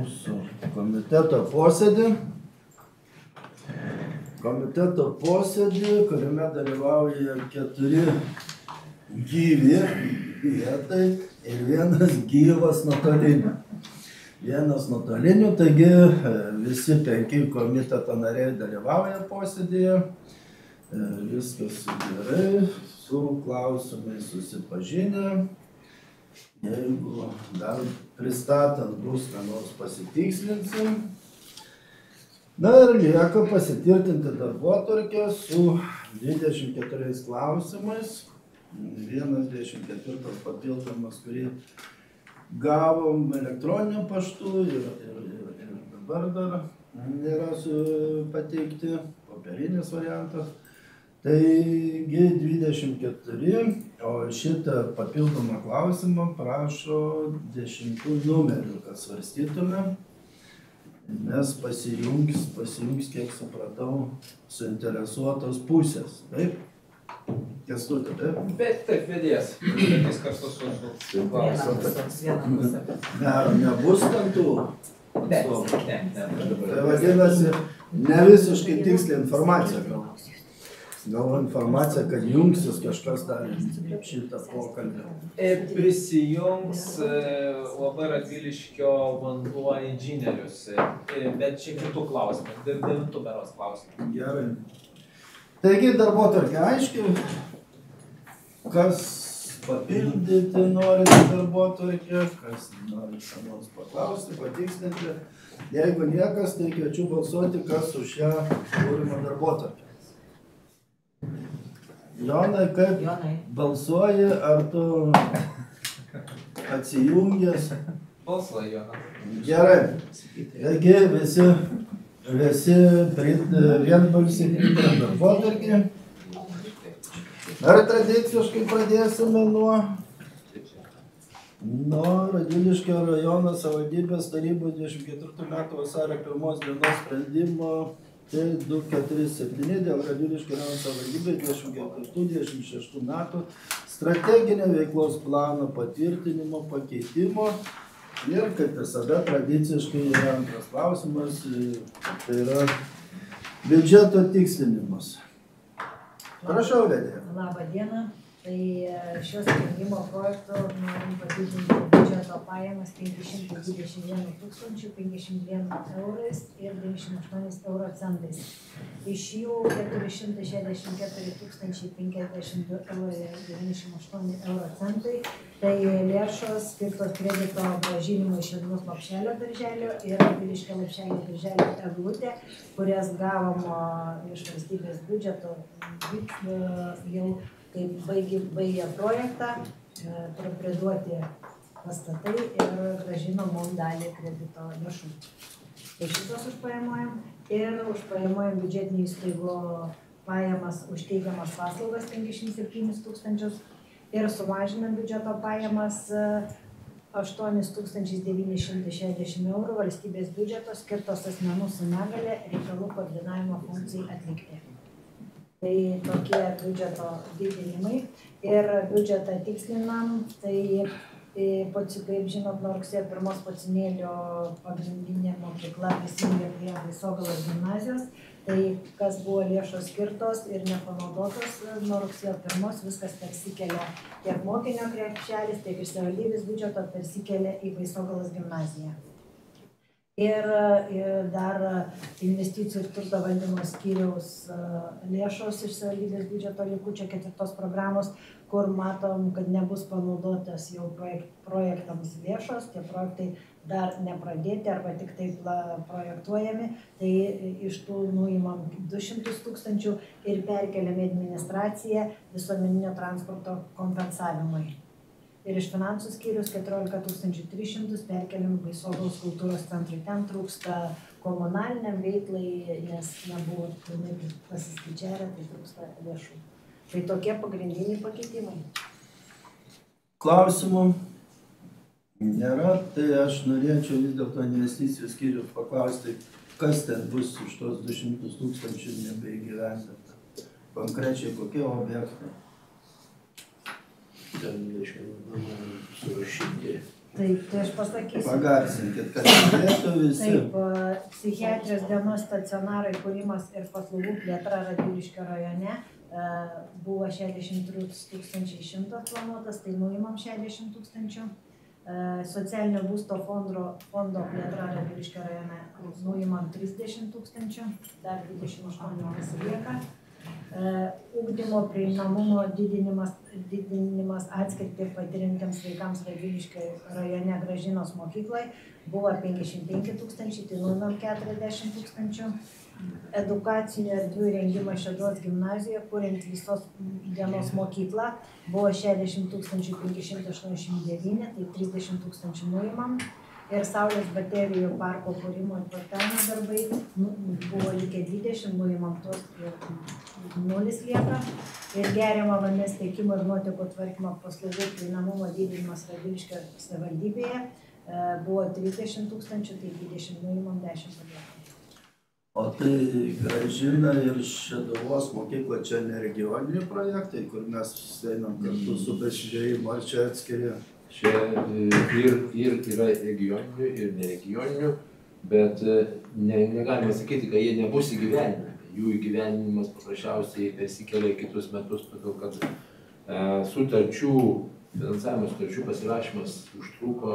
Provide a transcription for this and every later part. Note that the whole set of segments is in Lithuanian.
mūsų komiteto posėdį. Kuriame dalyvauja 4 gyvi vietai ir 1 gyvas nuotoliniu. Vienas nuotoliniu, taigi visi 5 komiteto nariai dalyvauja posėdėje. Viskas gerai, su klausimais susipažinę. Jeigu dar pristatant bus, ką nors pasitikslinsim. Na ir lieka pasitvirtinti darbotvarkę su 24 klausimais. 24 papildomas, kurį gavom elektroniniu paštu ir dabar dar nėra pateikti, popierinis variantas. Taigi 24, o šitą papildomą klausimą prašo 10 numerių, kad svarstytume. Nes pasijungs, kiek supratau, suinteresuotos pusės. Taip? Kęstuti, taip? Taip, vedėjas. Vedėjas kartu su klausimu. Nebus kantų? Ne. Tai vadinasi, ne visiškai tiksliai informacija. Gal informacija, kad jungsis kažkas dar šitą pokalbį. Prisijungs labai Radviliškio vanduo inžinierius, bet šiek kitų klausimų, 9 beros klausimų. Gerai. Taigi darbotvarkė aiškiai, kas papildyti nori darbotvarkę, kas nori ką nors paklausti, patikslinti. Jeigu niekas, tai kviečiu balsuoti, kas už šią turimą darbotvarkę. Jonai, kaip balsuoji, ar tu atsijungęs? Balsuoji, Jonai. Gerai. Taigi visi vienbalsiai pritarė darbotvarkei. Ar tradiciškai pradėsime nuo Radviliškio rajono savivaldybės tarybos 24 metų vasario 1 dienos sprendimo T247 dėl Radviliškio rajono savivaldybės 24-26 metų strateginio veiklos plano patvirtinimo pakeitimo. Ir kaip visada tradiciškai yra antras klausimas, tai yra biudžeto tikslinimas. Prašau, vedėja. Labą dieną. Tai šios sprendimo projekto norim padidinti biudžeto pajamas 521 052 eurais ir 98 euro centais. Iš jų 464 052 eurai ir 98 euro centai. Tai lėšos skirtos kredito grąžinimui iš Šeduvos Lopšelio darželio ir Radviliškio Lopšelio darželio eglutė, kurias gavom iš valstybės biudžeto jau kaip baigė projektą, priduoti pastatai ir grąžino mums dalį kredito lėšų. Tai šitos užpajamojam ir užpajamojam biudžetinių įstaigų pajamas už teigiamas paslaugas 57 000 ir sumažinam biudžeto pajamas 8 960 eurų valstybės biudžeto skirtos asmenų su negalia reikalų koordinavimo funkcijai atlikti. Tai tokie biudžeto didinimai ir biudžetą tikslinam, tai kaip žinot, nuo rugsėjo 1 Pocinėlio pagrindinė mokykla prisijungė prie Baisogalos gimnazijos, tai kas buvo lėšos skirtos ir nepanaudotos nuo rugsėjo 1 viskas persikelia tiek mokinio krepšelis, tiek iš savivaldybės biudžeto persikelia į Baisogalos gimnaziją. Ir dar investicijų ir turto valdymo skyriaus lėšos iš savivaldybės biudžeto likučio 4 programos, kur matom, kad nebus panaudotas jau projektams lėšos, tie projektai dar nepradėti arba tik taip projektuojami, tai iš tų nuimam 200 000 ir perkeliam į administraciją visuomeninio transporto kompensavimui. Ir iš finansų skyrius 14 300 perkeliam Baisogalos kultūros centrui. Ten trūksta komunaliniam veiklai, nes nebuvo pilnai pasiskaičiavę, tai trūksta lėšų. Tai tokie pagrindiniai pakeitimai. Klausimų nėra, tai aš norėčiau vis dėlto investicijų skyrius paklausti, kas ten bus iš tos 200 000 nebeįgyvendinta. Konkrečiai kokie objektai? Ten, reiškia, surašyti Taip, tai aš pasakysiu. Pagarsinkit, kad girdėtų visi. Taip, psichiatrijos dienos stacionarai kūrimas ir paslaugų plėtra Radviliškio rajone buvo 63 100 planuotas, tai nuimam 60 000. Socialinio būsto fondo plėtra Radviliškio rajone nuimam 30 000, dar 28 pasilieka. Ugdymo prieinamumo didinimas atskirti patirintiems vaikams Radviliškio rajone Gražinos mokyklai buvo 55 000, tai nuimam 40 000. Edukacinių erdvių rengimas Šeduvos gimnazijoje, kuriant visos dienos mokyklą, buvo 60 589, tai 30 000 nuimam. Ir saulės baterijų parko kūrimo ir projektavimo darbai buvo likę 20, nuimam tos ir 0 lieka. Ir geriamo vandens tiekimo ir nuotekų tvarkymo paslaugų prieinamumo didinimas Radviliškio savivaldybėje buvo 30 000, tai 20 nuimam, 10 lieka. O tai Gražina ir Šeduvos mokykla čia ne regioniniai projektai, kur mes einam kartu su pasižiūrėjimu, ar čia atskiri? Čia ir yra regioninių, ir neregioninių, bet negalima sakyti, kad jie nebus įgyvendinami. Jų įgyvendinimas paprasčiausiai persikelia į kitus metus, todėl kad finansavimo sutarčių pasirašymas užtruko,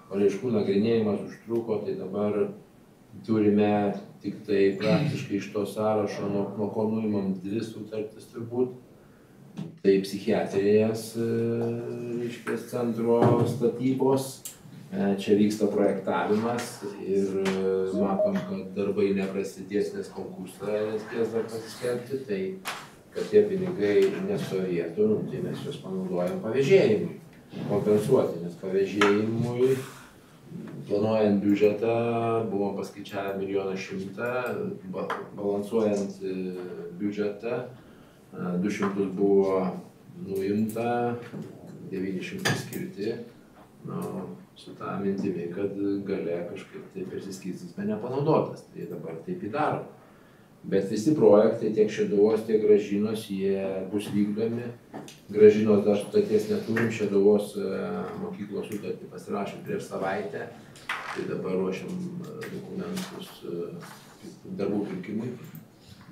paraiškų nagrinėjimas užtruko, tai dabar turime tik tai praktiškai iš to sąrašo, nuo ko nuimam 2 sutartis turbūt. Tai psichiatrijos centro statybos, čia vyksta projektavimas ir matom, kad darbai neprasidės, nes konkursą nespės dar pasiskelbti, tai kad tie pinigai nestovėtų, tai mes juos panaudojam pavėžėjimui, kompensuoti, nes pavėžėjimui planuojant biudžetą buvom paskaičiavę 1 100 000, balansuojant biudžetą 200 buvo nuimta, 900 skirti, su tą mintimi, kad gale kažkaip taip persiskirstysime nepanaudotas, tai dabar taip įdaro. Bet visi projektai, tiek Šeduvos, tiek Gražinos, jie bus vykdomi. Gražinos dar sutarties neturim, Šeduvos mokyklos sutartį pasirašėm prieš savaitę, tai dabar ruošiam dokumentus darbų pirkimui,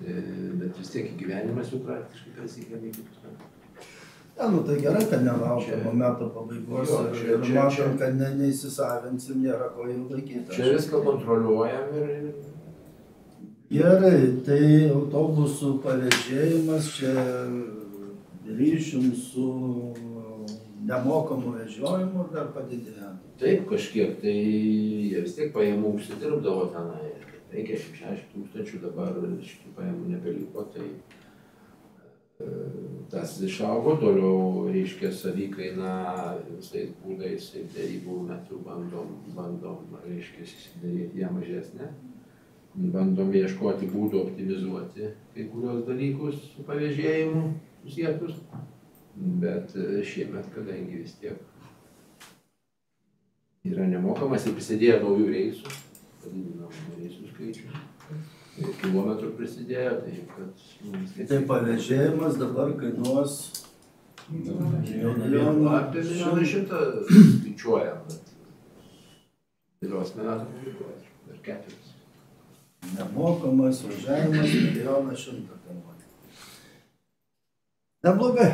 bet vis tiek įgyvenimas jų praktiškai persikėlė į kitus metus. Ja, nu tai gerai, kad nelaukiam metų pabaigos ir matom, kad neįsisavinsim, nėra ko jau laikyti. Čia viską kontroliuojam ir... Gerai, tai autobusų pavėžėjimas čia ryšium su nemokamu vežiojimu dar padidėjo. Taip, kažkiek, tai jie vis tiek pajamų užsidirbdavo tenai. 50-60 tūkstančių, dabar šitų pajamų nebeliko, tai tas išaugo, toliau reiškia savikaina visais būdais ir derybų metu bandom reiškia daryti ją mažesnę. Bandom ieškoti būdų optimizuoti kai kurios dalykus su pavėžėjimu susietus, bet šiemet, kadangi vis tiek yra nemokamas ir prisidėjo naujų reisų, padidinam reisų skaičių, kilometrų prisidėjo, tai kad... Tai pavėžėjimas dabar kainuos... Apie 1 100 skaičiuojam, bet dėliosime metų ir 4. Nemokamas važiavimas 1 100 000 kainuoja. Neblogai.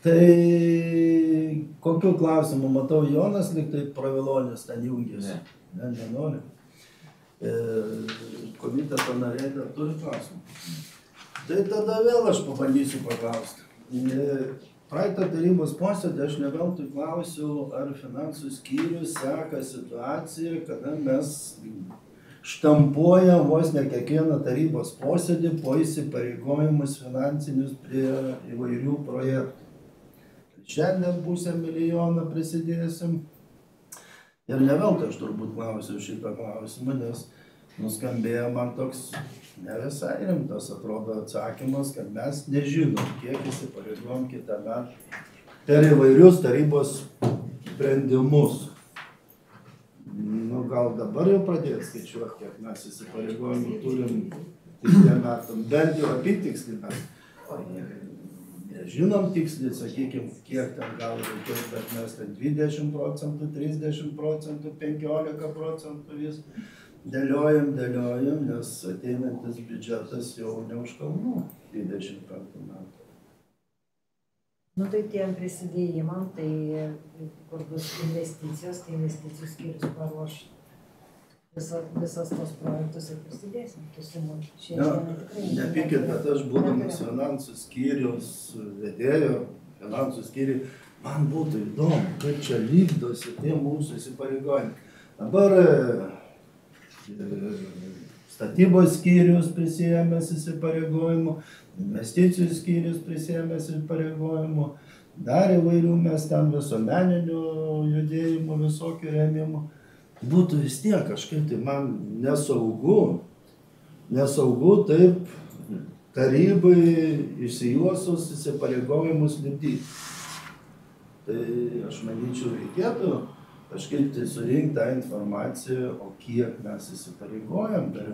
Tai kokių klausimų? Matau, Jonas lyg tai Pravilonis ten jungiasi. Ne, nenori. Komiteto nariai dar turi klausimų. Tai tada vėl aš pabandysiu paklausti. Praeitą tarybos posėdį aš ne veltui klausiau, ar finansų skyrius seka situaciją, kada mes štampuojam vos ne kiekvieną tarybos posėdį po įsipareigojimus finansinius prie įvairių projektų. Šiandien 500 000 prisidėsim. Ir ne veltui aš turbūt klausiau šitą klausimą, nes nuskambėjo man toks ne visai rimtas, atrodo, atsakymas, kad mes nežinom, kiek įsipareigojom kitą metą per įvairius tarybos sprendimus. Nu, gal dabar jau pradėt skaičiuoti, kiek mes įsipareigojimų turim kitiem metam, bent jau apytiksliai mes. nežinom tiksliai, sakykime, kiek ten gal reikės, bet mes ten 20%, 30%, 15% vis dėliojam, nes ateinantis biudžetas jau ne už kalnų 25 metų. Nu tai tiem prisidėjimam, tai kur bus investicijos, tai investicijų skyrius paruoš visas tos projektus ir prisidėsim. Nepykit, bet aš būdamas finansų skyrius vedėjo, finansų skyriui, man būtų įdomu, kaip čia vykdosi tie mūsų įsipareigojimai. Dabar statybos skyrius prisijėmęs įsipareigojimų, investicijų skyrius prisijėmęs įsipareigojimų, dar įvairių mes ten visuomeninių judėjimų, visokių rėmimų. Būtų vis tiek kažkaip tai man nesaugu taip tarybai išsijuosus įsipareigojimus lipdyti. Tai aš manyčiau reikėtų kažkaip tai surinkti tą informaciją, o kiek mes įsipareigojam per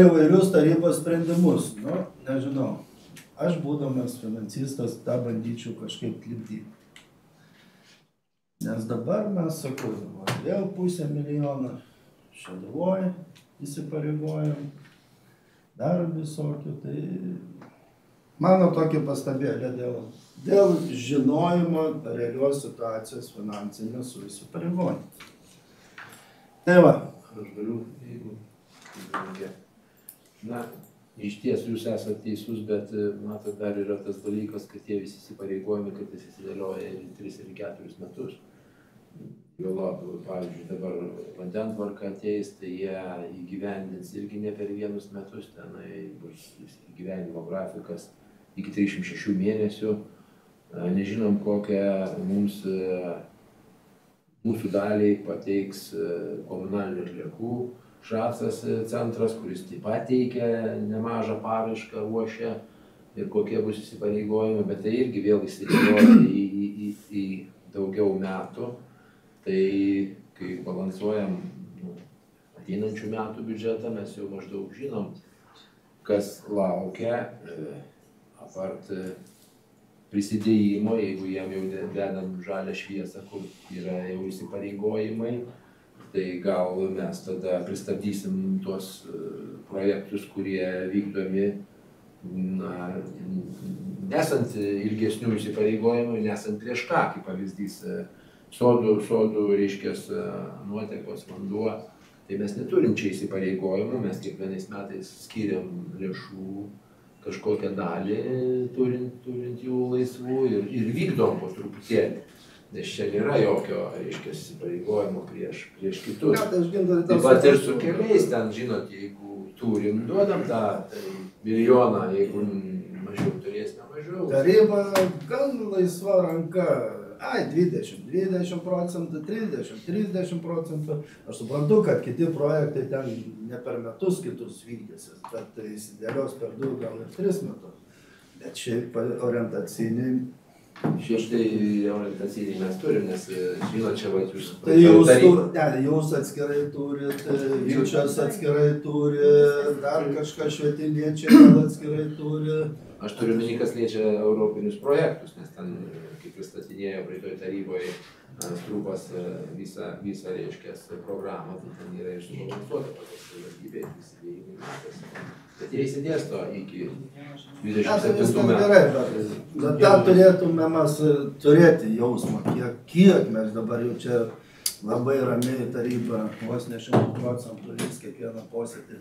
įvairius tarybos sprendimus. Nu, nežinau, aš būdamas finansistas tą bandyčiau kažkaip lipdyti. Nes dabar mes, sakau, vėl 500 000 Šeduvoj įsipareigojam, dar visokių, tai mano tokia pastabėlė dėl žinojimo realios situacijos finansinės su įsipareigojimu. Tai va. Aš galiu, jeigu na, iš ties jūs esate teisus, bet matot, dar yra tas dalykas, kad tie visi įsipareigojimai, kad jis įsidėlioja ir 3 ir 4 metus. Juolab, pavyzdžiui, dabar vandentvarka ateis, tai jie įgyvendins irgi ne per 1 metus, tenai bus įgyvendinimo grafikas iki 36 mėnesių. Nežinom, kokią mūsų daliai pateiks komunalinių atliekų Šacas centras, kuris taip pat teikia nemažą paraišką, ruošia ir kokie bus įsipareigojimai, bet tai irgi vėl įsidėlioja į daugiau metų. Tai kai balansuojam ateinančių metų biudžetą, mes jau maždaug žinom, kas laukia, apart prisidėjimo, jeigu jam jau dedam žalią šviesą, kur yra jau įsipareigojimai, tai gal mes tada pristabdysim tuos projektus, kurie vykdomi nesant ilgesnių įsipareigojimų, nesant prieš ką, kaip pavyzdys sodų reiškias nuotekos, vanduo. Tai mes neturim čia įsipareigojimų, mes kiekvienais metais skiriam lėšų kažkokią dalį, turint jų laisvų ir vykdom po truputėlį. Nes čia nėra jokio, reiškia, įsipareigojimo prieš kitus. Taip pat ir su keliais ten, žinot, jeigu turim, duodam tą milijoną, jeigu mažiau turėsime mažiau. Taryba gan laisva ranka, 20%, 30%. Aš suprantu, kad kiti projektai ten ne per metus kitus vykdysis, bet tai įsidėlios per 2, gal ir 3 metus. Bet šiaip orientaciniai. Šiaip tai orientaciniai mes turim, nes žinot, čia va jūs... Tai jūs atskirai turit, Vilčias atskirai turi, dar kažką švietimiečiai gal atskirai turi. Aš turiu omeny, kas liečia europinius projektus, nes ten, kaip pristatinėjo praeitoj taryboje Strupas visą reiškias programą, tai ten yra ir subalansuota pagal savivaldybėje prisidėjimai metais. Bet jie įsidėsto iki 27 metų. Bet tą turėtume mes turėti jausmą, kiek mes dabar jau čia labai ramiai taryba, vos ne 100% liks kiekvieną posėdį.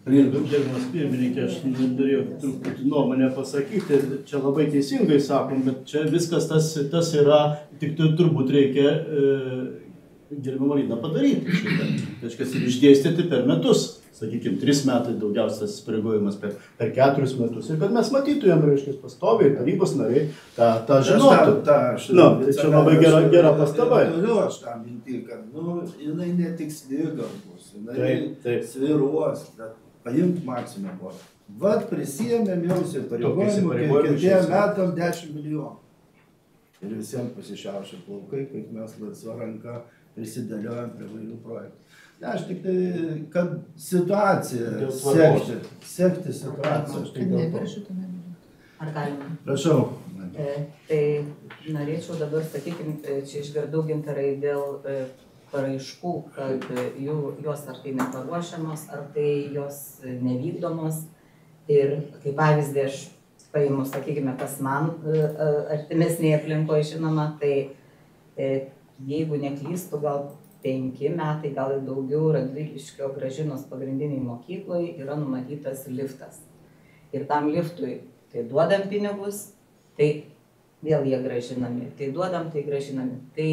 Gerbiamas pirmininkė, aš norėjau truputį nuomonę pasakyti, čia labai teisingai sakom, bet čia viskas tas yra, tik turbūt reikia gerbiamą Liną padaryti šitą, kažkas ir išdėstyti per metus, sakykime, 3 metai daugiausias įsipareigojimas per 4 metus, ir kad mes matytumėm, reiškia, pastoviai, tarybos nariai tą žinotų. Tai čia labai gera pastaba. Turiu aš tą mintį, kad jinai netiksli gal bus, jinai sviruos, bet paimt maksimum. Vat prisijėmėm jau įsipareigojimų, kitiem metam 10 milijonų. Ir visiems pasišiaušė plaukai, kaip mes laisva ranka prisidėliojam prie vairių projektų. Ne, aš tik tai, kad situaciją Dėl tvarkos. sekti situaciją, aš tik dėl to. Ar galima? Prašau. Tai norėčiau dabar, sakykime, čia išgirdau Gintarai dėl paraiškų, kad jos ar tai neparuošiamos, ar tai jos nevykdomos. Ir kaip pavyzdį aš paimu, sakykime, kas man artimesnėje aplinkoje žinoma, tai jeigu neklystu, gal 5 metai, gal ir daugiau, Radviliškio Gražinos pagrindiniai mokykloje yra numatytas liftas. Ir tam liftui tai duodam pinigus, tai vėl jie gražinami, tai duodam, tai gražinami. Tai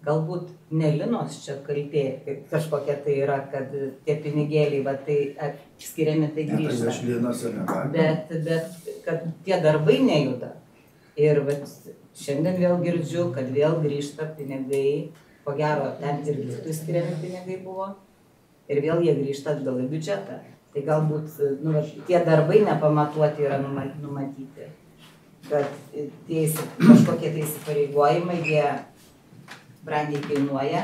galbūt ne Linos čia kaltė, kažkokia tai yra, kad tie pinigėliai, va, tai skiriami, tai grįžta. Bet kad tie darbai nejuda. Ir va, šiandien vėl girdžiu, kad vėl grįžta pinigai, ko gero, ten ir liftui skiriami pinigai buvo, ir vėl jie grįžta atgal į biudžetą. Tai galbūt nu, tie darbai nepamatuoti yra numatyti. Kad kažkokie tai įsipareigojimai, jie brangiai kainuoja,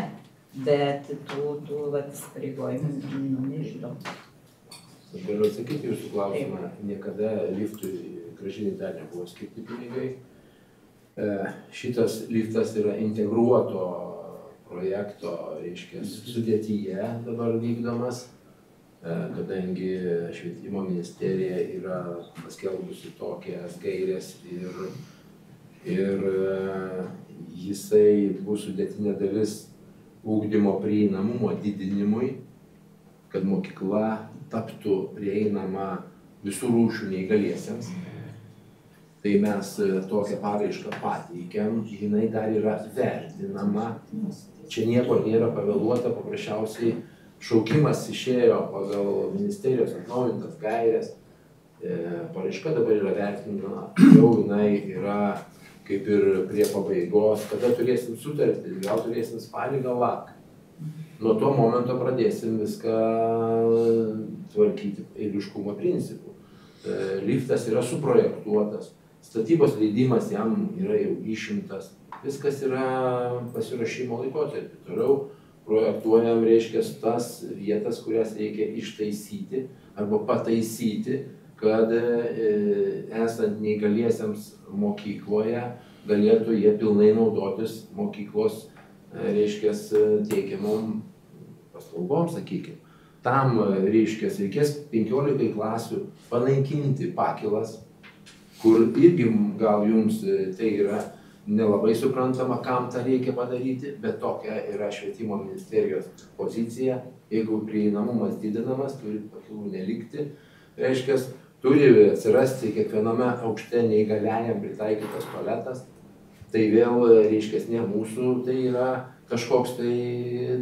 bet tų įsipareigojimų nežinau. Aš galiu atsakyti jūsų klausimą. Niekada liftui Gražinai dar nebuvo skirti pinigai. Šitas liftas yra integruoto projekto, reiškia, sudėtyje dabar vykdomas, kadangi Švietimo ministerija yra paskelbusi tokias gaires ir jisai bus sudėtinė dalis ugdymo prieinamumo didinimui, kad mokykla taptų prieinama visų rūšių neįgaliesiems. Tai mes tokią paraišką pateikėm, jinai dar yra vertinama. Čia nieko nėra pavėluota, paprasčiausiai šaukimas išėjo pagal ministerijos atnaujintas gaires. Paraiška dabar yra vertinama, jau jinai yra kaip ir prie pabaigos. Kada turėsim sutartį, gal turėsim spalį, gal lapkritį. Nuo to momento pradėsim viską tvarkyti eiliškumo principų. Liftas yra suprojektuotas, statybos leidimas jam yra jau išimtas. Viskas yra pasirašymo laikotarpį. Toliau projektuojam, reiškia, tas vietas, kurias reikia ištaisyti arba pataisyti, kad esant neįgaliesiems mokykloje galėtų jie pilnai naudotis mokyklos, reiškia, teikiamom paslaugom, sakykime. Tam, reiškia, reikės 15 klasių panaikinti pakilas, kur irgi gal jums tai yra nelabai suprantama, kam tą reikia padaryti, bet tokia yra Švietimo ministerijos pozicija. Jeigu prieinamumas didinamas, turi pakilų nelikti, reiškia, turi atsirasti kiekviename aukšte neįgaliajam pritaikytas tualetas. Tai vėl, reiškia, ne mūsų, tai yra kažkoks tai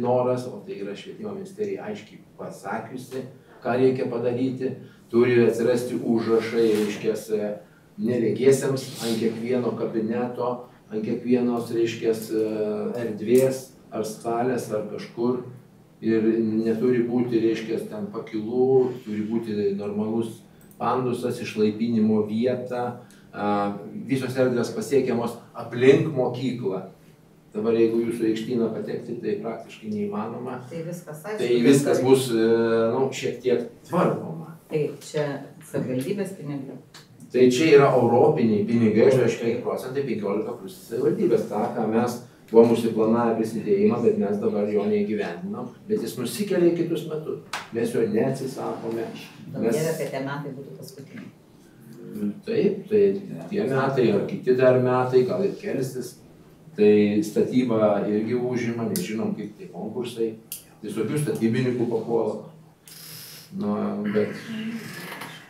noras, o tai yra Švietimo ministerija aiškiai pasakiusi, ką reikia padaryti. Turi atsirasti užrašai, reiškia, neregiesiems ant kiekvieno kabineto, ant kiekvienos, reiškia, erdvės ar stalės ar kažkur. Ir neturi būti, reiškia, ten pakilų, turi būti normalus pandusas, išlaipinimo vieta, visos erdvės pasiekiamos aplink mokyklą. Dabar jeigu jūsų aikštyną patekti, tai praktiškai neįmanoma. Tai viskas aišku. Tai viskas bus šiek tiek tvarkoma. Tai čia savivaldybės pinigai? Tai čia yra europiniai pinigai, 65%, 15 plus savivaldybės. Ta, ką mes buvom užsiplanavę prisidėjimą, bet mes dabar jo neįgyvendinam, bet jis nusikelia į kitus metus. Mes jo neatsisakome. Dieve, kad tie metai būtų paskutiniai. Taip, tai tie metai ar kiti dar metai, gal ir kelsis. Tai statyba irgi užima, nežinom kaip tai konkursai. Visokių statybininkų papuola. Bet...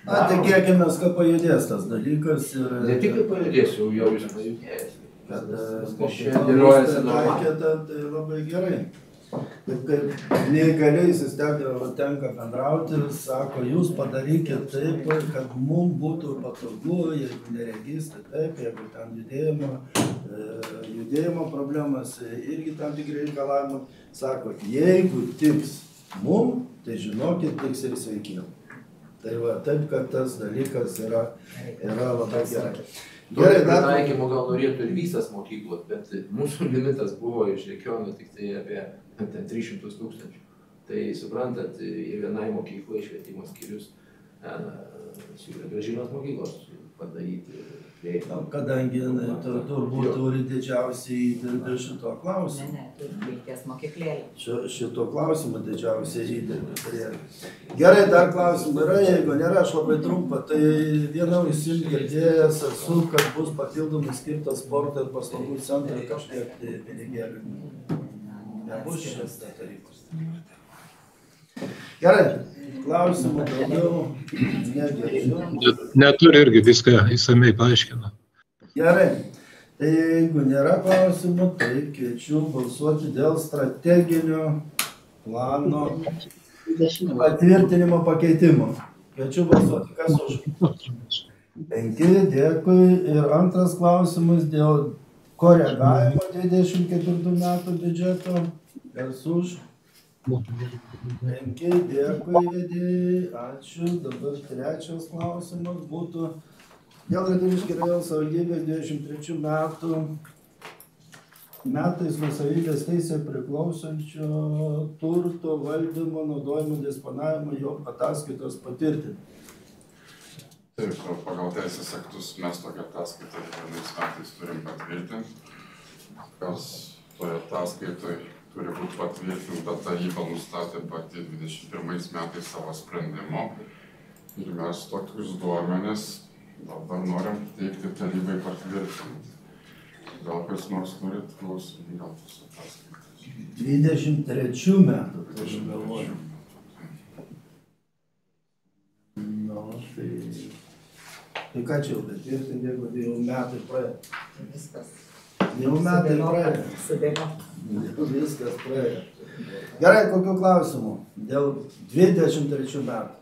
Tikėkimės, kad pajudės tas dalykas ir... Ne tik kaip pajudės, jau jis pajudės. Kad dėliojasi normaliai. Tai labai gerai. Kaip neįgaliaisiais tenka bendrauti, sako, jūs padarykit taip, kad mums būtų patogu, jeigu neregys, tai taip, jeigu ten judėjimo problemas, irgi tam tikrai reikalavimai, sako, jeigu tiks mums, tai žinokit, tiks ir sveikiem. Tai va, taip, kad tas dalykas yra labai gerai. Gerai, pritaikymo gal norėtų ir visas mokyklos, bet mūsų limitas buvo iš regionų tik tai apie ten 300 000. Tai suprantat, vienai mokyklai švietimo skyrius siūlė Gražinos mokyklos padaryti. Kadangi turbūt turi didžiausiai įdirbį šito klausimu. Ne, turi Vilties mokyklėlė. Šito klausimu didžiausiai įdirbį. Gerai, dar klausimų yra, jeigu nėra, aš labai trumpa, tai viena ausim girdėjęs esu, kad bus papildomai skirtas sporto ir paslaugų centrui kažkiek pinigėlių. Nebus šitas tarybos. Gerai, klausimų daugiau negirdžiu. Neturi irgi viską įsamei paaiškino. Gerai, tai jeigu nėra klausimų, tai kviečiu balsuoti dėl strateginio plano patvirtinimo pakeitimo. Kviečiu balsuoti, kas už? 5, dėkui. Ir antras klausimas dėl koregavimo 24 metų biudžeto. Kas už? 5, dėkui, vedėjai, ačiū. Dabar trečias klausimas būtų dėl Radviliškio rajono savivaldybės 23 metais nuosavybės teisė priklausančio turto valdymo, naudojimo, disponavimo jo ataskaitos patvirtinti. Taip, pagal teisės aktus mes tokią ataskaitą kiekvienais metais turim patvirtinti, kas toje ataskaitoje turi būti patvirtinta, taryba nustatė pati 21 metais savo sprendimo ir mes tokius duomenis dabar norim teikti tarybai patvirtinti. Gal kas nors norit klausimų dėl tos ataskaitos? 23 metų, tai galvoju. Tai ką čia jau patvirtinti, jeigu tai jau metai praėjo? Viskas. Jau metai praėjo. Sudėliota. Viskas praėjo. Gerai, kokių klausimų? Dėl 23 metų.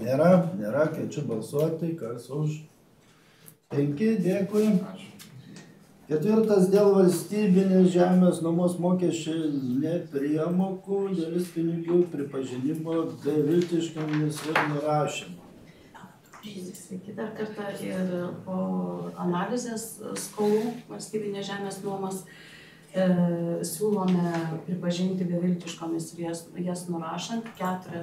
Nėra, kviečiu balsuoti, kas už. 5, dėkui. 4, dėl valstybinės žemės nuomos mokesčių nepriemokų, dalis pinigų pripažinimo beviltiškomis ir nurašymo. Sveiki dar kartą ir po analizės skolų valstybinės žemės nuomos siūlome pripažinti beviltiškomis ir jas nurašant 4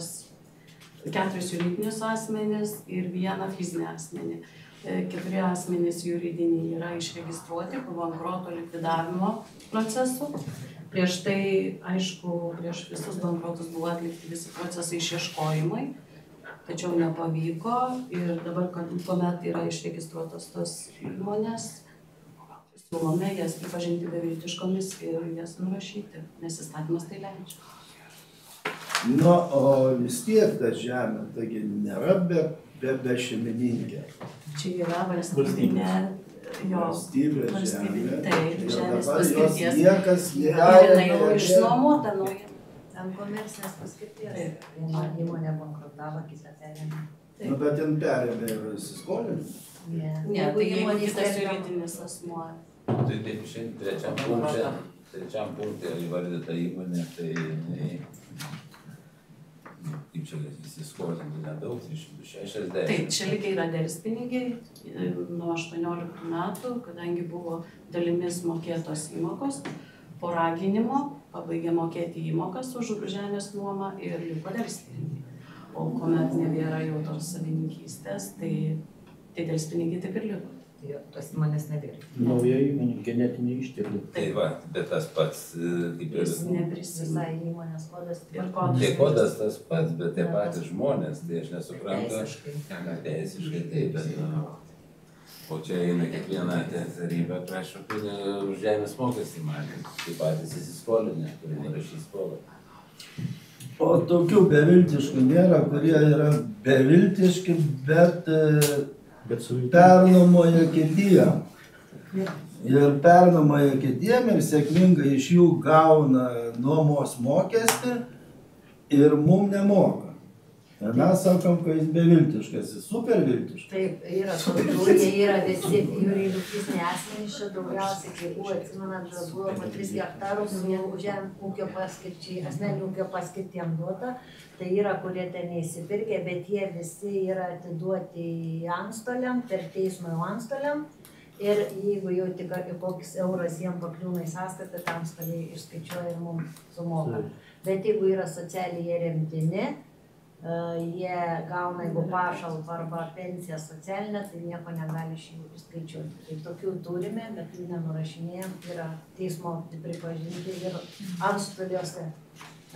juridinius asmenis ir 1 fizinį asmenį. 4 asmenys juridiniai yra išregistruoti po bankroto likvidavimo procesų. Prieš tai, aišku, prieš visus bankrotus buvo atlikti visi procesai išieškojimai, tačiau nepavyko ir dabar, kuomet yra išregistruotos tos įmonės, siūlome jas pripažinti beviltiškomis ir jas nurašyti, nes įstatymas tai leidžia. Nu, o vis tiek ta žemė, taigi nėra be šeimininkė. Čia yra valstybinė, Valstybės žemė. Taip, Ir žemės dabar jos paskirties. niekas Ir jinai jau nėra. išnuomota nauja. Ten komercinės paskirties. Taip. Viena įmonė bankrutavo, kitą perėmė. Nu, bet ten perėmė ir įsiskolinti. Ne, tai jeigu kitas juridinis asmuo. Tai taip, šiandien trečiam punktui įvardyta įmonė, tai kaip čia įsiskolinti nedaug, 360. Taip, čia lygiai yra delspinigiai nuo 18 metų, kadangi buvo dalimis mokėtos įmokos, po raginimo pabaigė mokėti įmokas už žemės nuomą ir liko delspinigiai. O kuomet nebėra jau tos savininkystės, tai delspinigiai taip ir liko. Tos įmonės nebėra. Nauja įmonė, genetiniai ištekliai. Tai va, bet tas pats, kaip ir... Jis neprisimena. Visai įmonės kodas. Tai kodas tas pats, bet tie patys žmonės, tai aš nesuprantu. Teisiškai taip, bet o čia eina kiekviena taryba, prašau, už žemės mokestį mažinti. Tai patys įsiskolinę, turi nurašyti skolą. O tokių beviltiškų nėra, kurie yra beviltiški, bet pernuomoja kitiem. Ir pernuomoja kitiem ir sėkmingai iš jų gauna nuomos mokestį ir mum nemoka. Ir mes sakom, kad jis beviltiškas, jis super viltiškas. Taip, yra tokių, jie yra visi juridiniai fiziniai asmenys, čia daugiausiai, kai buvo, atsimenant, buvo po 3 hektarus, žemės ūkio paskirčiai, asmeninių ūkio paskirtiem duota, tai yra, kurie ten neįsipirkė, bet jie visi yra atiduoti antstoliam, per teismo antstoliam, Ir jeigu jau tik koks euras jiem pakliūna į sąskaitą, tam skaliai išskaičiuoja ir mums sumoka. Bet jeigu yra socialiai remtini, jie gauna, jeigu pašalpą arba pensiją socialinę, tai nieko negali iš jų išskaičiuoti. Tai tokių turime, bet jų nenurašinėjom, yra teismo pripažinti ir antstoliuose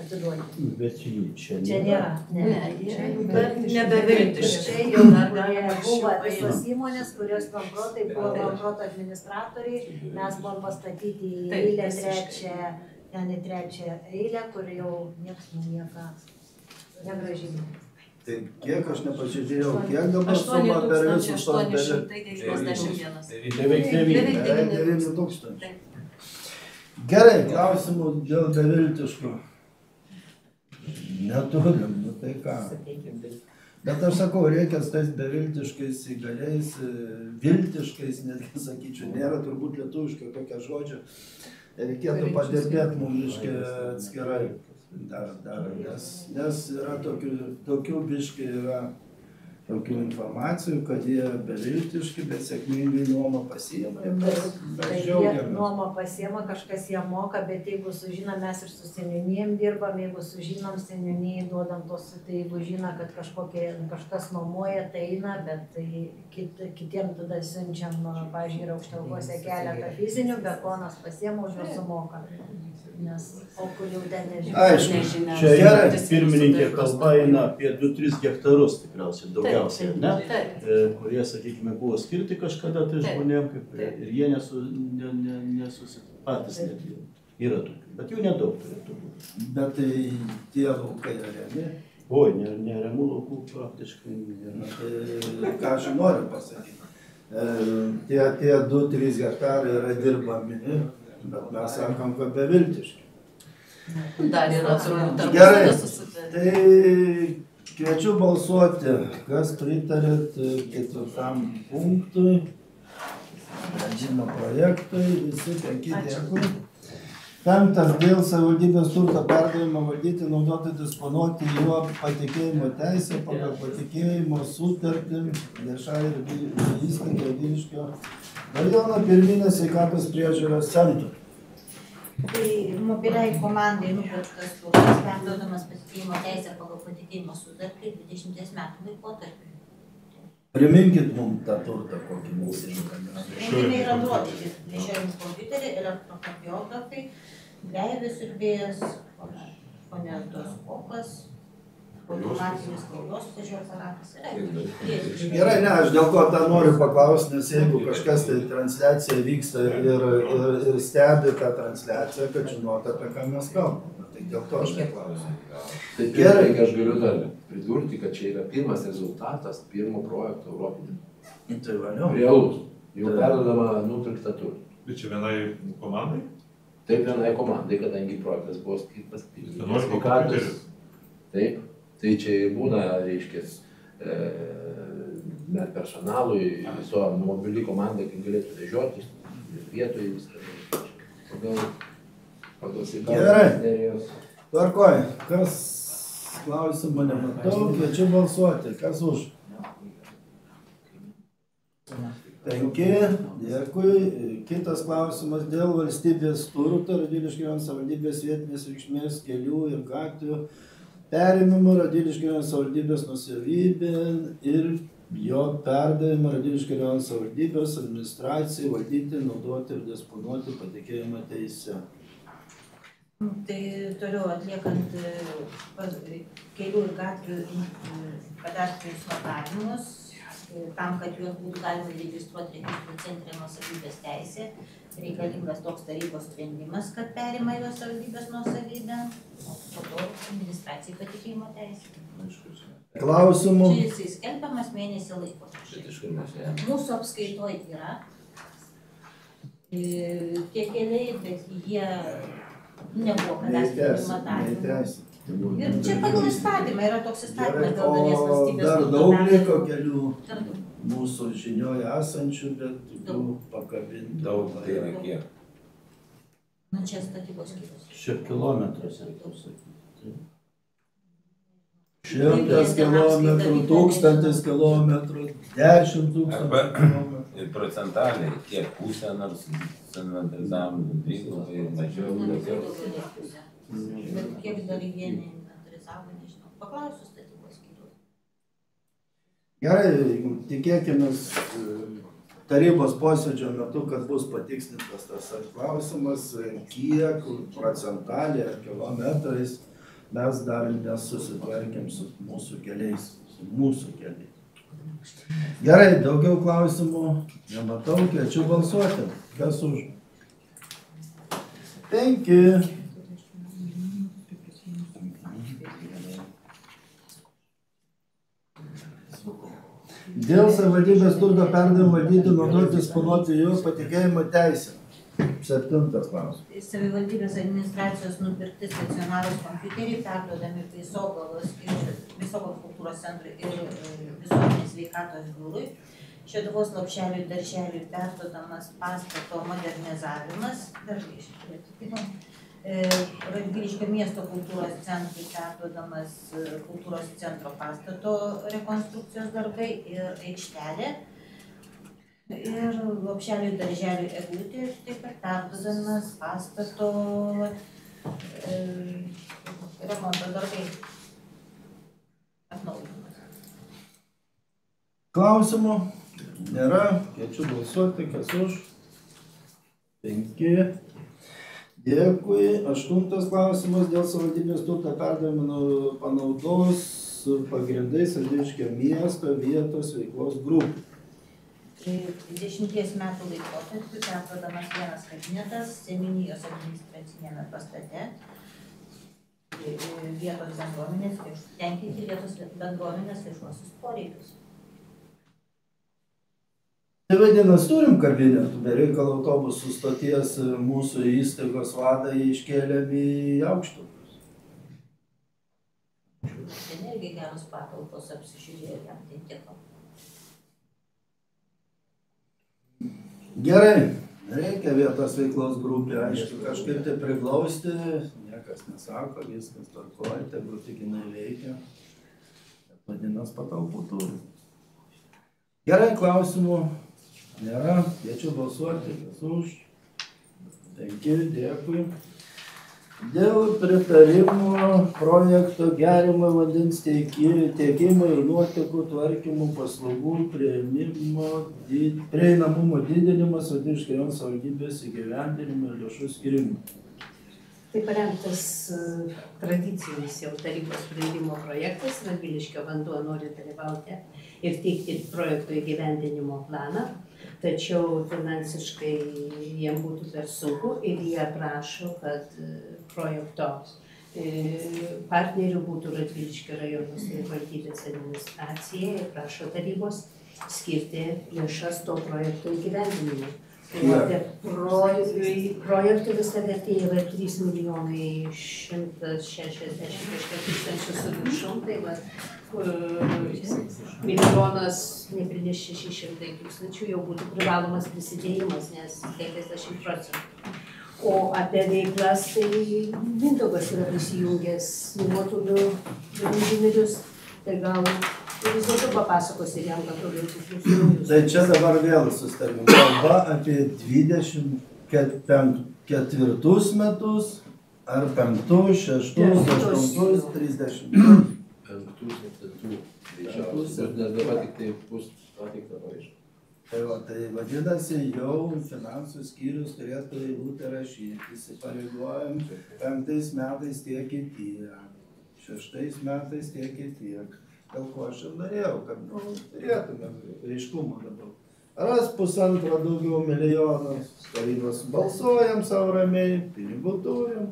atiduoti. Bet jų čia nėra. Nebeviltiškai. Čia jau buvo visos įmonės, kurios bankrotai, buvo bankroto administratoriai, mes buvom pastatyti į eilę trečią eilę, kur jau niekas nieko negrąžino. Tai kiek aš nepasižiūrėjau, kiek dabar suma per visus tos beveik 9 tūkstančių. Gerai, klausimų dėl beviltiškų. Neturim, nu tai ką. Bet aš sakau, reikia su tais beviltiškais įgaliais, viltiškais, netgi sakyčiau, nėra turbūt lietuviškai tokia žodžia. Reikėtų padirbėti mums atskirai. Dar, nes yra tokių biškai yra tokių informacijų, kad jie beviltiški, bet sėkmingai nuomą pasiima. Tai jie nuomą pasiima, kažkas jie moka, bet jeigu sužinom, mes ir su seniūnijom dirbam, jeigu sužinom, seniūnijai duodam tos, tai jeigu žino, kad kažkas nuomoja, tai eina, bet tai kitiem tada siunčiam, pavyzdžiui, yra Aukštelkuose keletą fizinių, bekonas pasiima, už juos sumoka. Nes, o kur jau ten nežinau. Aišku, čia pirmininkė kalba eina apie 2-3 hektarus tikriausiai daugiausiai, ne? Kurie, sakykime, buvo skirti kažkada tai žmonėm, ir jie patys net yra tokių, bet jų nedaug turėtų būti. Bet tai tie laukai remi? Oi, neremų laukų praktiškai nėra. Ką aš noriu pasakyti. Tie 2-3 hektarai yra dirbami. Bet mes sakom, kad beviltiški. Dar yra turbūt gerai, tai kviečiu balsuoti, kas pritarėt 4 punktui, sprendimo projektui, visi 5 dėkui. 5. Dėl savivaldybės turto perdavimo valdyti, naudoti, disponuoti juo patikėjimo teisę pagal patikėjimo sutartį viešai įstaigai Radviliškio rajono pirminės sveikatos priežiūros centrui. Tai mobiliai komandai nupirktas turtas perduodamas patikėjimo teisę pagal patikėjimo sutartį 20 metų laikotarpį. Priminkit mums tą turtą, kokį mūsų žinome. Sprendimai yra nurodyti nešiojami kompiuteriai, elektrokardiografai, gleivių siurbėjas, fonendoskopas, automatinis kraujospūdžio aparatas. Gerai, ne, aš dėl ko tą noriu paklausti, nes jeigu kažkas tai transliacija vyksta ir stebi tą transliaciją, kad žinot, apie ką mes kalbame. Tai dėl to aš neklausiu. Tai gerai, aš galiu dar pridurti, kad čia yra pirmas rezultatas pirmo projekto Europinio. Tai valiau. Realus. Jau perdodama nupirktą turtą. Tai čia vienai komandai? Taip, vienai komandai, kadangi projektas buvo skirtas sveikatos. Taip, tai čia ir būna, reiškės, personalui, viso mobili komanda, kai galėtų vežiotis, vietoj viską. Pagal sveikatos ministerijos. Tvarkoj, kas klausimą nematau, kviečiu balsuoti, kas už? 5, dėkui. Kitas klausimas dėl valstybės turto Radviliškio rajono savivaldybės vietinės reikšmės kelių ir gatvių perėmimo Radviliškio rajono savivaldybės nuosavybė ir jo perdavimo Radviliškio rajono savivaldybės administracijai valdyti, naudoti ir disponuoti patikėjimo teise. Tai toliau atliekant kelių ir gatvių kadastrinius matavimus, tam, kad juos būtų galima registruoti registrų centre nuosavybės teisė, reikalingas toks tarybos sprendimas, kad perima juos savivaldybės nuosavybę, o po to administracijai patikėjimo teisė. Klausimų? Čia jisai skelbiamas mėnesį laiko. Mūsų apskaitoj yra tie keliai, bet jie nebuvo kadastrinių matavimų. Ir čia pagal įstatymą yra toks įstatymas dėl dalies valstybės dar daug liko kelių mūsų žinioje esančių, bet tokių pakabintų. Daug tai yra kiek? Na čia statybos skyrius. Šiek kilometras reiktų sakyti. 100 kilometrų, 1000 kilometrų, 10 tūkstančių kilometrų. Ir procentaliai, kiek pusę, nors inventorizavom dvigubai ir mažiau. Bet kiek dar jie neinventarizavo, nežinau. Paklausiu statybos skyriaus. Gerai, tikėkimės tarybos posėdžio metu, kad bus patikslintas tas klausimas, kiek procentaliai ar kilometrais mes dar nesusitvarkėm su mūsų keliais, Gerai, daugiau klausimų nematau, kviečiu balsuoti. Kas už? 5. Dėl savivaldybės turto perdavimo valdyti, naudoti, disponuoti jo patikėjimo teisę. 7 klausimas. Savivaldybės administracijos nupirkti stacionarūs kompiuteriai perduodami Baisogalos kultūros centrui ir visuomenės sveikatos biurui. Šeduvos lopšeliui darželiui perduodamas pastato modernizavimas. Radviliškio miesto kultūros centrui perduodamas kultūros centro pastato rekonstrukcijos darbai ir aikštelė. Ir lopšeliui darželiui eglutė taip pat perduodamas pastato remonto darbai. Atnaujinimas. Klausimų nėra. Kviečiu balsuoti, kas už. 5. Dėkui. 8 klausimas dėl savivaldybės turto perdavimo panaudos pagrindais Radviliškio miesto vietos veiklos grupių. 20 metų laikotarpiu perduodamas vienas kabinetas seniūnijos administracinėme pastate. Vietos bendruomenės tenkinti vietos bendruomenės viešuosius poreikius. Tai vadinasi, turim kabinetų, be reikalo autobusų stoties mūsų įstaigos vadą iškėlėm į aukštumus. Ten irgi geros patalpos apsižiūrėjo, jam tai tiko. Gerai, reikia vietos veiklos grupė, aišku, kažkaip tai priglausti, niekas nesako, viskas tvarkoja, tegu tik jinai veikia, vadinasi patalpų turi. Gerai, klausimų nėra, kviečiu balsuoti, kas už. 5, dėkui. Dėl pritarimo projekto gerimo vandens tiekimo ir nuotekų tvarkymo paslaugų prieinamumo didinimas Radviliškio rajono savivaldybės įgyvendinimo ir lėšų skyrimo. Tai paremtas tradicinis jau tarybos sprendimo projektas, Radviliškio vanduo nori dalyvauti ir teikti projekto įgyvendinimo planą, tačiau finansiškai jiem būtų per sunku ir jie prašo, kad projekto partnerių būtų Radviliškio rajono savivaldybės administracija ir prašo tarybos skirti lėšas to projekto įgyvendinimui. Projektų visa vertė yra 3 160 000 su viršum, tai va, milijonas nepridės 600 000 jau būtų privalomas prisidėjimas, nes 50%. O apie veiklas, tai Mindaugas yra prisijungęs nuotoliu inžinierius, tai gal vis dėlto papasakos ir jam, kad toliau klausimus. Tai čia dabar vėl susitarim. Kalba apie 24 metus, ar 5, 6, 8, 30. 5, 7, nes dabar tik tai bus pateikta paraiška. Tai vadinasi, jau finansų skyrius turėtų eilutę rašyti, įsipareigojam 5 metais tiek į tiek, 6 metais tiek į tiek. Dėl ko aš ir norėjau, kad turėtume aiškumą dabar. Ras 1,5 daugiau milijonų, tarybos balsuojam savo ramiai, pinigų turim.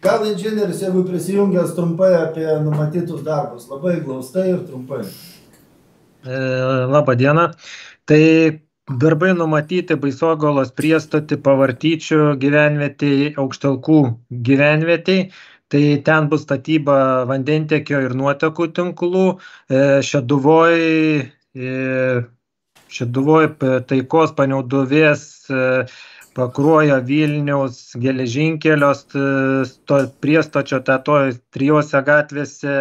Gal inžinieris, jeigu prisijungęs trumpai apie numatytus darbus, labai glaustai ir trumpai. Labą dieną. Tai darbai numatyti Baisogalos priestoti Pavartyčių gyvenvietėje, Aukštelkų gyvenvietėje. Tai ten bus statyba vandentiekio ir nuotekų tinklų. Šeduvoj Taikos Paniauduvės Pakruojo Vilniaus geležinkelio priestočio toj 3 gatvėse,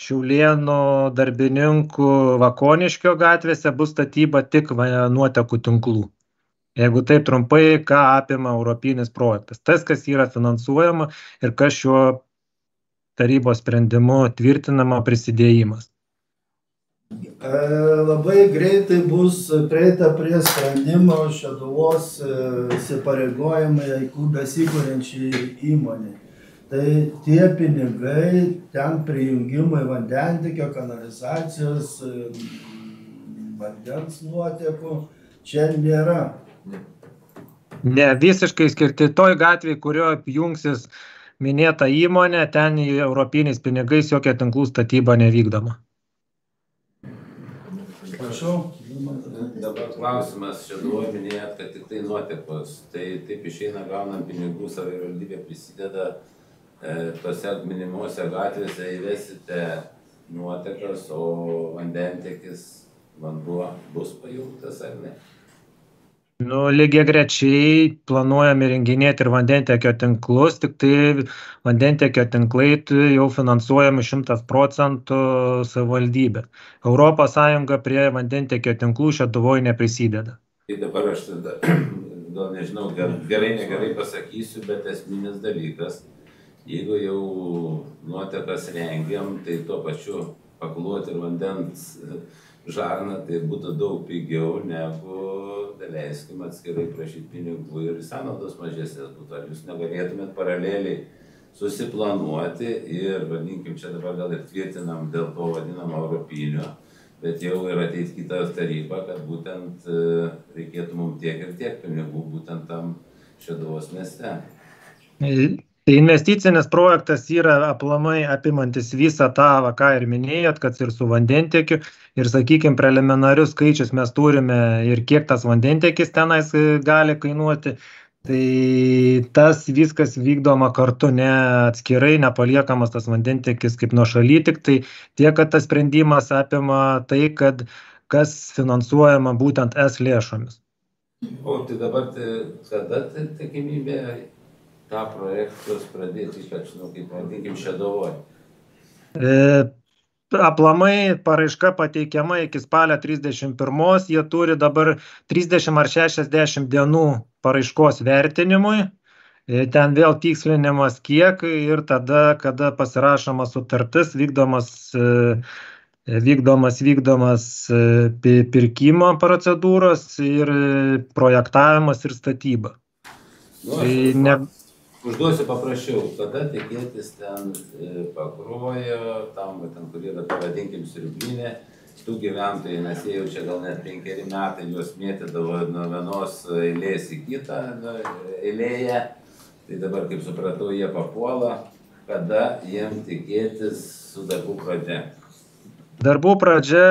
Šiaulėnų, Darbininkų, Vakoniškio gatvėse bus statyba tik nuotekų tinklų. Jeigu taip trumpai, ką apima europinis projektas. Tas, kas yra finansuojama ir kas šiuo tarybos sprendimu tvirtinama prisidėjimas. Labai greitai bus prieita prie sprendimo Šeduvos įsipareigojimai besikuriančiai įmonei. Tai tie pinigai ten prijungimai vandentiekio, kanalizacijos, vandens nuotekų čia nėra. Ne, visiškai skirti toj gatvėje, kurio jungsis minėta įmonė, ten europiniais pinigais jokia tinklų statyba nevykdoma. Prašau. Dabar klausimas, Šeduvoj minėjot, kad tik tai nuotekos. Tai taip išeina, gaunam pinigų, savivaldybė prisideda, tose minimuose gatvėse įvesite nuotekas, o vandentiekis, vanduo bus pajungtas ar ne? Lygiagrečiai planuojame įrenginėti ir vandentiekio tinklus, tik tai vandentiekio tinklai jau finansuojami 100% savivaldybė. Europos Sąjunga prie vandentiekio tinklų Šeduvoje neprisideda. Tai dabar aš tada, gal nežinau, negerai pasakysiu, bet esminis dalykas, jeigu jau nuotekas rengiam, tai tuo pačiu pakloti ir vandens žarną, tai būtų daug pigiau negu, leiskim, atskirai prašyti pinigų ir sąnaudos mažesnės būtų. Ar jūs negalėtumėt paraleliai susiplanuoti ir, vadinkim, čia dabar gal ir tvirtinam dėl to vadinamo europinio, bet jau ir ateis kita taryba, kad būtent reikėtų mums tiek ir tiek pinigų būtent tam Šeduvos mieste. Investicinis projektas yra aplamai apimantis visą tą, ką ir minėjot, kad ir su vandentiekiu, ir, sakykime, preliminarius skaičius mes turime ir kiek tas vandentiekis tenais gali kainuoti, tai tas viskas vykdoma kartu, ne atskirai, nepaliekamas tas vandentiekis kaip nuošaly, tik tai tiek, kad tas sprendimas apima tai, kad kas finansuojama būtent es lėšomis. O tai dabar kada tikimybė tą projektus pradėti, ypač, kaip vadinkim, Šeduvoj? Aplamai paraiška pateikiama iki spalio 31, jie turi dabar 30 ar 60 dienų paraiškos vertinimui, ten vėl tikslinimas kiek ir tada, kada pasirašoma sutartis, vykdomas pirkimo procedūros ir projektavimas ir statyba. Užduosiu paprašiau, kada tikėtis ten Pakruojo, tam, kur yra, pavadinkim, Siurblinė, tų gyventojų, nes jie jau čia gal net 5 metai juos mėtydavo nuo vienos eilės į kitą eilėje, tai dabar, kaip supratau, jie papuola, kada jiem tikėtis su darbų pradžia? Darbų pradžia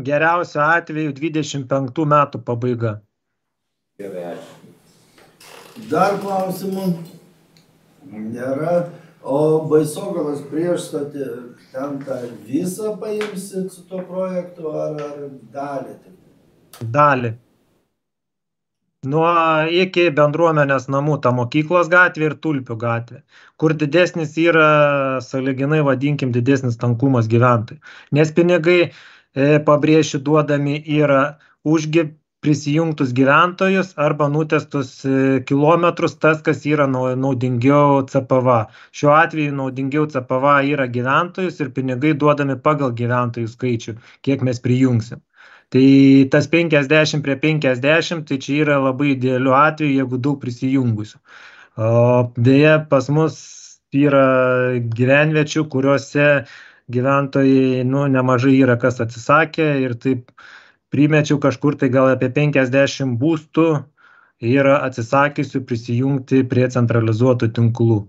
geriausiu atveju 25 metų pabaiga. Gerai, ačiū. Dar klausimų nėra, o Baisogalos priešstatį ten tą visą paimsit su tuo projektu ar dalį? Dalį. Nuo iki bendruomenės namų, ta mokyklos gatvė ir Tulpių gatvė, kur didesnis yra, sąlyginai vadinkim, didesnis tankumas gyventojų. Nes pinigai, pabrėšiu, duodami yra už prisijungtus gyventojus arba nutestus kilometrus, tas, kas yra naudingiau CPV. Šiuo atveju naudingiau CPV yra gyventojus ir pinigai duodami pagal gyventojų skaičių, kiek mes prijungsim. Tai tas 50 prie 50, tai čia yra labai idealiu atveju, jeigu daug prisijungusių. O dėja, pas mus yra gyvenviečių, kuriuose gyventojai, nemažai yra kas atsisakė ir taip primečiau kažkur tai gal apie 50 būstų yra atsisakysiu prisijungti prie centralizuotų tinklų.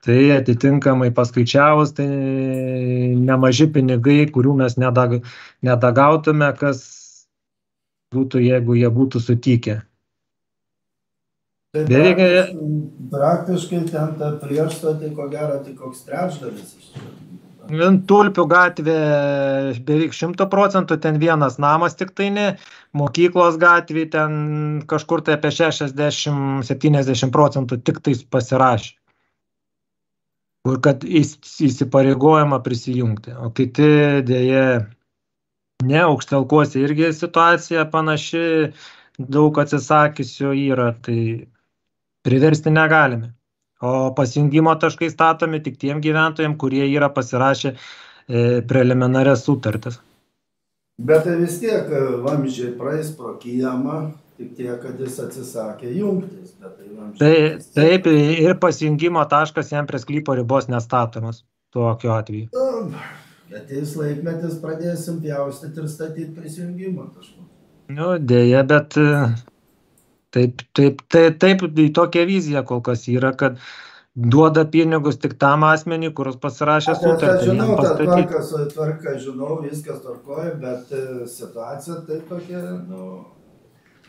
Tai atitinkamai paskaičiavus, tai nemaži pinigai, kurių mes nedagautume, kas būtų, jeigu jie būtų sutikę. Tai praktiškai ten ta priešstatė, ko gero, tik koks trečdalis. Tulpių gatvė beveik 100%, ten vienas namas tik tai ne, mokyklos gatvė ten kažkur tai apie 60-70% tik tais pasirašė. Kur kad įsipareigojama prisijungti, o kiti dėja ne, Aukštelkuose irgi situacija panaši, daug atsisakysiu yra, tai priversti negalime. O pasijungimo taškai statomi tik tiem gyventojams, kurie yra pasirašę preliminarias sutartis. Bet tai vis tiek vamzdžiai praeis pro kiemą, tik tiek, kad jis atsisakė jungtis. Taip, ir pasijungimo taškas jam prie sklypo ribos nestatomas tokiu atveju. Ateis laikmetis, pradėsim pjaustyti ir statyti prisijungimo taškus. Nu, dėja, bet taip, tokia vizija kol kas yra, kad duoda pinigus tik tam asmeniui, kuris pasirašė sutartį. Žinau, tvarka, žinau, viskas tvarkoja, bet situacija tai tokia,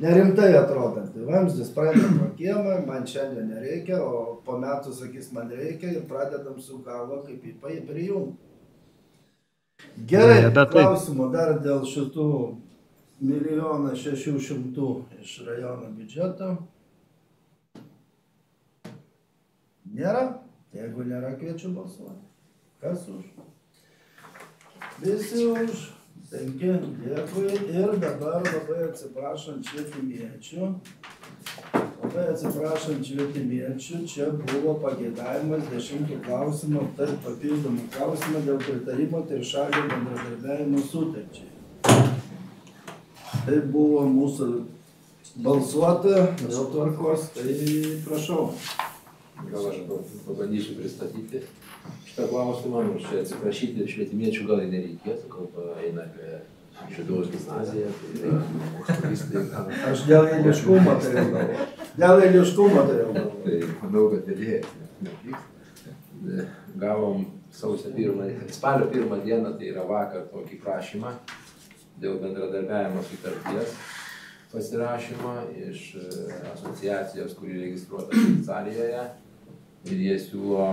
nerimtai atrodanti. Vamzdis pradeda pro kiemą, man šiandien nereikia, o po metų sakys, man reikia ir pradedam su galva kaip į prijungti. Gerai, klausimų dar dėl šitų 1 600 000 iš rajono biudžeto. Nėra? Jeigu nėra, kviečiu balsuoti. Kas už? Visi už. 5, dėkui. Ir dabar labai atsiprašant švietimiečių. Čia buvo pageidavimas 10 klausimų, tarp papildomų klausimų dėl pritarimo trišalio bendradarbiavimo sutarčiai. Tai buvo mūsų balsuota dėl tvarkos, tai prašau. Gal aš pabandysiu pristatyti šitą klausimą, nors čia atsiprašyti švietimiečių gal ir nereikės, kalba eina apie Šedaus gimnaziją. Aš dėl eiliškumo turėjau galvoje. Tai manau, kad vedėjas nepyks. Gavom spalio 1 dieną, tai yra vakar, tokį prašymą dėl bendradarbiavimo sutarties pasirašymą iš asociacijos, kuri registruota Šveicarijoje, ir jie siūlo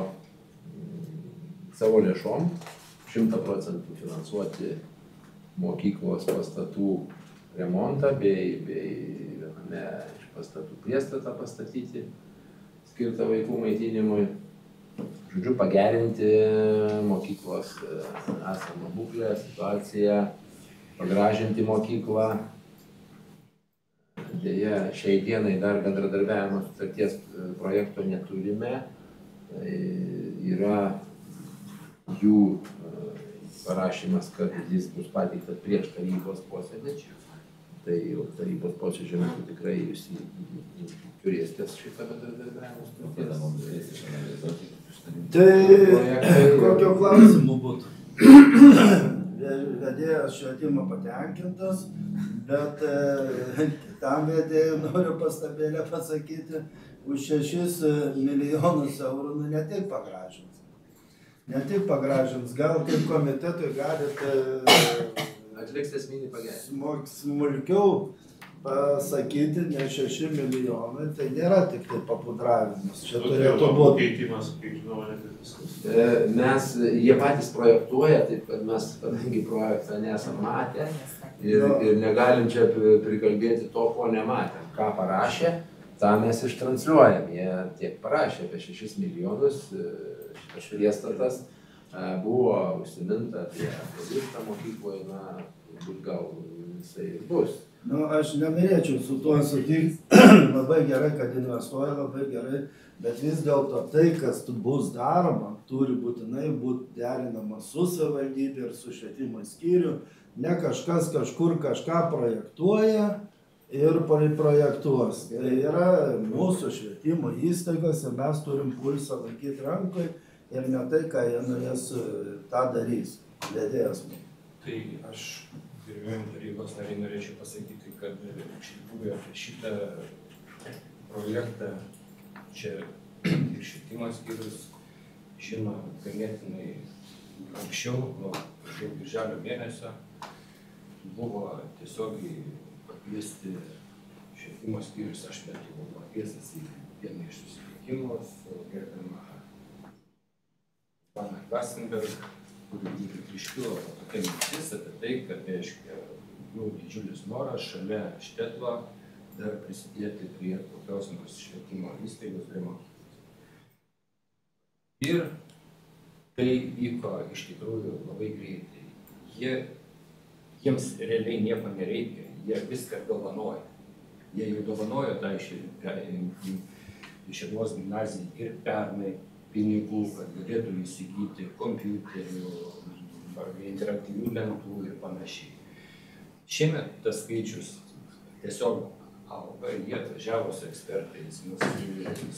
savo lėšom 100% finansuoti mokyklos pastatų remontą bei viename iš pastatų priestatą pastatyti, skirtą vaikų maitinimui. Žodžiu, pagerinti mokyklos esamą būklę, situaciją, pagražinti mokyklą. Deja, šiai dienai dar bendradarbiavimo sutarties projekto neturime. Yra jų parašymas, kad jis bus pateiktas prieš tarybos posėdį. Tai jau tarybos posėdžio metu tikrai jūs turėsite šitą bendradarbiavimo sutarties. Tai kokio klausimų būtų? Vedėjas švietimo patenkintas, bet tam vedėjui noriu pastabėlę pasakyti, už 6 milijonus eurų ne tik pagražins. Ne tik pagražins, gal kaip komitetui galite atliks esminį pagerinimą. Smulkiau pasakyti, ne 6 milijonai, tai nėra tik tai papudravimas. Čia turėtų būti keitimas, kaip žinoma, net viskas. Jie patys projektuoja, taip kad mes, kadangi projektą nesam matę ir negalim čia prikalbėti to, ko nematėm. Ką parašė, tą mes ištransliuojam. Jie tiek parašė apie 6 milijonus, šitas priestatas buvo užsiminta apie liftą mokykloje, gal jisai bus. Aš nenorėčiau su tuo sutikti, labai gerai, kad investuoja, labai gerai, bet vis dėlto tai, kas bus daroma, turi būtinai būti derinama su savivaldybė ir su švietimo skyriu, ne kažkas kažkur kažką projektuoja ir projektuos. Tai yra mūsų švietimo įstaigos ir mes turim pulsą laikyti rankoje ir ne tai, ką jie norės, tą darys, vedėjas. Tai aš gerbiamiem tarybos nariai norėčiau pasakyti, kad iš tikrųjų apie šitą projektą čia ir švietimo skyrius žino ganėtinai anksčiau, nuo birželio mėnesio, buvo tiesiogiai pakviesti švietimo skyrius, aš bent jau buvau pakviestas į vieną iš susitikimų su gerbiama Vana Klasenberg, turi būti ryškiu tokia mintis apie tai, kad, reiškia, jų didžiulis noras šalia Štetlo dar prisidėti prie kokios nors švietimo įstaigos prie mokyklos. Ir tai vyko iš tikrųjų labai greitai. Jiems realiai nieko nereikia, jie viską dovanoja. Jie jau dovanojo tą Šeduvos gimnazijai ir pernai pinigų, kad galėtų įsigyti kompiuterių, interaktyvių lentų ir panašiai. Šiemet tas skaičius tiesiog auga, jie atvažiavo su ekspertais,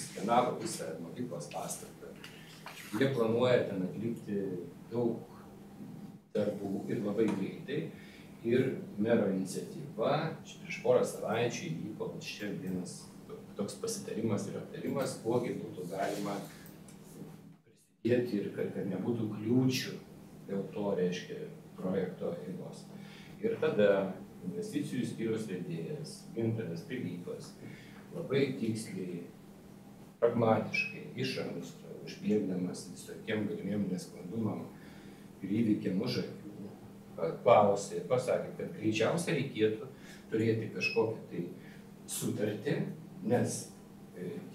skenavo visą mokyklos pastatą. Jie planuoja ten atlikti daug darbų ir labai greitai. Ir mero iniciatyva, prieš porą savaičių įvyko čia vienas toks pasitarimas ir aptarimas, kuogi būtų galima prisidėti ir kad nebūtų kliūčių dėl to, reiškia, projekto eigos. Ir tada investicijų skyriaus vedėjas Gintaras Pilypas labai tiksliai, pragmatiškai, iš anksto, užbėgdamas visokiem galimiem nesklandumam ir įvykiam už akių, klausė, pasakė, kad greičiausiai reikėtų turėti kažkokią tai sutartį, nes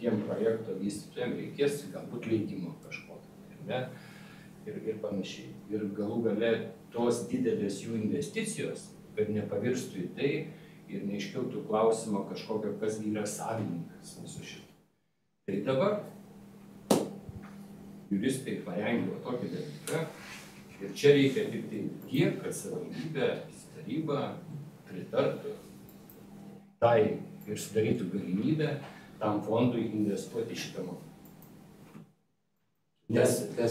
tiem projekto vystytojams reikės galbūt leidimo kažkokio, ne? Ir panašiai. Ir galų gale tos didelės jų investicijos, kad nepavirstų į tai ir neiškiltų klausimo kažkokio, kas yra savininkas viso šito. Tai dabar juristai parengė tokį dalyką ir čia reikia tik tai tiek, kad savivaldybė, taryba pritartų tai ir sudarytų galimybę tam fondui investuoti šitą mokyklą. Nes tai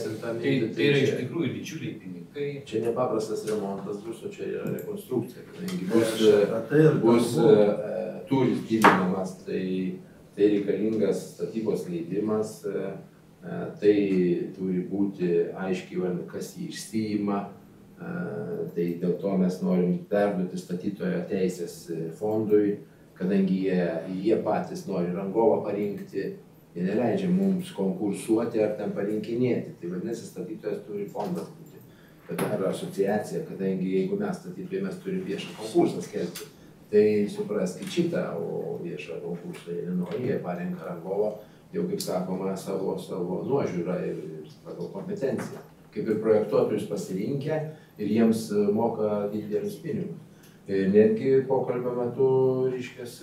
yra iš tikrųjų didžiuliai pinigai. Čia nepaprastas remontas bus, o čia yra rekonstrukcija, kadangi bus tūris didinamas, tai reikalingas statybos leidimas, tai turi būti aiškiai, kas jį išsiima, tai dėl to mes norim perduoti statytojo teisės fondui, kadangi jie patys nori rangovą parinkti, jie neleidžia mums konkursuoti ar ten parinkinėti. Tai vadinasi, statytojas turi fondas būti, ar asociacija, kadangi jeigu mes statytojai, mes turim viešą konkursą skelbti, tai supraskit šitą, o viešą konkursą jie nenori, jie parenka rangovą, jau kaip sakoma, savo nuožiūrą ir pagal kompetenciją. Kaip ir projektuotojus pasirinkę ir jiems moka didelius pinigus. Netgi pokalbio metu, reiškias,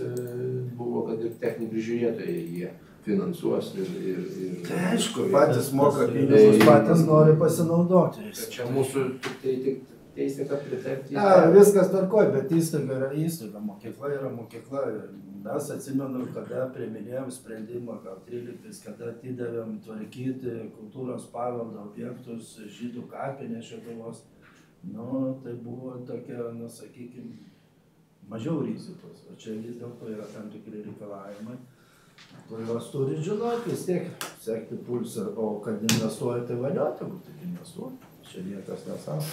buvo, kad ir techniniai prižiūrėtojai jie finansuos ir... Tai aišku, patys moka pinigus, patys nori pasinaudoti. Čia mūsų tik teisė, kad pritarti. Viskas tvarkoj, bet įstaiga yra įstaiga, mokykla yra mokykla. Mes atsimenam, kada priiminėjom sprendimą, gal 13, kada atidavėm tvarkyti kultūros paveldo objektus žydų kapinės Šeduvos. Tai buvo tokia, sakykime, mažiau rizikos, o čia vis dėlto yra tam tikri reikalavimai, kuriuos turi žinoti, vis tiek sekti pulsą, o kad investuojate valiuoti, tai investuoti, čia niekas nesako.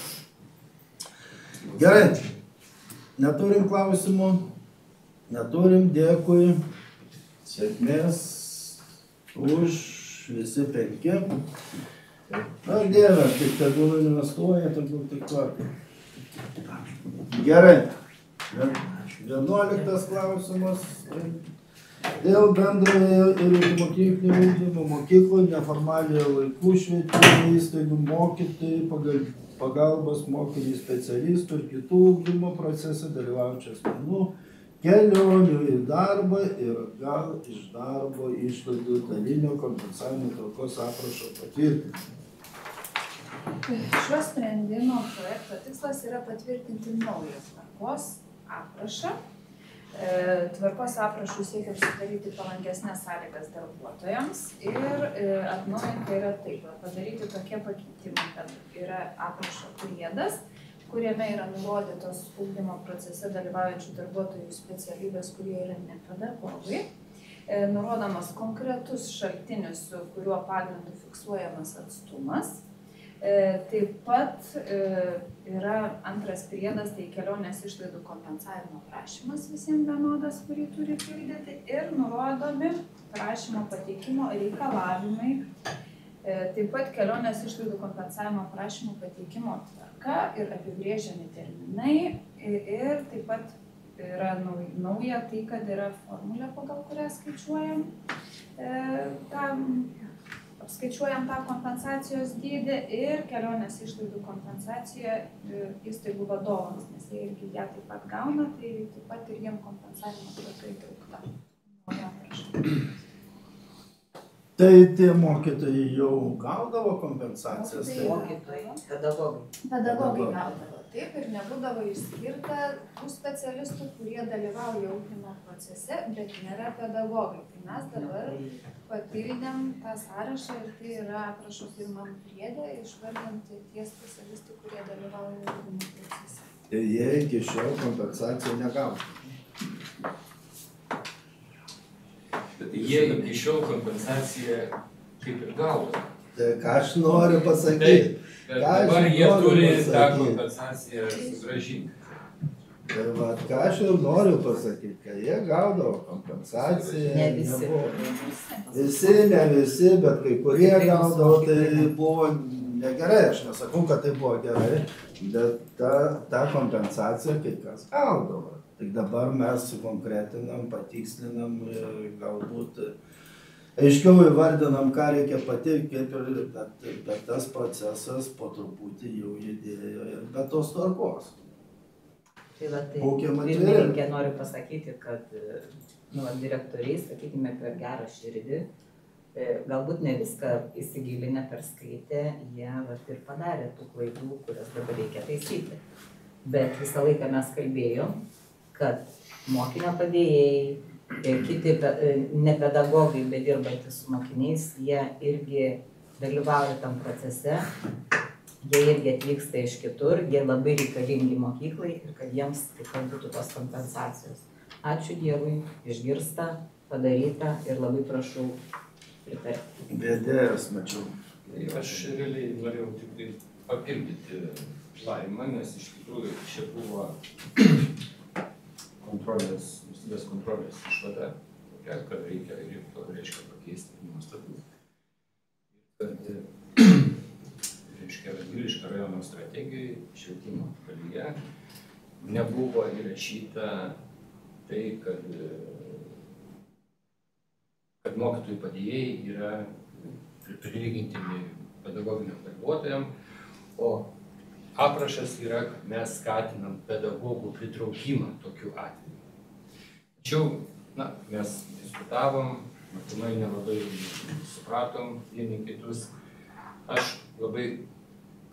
Gerai, neturim klausimų, neturim, dėkui, sėkmės už visi 5. Ar Dieve, tik tegul investuoja, tegul tik tvarkai. Gerai. 11 klausimas. Dėl bendrojo ir ikimokyklinio ugdymo mokyklų neformaliojo vaikų švietimo įstaigų mokytojai, pagalbos mokinių specialistų ir kitų ugdymo procese dalyvaujančių asmenų, kelionių į darbą ir atgal iš darbo išlaidų dalinio kompensavimo tvarkos aprašo patvirtinimo. Šiuo sprendimo projekto tikslas yra patvirtinti naują tvarkos aprašą. Tvarkos aprašų siekia sudaryti palankesnės sąlygas darbuotojams ir atnaujinti yra taip, padaryti tokie pakeitimai, kad yra aprašo priedas, kuriame yra nurodytos ugdymo procese dalyvaujančių darbuotojų specialybės, kurie yra nepedagogai, nurodomas konkretus šaltinis, su kuriuo pagrindu fiksuojamas atstumas. Taip pat yra antras priedas, tai kelionės išlaidų kompensavimo prašymas visiems vienodas, kurį turi pildyti, ir nurodomi prašymo pateikimo reikalavimai Taip pat kelionės išlaidų kompensavimo prašymų pateikimo tvarka ir apibrėžiami terminai. Ir taip pat yra nauja tai, kad yra formulė, pagal kurią skaičiuojam tą kompensacijos dydį ir kelionės išlaidų kompensacija įstaigų vadovams, nes jie irgi ją taip pat gauna, tai taip pat ir jiem kompensavimo tvarka įtraukta. Tai tie mokytojai jau gaudavo kompensacijas? Mokytojai, pedagogai. Pedagogai gaudavo, taip, ir nebūdavo išskirta tų specialistų, kurie dalyvauja ugdymo procese, bet nėra pedagogai. Tai mes dabar papildėm tą sąrašą ir tai yra aprašo pirmam priede išvardinti tie specialistai, kurie dalyvauja ugdymo procese. Tai jie iki šiol kompensacijų negavo. Bet jie iki šiol kompensaciją kaip ir gavo. Tai ką aš noriu pasakyti? Bet dabar jie turi tą kompensaciją sugrąžinti. Tai va, ką aš ir noriu pasakyti, kad jie gaudavo kompensaciją. Ne visi. Visi, ne visi, bet kai kurie gaudavo, tai buvo negerai. Aš nesakau, kad tai buvo gerai, bet ta kompensacija kai kas gaudavo. Tik dabar mes sukonkretinam, patikslinam, galbūt aiškiau įvardinam, ką reikia pateikti, bet tas procesas po truputį jau judėjo ir be tos tvarkos. Tai va, tai pirmininkė noriu pasakyti, kad direktoriai, sakykime, per gerą širdį, galbūt ne viską įsigilinę perskaitę, jie ir padarė tų klaidų, kurias dabar reikia taisyti. Bet visą laiką mes kalbėjom, kad mokinio padėjėjai, kiti ne pedagogai, bet dirbantys su mokiniais, jie irgi dalyvauja tam procese, jie irgi atvyksta iš kitur, jie labai reikalingi mokyklai ir kad jiems taip pat būtų tos kompensacijos. Ačiū Dievui, išgirsta, padaryta ir labai prašau pritarti. Vedėjas, mačiau. Aš realiai norėjau tik tai papildyti Laimą, nes iš tikrųjų čia buvo valstybės kontrolės išvada, kad reikia ir to reiškia pakeisti nuostatų. Kad reiškia Radviliškio rajono strategijoje švietimo dalyje nebuvo įrašyta tai, kad mokytojų padėjėjai yra prilygintini pedagoginiam darbuotojam, o aprašas yra, kad mes skatinam pedagogų pritraukimą tokiu atveju. Tačiau, mes diskutavom, matomai nelabai supratom vieni kitus. Aš labai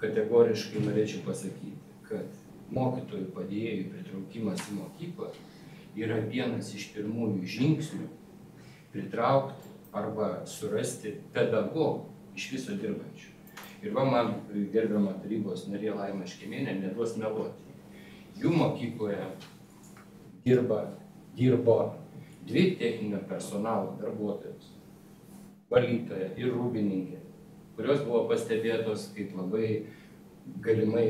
kategoriškai norėčiau pasakyti, kad mokytojų padėjėjų pritraukimas į mokyklą yra vienas iš pirmųjų žingsnių pritraukti arba surasti pedagogų iš viso dirbančių. Ir va man gerbiama tarybos narė Laima Škėmienė neduos meluoti. Jų mokykloje dirbo 2 techninio personalo darbuotojos, valytoja ir rūbininkė, kurios buvo pastebėtos kaip labai galimai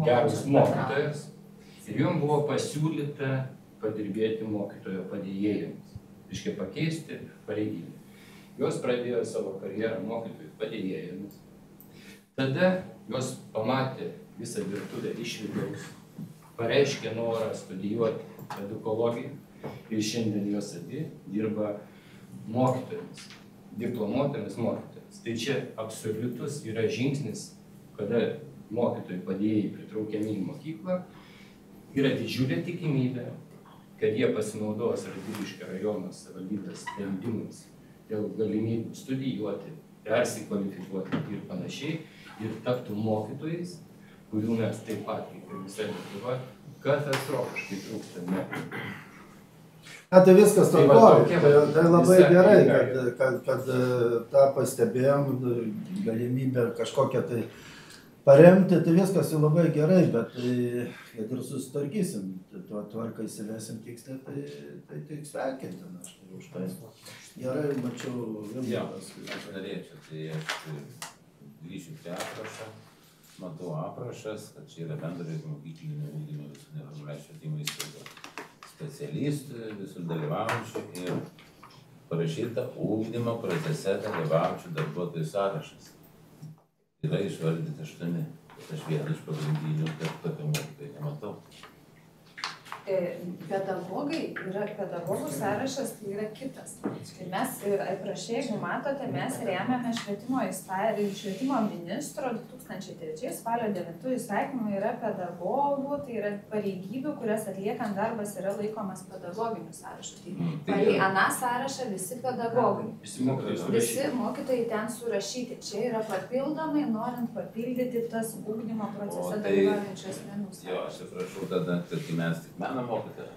geros mokytojas. Ir jom buvo pasiūlyta padirbėti mokytojo padėjėjams, reiškia pakeisti pareigybę. Jos pradėjo savo karjerą mokytojų padėjėjomis. Tada jos pamatė visą virtuvę iš vidaus, pareiškė norą studijuoti edukologiją ir šiandien jos abi dirba mokytojomis, diplomuotomis mokytojomis. Tai čia absoliutus yra žingsnis, kada mokytojų padėjėjai pritraukiami į mokyklą, yra didžiulė tikimybė, kad jie pasinaudos Radviliškio rajono savivaldybės sprendimais dėl galimybių studijuoti, persikvalifikuoti ir panašiai, ir taptų mokytojais, kurių mes taip pat, kaip ir visai Lietuva, katastrofiškai trūksta mokytojų. Tai viskas tvarkoja. Tai labai gerai, kad tą pastebėjom, galimybę kažkokią tai paremti, tai viskas labai gerai, bet kad ir susitvarkysim, tuo tvarką įsivesim tikslę, tai tik sveikintina. Aš tai už tai gerai mačiau Vilnius. Aš norėčiau, tai aš grįšiu prie aprašą, matau aprašas, kad čia yra bendrojo mokyklinio ugdymo visų neformalios švietimo įstaigų specialistų, visur dalyvaujančių ir parašyta ugdymo procese dalyvaujančių darbuotojų sąrašas. Yra išvardyti 8. Aš vieną iš pagrindinių, kad tokio mokytojų nematau. Pedagogai yra, pedagogų sąrašas tai yra kitas. Ir mes, aprašė, jeigu matote, mes remiame švietimo ministro 2003 spalio 9 įsakymų yra pedagogų, tai yra pareigybių, kurias atliekant darbas yra laikomas pedagoginiu sąrašu. Tai aną sąrašą visi pedagogai. Visi mokytojai ten surašyti. Čia yra papildomai, norint papildyti tas ugdymo procese dalyvaujančių asmenų sąrašą. Jo, aš atsiprašau tada, kad mes tik meno mokytoja,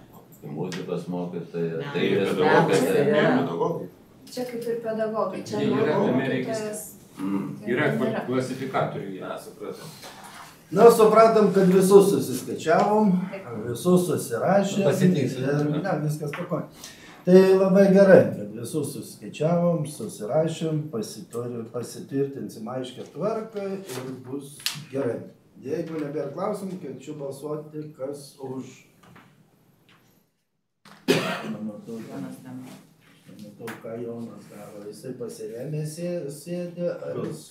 muzikos mokytoja, tai pedagogai. Čia kaip ir pedagogai. Čia mokytojas. Yra klasifikatorių. Na, supratom, kad visus susiskaičiavom, visus susirašėm ir viskas tvarkoj. Tai labai gerai, kad visus susiskaičiavom, susirašėm, pasitvirtinsim aiškę tvarką ir bus gerai. Jeigu nebėra klausimų, kviečiu balsuoti, kas už. Matau, ką Jonas daro. Jisai pasiremė sėdė, ar jis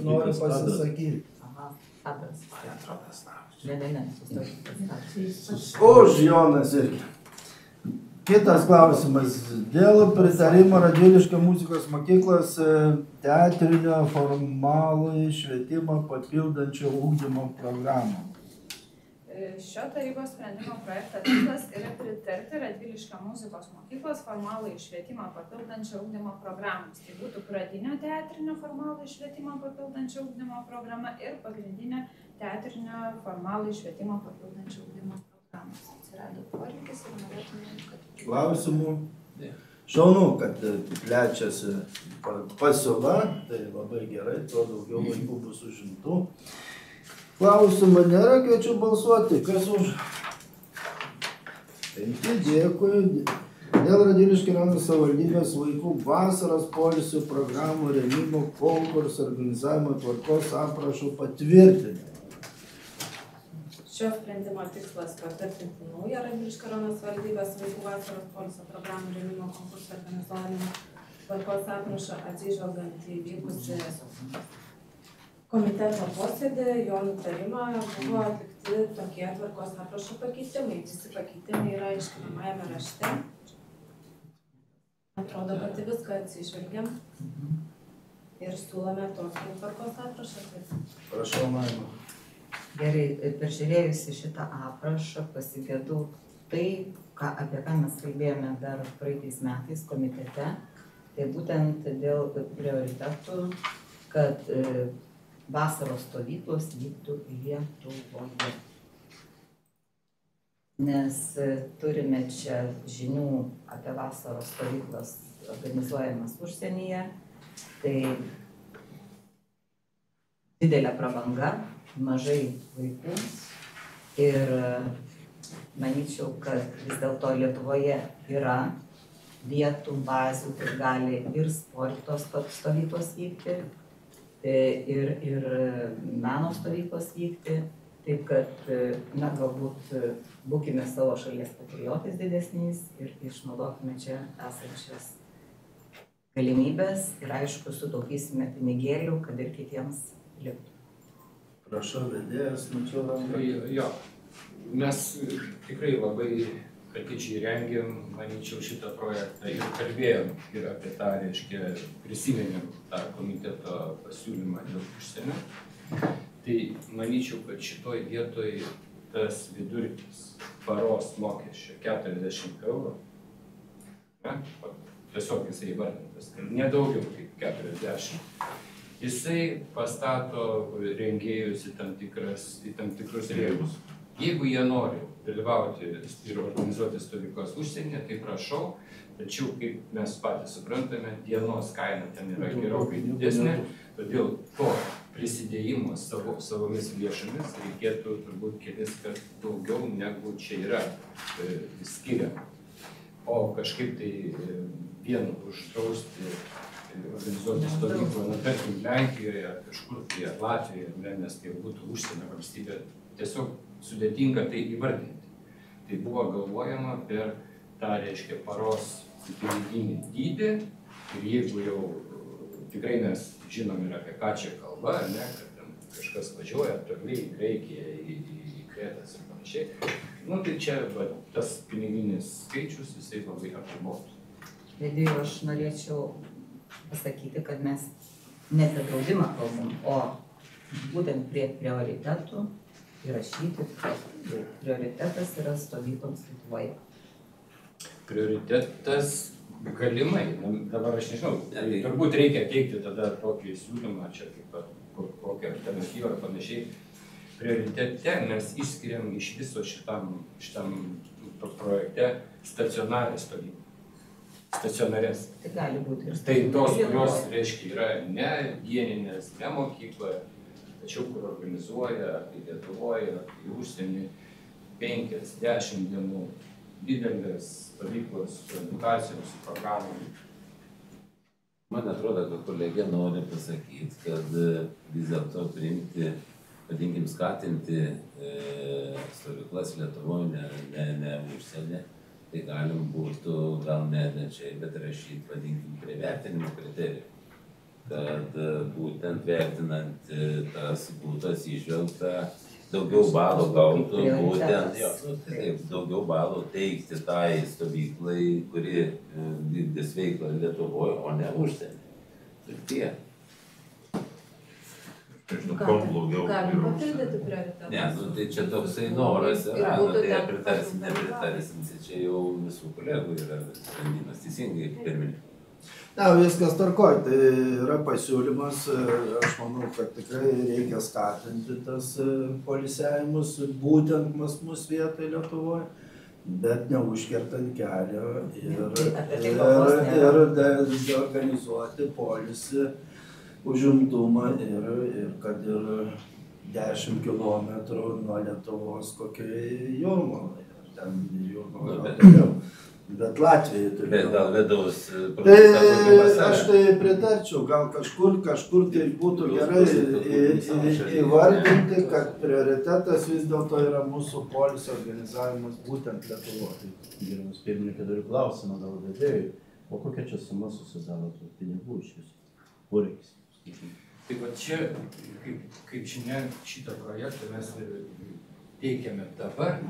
nori pasisakyti? Už Jonas irgi. Kitas klausimas. Dėl pritarimo Radviliškio muzikos mokyklos teatrinio formalų švietimą papildančio ugdymo programą. Šio tarybos sprendimo projekto tikslas yra pritarti Radviliškio muzikos mokyklos formalų švietimą papildančio ugdymo programos. Tai būtų pradinio teatrinio formalų švietimą papildančio ugdymo programa ir pagrindinio teatrinio formalų švietimą papildančio ugdymo programos. Atsirado poreikis ir norėtume, kad... Klausimų? Šaunu, kad plečiasi pasiūla, tai labai gerai, tuo daugiau vaikų bus užimtų. Klausimų nėra, kviečiu balsuoti. Kas už? 5, dėkui. Dėl Radviliškio rajono savivaldybės vaikų vasaros poilsio programų rėmimo konkursų organizavimo tvarkos aprašo patvirtinimo. Šio sprendimo tikslas patvirtinti naują Radviliškio rajono savivaldybės vaikų vasaros poilsio programų rėmimo konkursų organizavimo tvarkos aprašą atsižvelgiant į vykusį komiteto posėdį, jo nutarimą buvo atlikti tokie tvarkos aprašo pakeitimai. Visi pakeitimai yra aiškinamajame rašte. Atrodo, kad viską atsižvelgiam ir siūlome tokį tvarkos aprašą. Prašau, Maima. Gerai, peržiūrėjusi šitą aprašą pasigėdau tai, apie ką mes kalbėjome dar praeitais metais komitete, tai būtent dėl prioritetų, kad vasaros stovyklos vyktų Lietuvoje. Nes turime čia žinių apie vasaros stovyklas organizuojamas užsienyje, tai didelė prabanga, mažai vaikų ir manyčiau, kad vis dėlto Lietuvoje yra vietų, bazių, kur gali ir sporto stovyklos vykti, ir meno stovyklos vykti, taip kad, na, galbūt būkime savo šalies patriotais didesniais ir išnaudokime čia esančias galimybės ir aišku, sutaupysime pinigėlių, kad ir kitiems liktų. Prašau, vedėjas, mačiau ranką. Jo, mes tikrai labai atidžiai rengėm, manyčiau, šitą projektą ir kalbėjom ir apie tą, reiškia, prisiminėm tą komiteto pasiūlymą dėl užsienio. Tai manyčiau, kad šitoj vietoj tas vidurkis paros mokesčio 40 eurų, tiesiog jisai įvardintas, nedaugiau kaip 40, jisai pastato rengėjus į tam tikrus rėmus. Jeigu jie nori dalyvauti ir organizuoti stovyklas užsienyje, tai prašau, tačiau, kaip mes patys suprantame, dienos kaina ten yra gerokai didesnė, todėl to prisidėjimo savomis lėšomis reikėtų turbūt keliskart daugiau negu čia yra skiriama. O kažkaip tai vien uždrausti organizuoti stovyklą, tarkim, Lenkijoje, kažkur tai Latvijoje, nes tai būtų užsienio valstybė, tiesiog sudėtinga tai įvardinti. Tai buvo galvojama per tą, reiškia, paros į piniginį dydį ir jeigu jau tikrai mes žinom ir apie ką čia kalba, ne, kad ten kažkas važiuoja toli į Graikiją, į Kretas ir panašiai, nu tai čia va, tas piniginis skaičius jisai labai apribotų. Vedėjau, aš norėčiau pasakyti, kad mes ne apie draudimą kalbam, o būtent prie prioritetų įrašyti, kad prioritetas yra stovykloms Lietuvoje. Prioritetas galimai, dabar aš nežinau, turbūt reikia teikti tada tokį siūlymą, čia kaip kokią alternatyvą ar panašiai. Prioritetete mes išskiriam iš viso šitam projekte stacionarės stovyklą. Stacionarės. Tai gali būti ir tai tos, kurios, reiškia, yra ne dieninės, ne mokykloje, tačiau kur organizuoja į Lietuvoje, į užsienį 5-10 dienų didelės stovyklos su edukacijom, su programom. Man atrodo, kad kolegė nori pasakyti, kad vis dėlto priimti, vadinkim, skatinti stovyklas Lietuvoje, ne užsienį. Tai galim būtų, gal ne čia, bet rašyti, vadinkim, prie vertinimo kriterijų. Kad būtent vertinant tas būtų atsižvelgta, daugiau balų gautų būtent, daugiau balų teikti tai stovyklai, kuri vykdys veiklą Lietuvoje, o ne užsienį. Ir tiek. Galim papildyti prioritetą. Ne, tai čia toksai noras yra, tai pritarsim, nepritarsim, tai čia jau visų kolegų yra sprendimas, teisingai pirmininkai. Na, viskas tvarkoj, tai yra pasiūlymas, aš manau, kad tikrai reikia skatinti tas poilsiavimus būtent pas mus vietoj Lietuvoje, bet neužkertant kelio ir organizuoti poilsį, užimtumą ir kad ir 10 kilometrų nuo Lietuvos kokioje Jūrmalai, ten Jūrmalai toliau, bet Latvijai toliau. Bet gal vidaus Aš tai pritarčiau, gal kažkur tai būtų gerai įvardinti, kad prioritetas vis dėlto yra mūsų poilsio organizavimas būtent Lietuvoje. Gerbiamas pirmininkai, turiu klausimą dėl vedėjų, o kokia čia suma susidaro tų pinigų iš viso poreikis? Tai va čia, kaip žinia, šitą projektą mes teikiame dabar,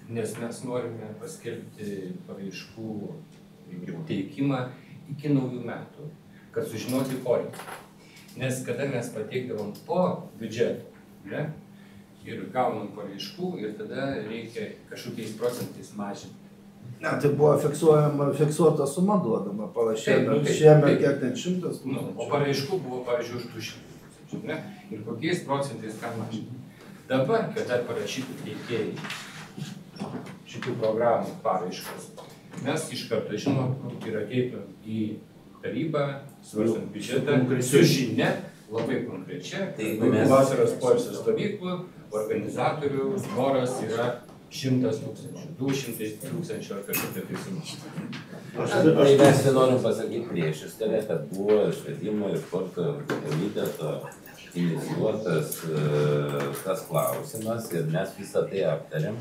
nes mes norime paskelbti paraiškų teikimą iki naujų metų, kad sužinoti poreikį. Nes kada mes pateikdavom po biudžeto, ne, ir gaunam paraiškų ir tada reikia kažkokiais procentais mažinti. Ne, tai buvo fiksuota suma duodama, šiemet kiek ten 100 000. O paraiškų buvo, pavyzdžiui, už 200 000, ne? Ir kokiais procentais ką mažinti. Dabar, kada parašytų teikėjai šitų programų paraiškas, mes iš karto žinom ir ateitum į tarybą, svarstant biudžetą, su žinia labai konkrečia, vasaros poilsio stovyklų organizatorių noras yra 100 000, 200 000 ar kažkokia tai suma. Tai mes norim pasakyti priešistorę, kad buvo švietimo ir sporto komiteto inicijuotas tas klausimas ir mes visą tai aptarėm,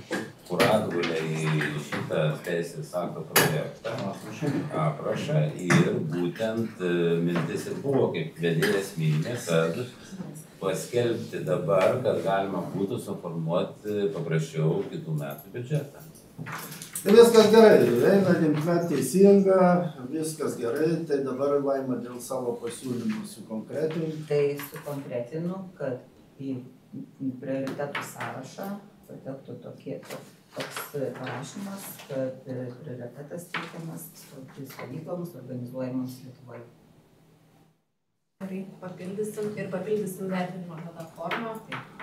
kur atgulė į šitą teisės akto projektą aprašą ir būtent mintis ir buvo, kaip vedėjas minė, kad paskelbti dabar, kad galima būtų suformuoti paprasčiau kitų metų biudžetą. Tai viskas gerai, eina linkme teisinga, viskas gerai, tai dabar Laima dėl savo pasiūlymų sukonkretinu. Tai sukonkretinu, kad į prioritetų sąrašą patektų toks parašymas, kad prioritetas teikiamas stovykloms organizuojamos Lietuvoje. Gerai, papildysim vertinimo tada formą,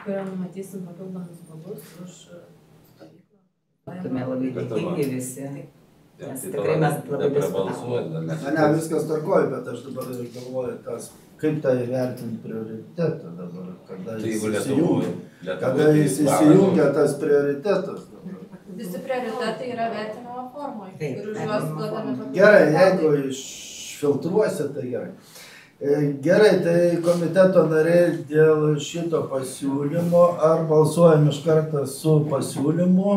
kurią numatysim papildomus balus už stovyklą. Būtume labai dėkingi visi, nes tikrai mes labai diskutuojame. Ne, viskas tvarkoja, bet aš dabar galvoju, kaip tai įvertinti prioritetą dabar, kada jis įsijungia tas prioritetas dabar. Visi prioritetai yra vertinimo formoje ir už juos duodame papildomą. Gerai, jeigu išfiltruosi, tai gerai. Gerai, tai komiteto nariai dėl šito pasiūlymo, ar balsuojam iš karto su pasiūlymu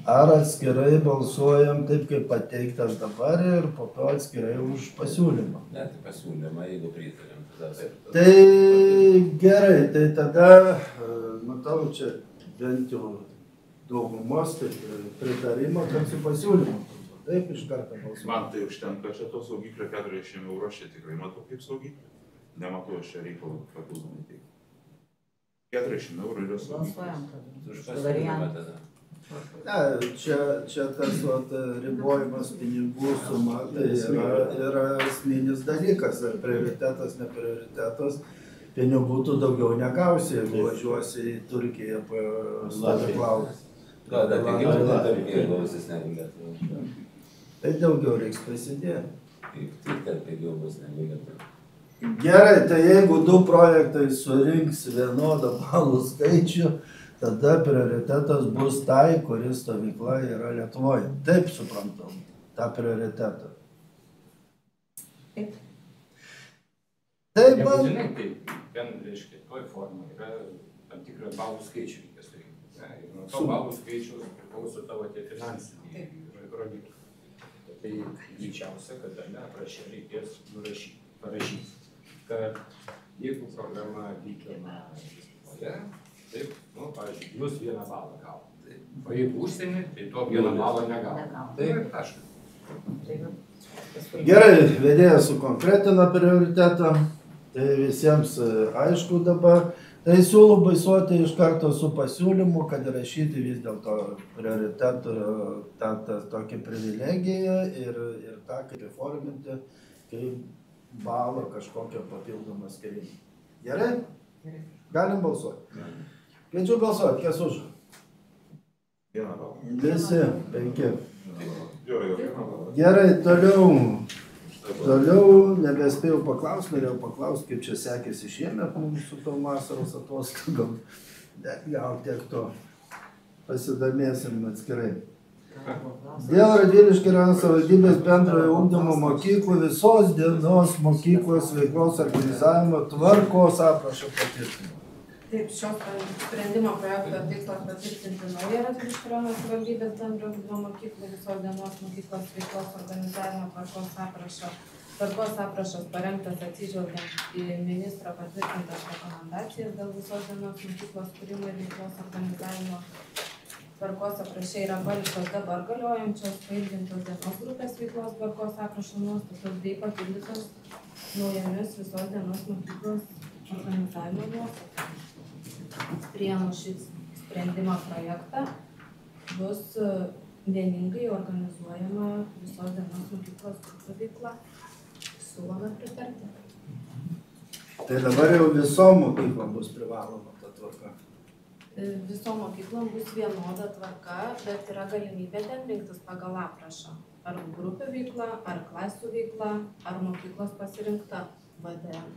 Ar atskirai balsuojam taip, kaip pateiktas dabar ir po to atskirai už pasiūlymą? Ne, tai pasiūlymą, jeigu pritarėm, tada taip. Tai gerai, tai tada, matau, čia bent jau daugumos pritarimo, kad su pasiūlymu. Taip iš karto balsuojam. Man tai užtenka čia to saugiklio 40 eurų, aš čia tikrai matau kaip saugiklį. Nematau aš čia reikalų papildomai teikti. 40 eurų yra saugiklį. Už pasiūlymą tada. Ne, čia tas ribojimas pinigų suma, tai yra esminis dalykas, ar prioritetas, ne prioritetas, pinigų tu daugiau negausi, jeigu važiuosi į Turkiją stovyklauti. Gal dar pigiau Turkijoje gausis negu Lietuvoje. Tai daugiau reiks prisidėti. Tik kad pigiau bus negu Lietuvoje. Gerai, tai jeigu du projektai surinks vienodą balų skaičių, tada prioritetas bus tai, kuris stovykla yra Lietuvoje. Taip suprantam, tą prioritetą. Taip. Taip, nebūtinai, tai ten, reiškia, toj formai yra tam tikrą balų skaičių reikia surinkti. Nuo to balų skaičiaus priklauso tavo tie finansiniai rodikliai. Tai greičiausia, kad tame apraše reikės parašyti, kad jeigu programa vykdoma Lietuvoje, taip, pavyzdžiui, jūs 1 balą gaunate. O jeigu užsienį, tai to 1 balą negaunate. Taip, taškas. Gerai, vedėjas sukonkretina prioritetą, tai visiems aišku dabar. Tai siūlau baisuoti iš karto su pasiūlymu, kad įrašyti vis dėlto prioritetų tokią privilegiją ir tą kaip įforminti, kaip balą kažkokią papildomą skirimą. Gerai? Galim balsuoti. Kviečiu balsuoti, kas už? Visi 5. Gerai, toliau nebespėjau paklausti, norėjau paklausti, kaip čia sekėsi šiemet mums su tom vasaros atostogom. Gal tiek to pasidomėsim atskirai. Dėl Radviliškio rajono savivaldybės bendrojo ugdymo mokyklų visos dienos mokyklos veiklos organizavimo tvarkos aprašo patvirtinimo. Taip, šio sprendimo projekto tikslas patvirtinti naują Radviliškio rajono savivaldybės bendrojo ugdymo mokyklų visos dienos mokyklos veiklos organizavimo tvarkos aprašo. Tvarkos aprašas parengtas atsižvelgiant į ministro patvirtintas rekomendacijas dėl visos dienos mokyklos kūrimo ir veiklos organizavimo. Tvarkos apraše yra paliktos dabar galiojančios pailgintos dienos grupės veiklos tvarkos aprašo nuostatos bei papildytos naujomis visos dienos mokyklos organizavimo nuostatos. Priėmus šį sprendimo projektą bus vieningai organizuojama visos dienos mokyklos grupių veikla. Siūlome pritarti. Tai dabar jau visom mokyklom bus privaloma ta tvarka. Visom mokyklom bus vienoda tvarka, bet yra galimybė ten rinktis pagal aprašą. Ar grupių veikla, ar klasių veikla, ar mokyklos pasirinkta VDM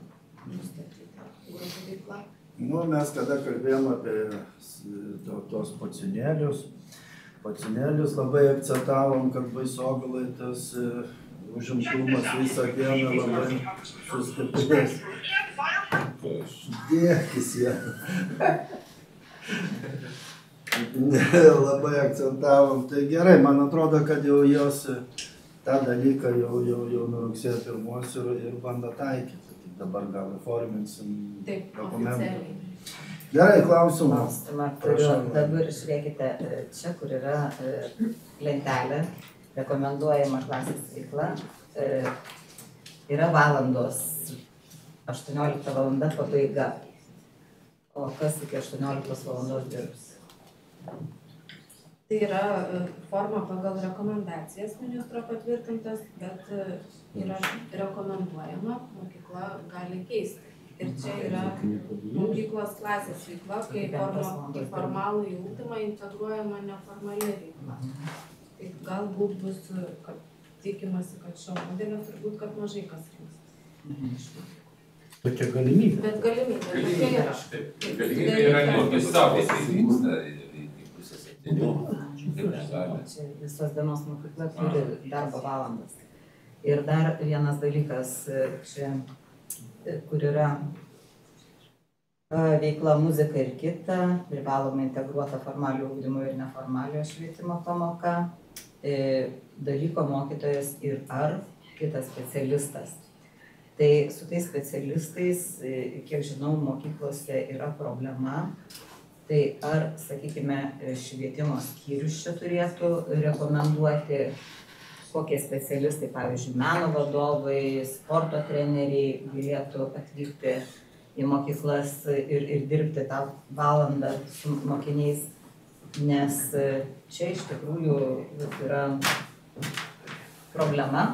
nustatyta grupių veikla. Mes kada kalbėjom apie tos pacinėlius labai akcentavom, kad Baisogaloj tas užimtumas visą dieną labai sustiprės. Dėkis jie. Labai akcentavom. Tai gerai, man atrodo, kad jau jos tą dalyką jau nuo rugsėjo 1 ir bando taikyti. Dabar gal įforminsim dokumentą. Gerai, klausimas. Dabar žiūrėkite, čia kur yra lentelė, rekomenduojama klasės veikla, yra valandos, 18 valanda pabaiga. O kas iki 18 valandos dirbs? Tai yra forma pagal rekomendacijas ministro patvirtintas, bet yra rekomenduojama, mokykla gali keisti. Ir čia yra mokyklos klasės veikla, kai į formalų ugdymą integruojama neformali veikla. Tai galbūt bus, kad tikimasi, kad šio modelio turbūt, kad mažai kas rinks. Bet čia galimybė. Bet galimybė, tokia yra. Galimybė yra netgi savo. Čia visos dienos mokykla turi darbo valandas. Ir dar vienas dalykas, čia, kur yra Veikla muzika ir kita, privaloma integruota formalio ugdymo ir neformalio švietimo pamoka, dalyko mokytojas ir ar kitas specialistas. Tai su tais specialistais, kiek žinau, mokyklose yra problema. Tai ar, sakykime, švietimo skyrius čia turėtų rekomenduoti, kokie specialistai, pavyzdžiui, meno vadovai, sporto treneriai galėtų atvykti į mokyklas ir dirbti tą valandą su mokiniais, nes čia iš tikrųjų yra problema,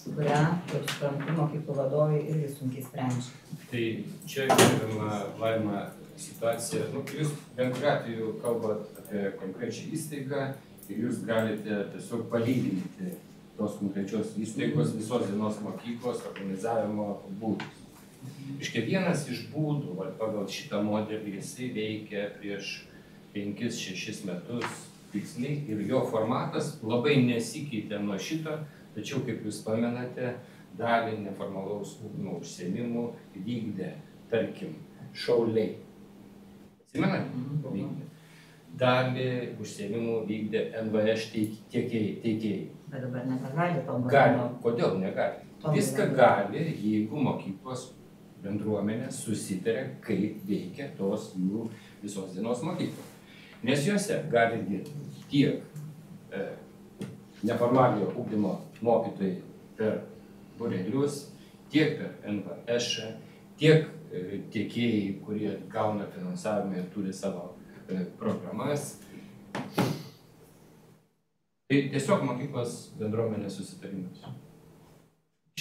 kurią, kaip suprantu, mokyklų vadovai irgi sunkiai sprendžia. Tai čia gerbiama Laima situacija, jūs bent kuriuo atveju kalbat apie konkrečią įstaigą ir jūs galite tiesiog palyginti tos konkrečios įstaigos visos dienos mokyklos organizavimo būdus. Reiškia, vienas iš būdų, pagal šitą modelį, jisai veikia prieš 5-6 metus tiksliai ir jo formatas labai nesikeitė nuo šito, tačiau, kaip jūs pamenate, dalį neformalaus ugdymo užsiėmimų vykdė, tarkim, šauliai. Atsimenate? Dalį užsiėmimų vykdė NVŠ teikėjai. Bet dabar nebegali to daryti. Gali. Kodėl negali? Viską gali, jeigu mokyklos bendruomenė susitarė, kaip veikia tos jų visos dienos mokyklos. Nes juose gali dirbti tiek neformaliojo ugdymo mokytojai per būrelius, tiek per NVŠ, tiek tiekėjai, kurie gauna finansavimą ir turi savo programas. Tai tiesiog mokyklos bendruomenės susitarimas.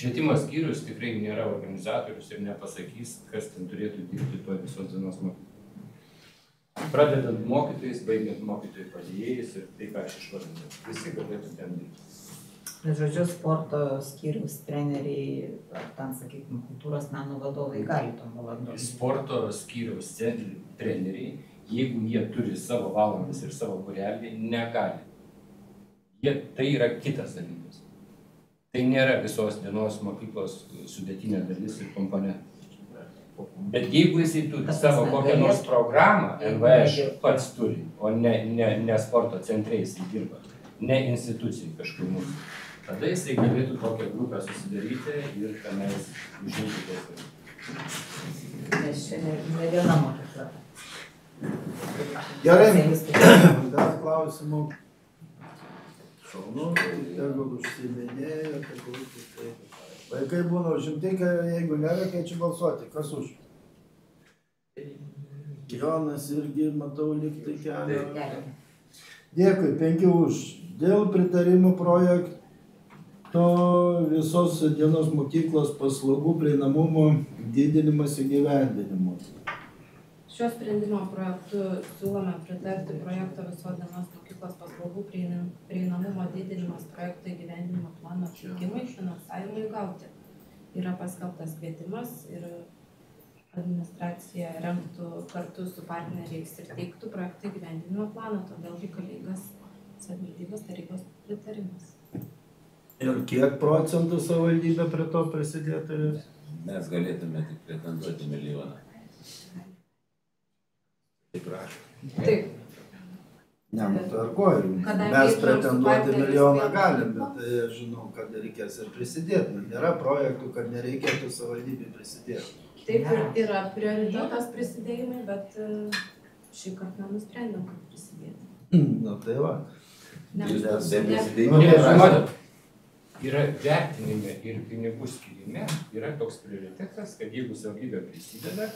Švietimo skyrius tikrai nėra organizatorius ir nepasakys, kas ten turėtų dirbti toj visos dienos mokyklai. Pradedant mokytojais, baigiant mokytojų padėjėjais ir tai, ką aš išvardinau. Visi galėtų ten dirbti. Žodžiu, sporto skyrius treneriai, ar ten, sakykime, kultūros meno vadovai gali tom valandom. Sporto skyrius treneriai, jeigu jie turi savo valandas ir savo būrelį, negali. Tai yra kitas dalykas. Tai nėra visos dienos mokyklos sudėtinė dalis ir komponentas. Bet jeigu jisai turi savo kokią nors programą, NVŠ pats turi, o ne sporto centre jisai dirba, ne institucijai kažkur mūsų, tada jisai galėtų tokią grupę susidaryti ir tenais užimti tos dalykus. Nes čia ne viena mokykla. Gerai, dar klausimų. Šaunu, tegul užsiminėjo, tegul tai. Vaikai būna užimti, jeigu nėra, čia balsuoti. Kas už? Jonas irgi, matau, liktai kelia. Dėkui, 5 už. Dėl pritarimo projekto visos dienos mokyklos paslaugų prieinamumo didinimas įgyvendinimo. Šiuo sprendimo projektu siūlome pritarti projekto visos dienos mokyklos paslaugų prieinamumo didinimas projekto įgyvendinimo plano atlikimui, finansavimui gauti. Yra paskelbtas kvietimas ir administracija rengtų kartu su partneriais ir teiktų projekto įgyvendinimo planą, todėl reikalingas savivaldybės tarybos pritarimas. Ir kiek procentų savivaldybė prie to prisidėtų? Mes galėtume tik pretenduoti milijoną. Taip prašau. Taip. Tvarkoju. Mes pretenduoti milijoną galim, bet tai aš žinau, kad reikės ir prisidėti. Nėra projektų, kad nereikėtų savivaldybei prisidėti. Taip ir yra prioritetas prisidėjimai, bet šį kartą nenusprendėm, kad prisidėti. Na tai va. Yra vertinime ir pinigų skirime, yra toks prioritetas, kad jeigu savivaldybė prisideda,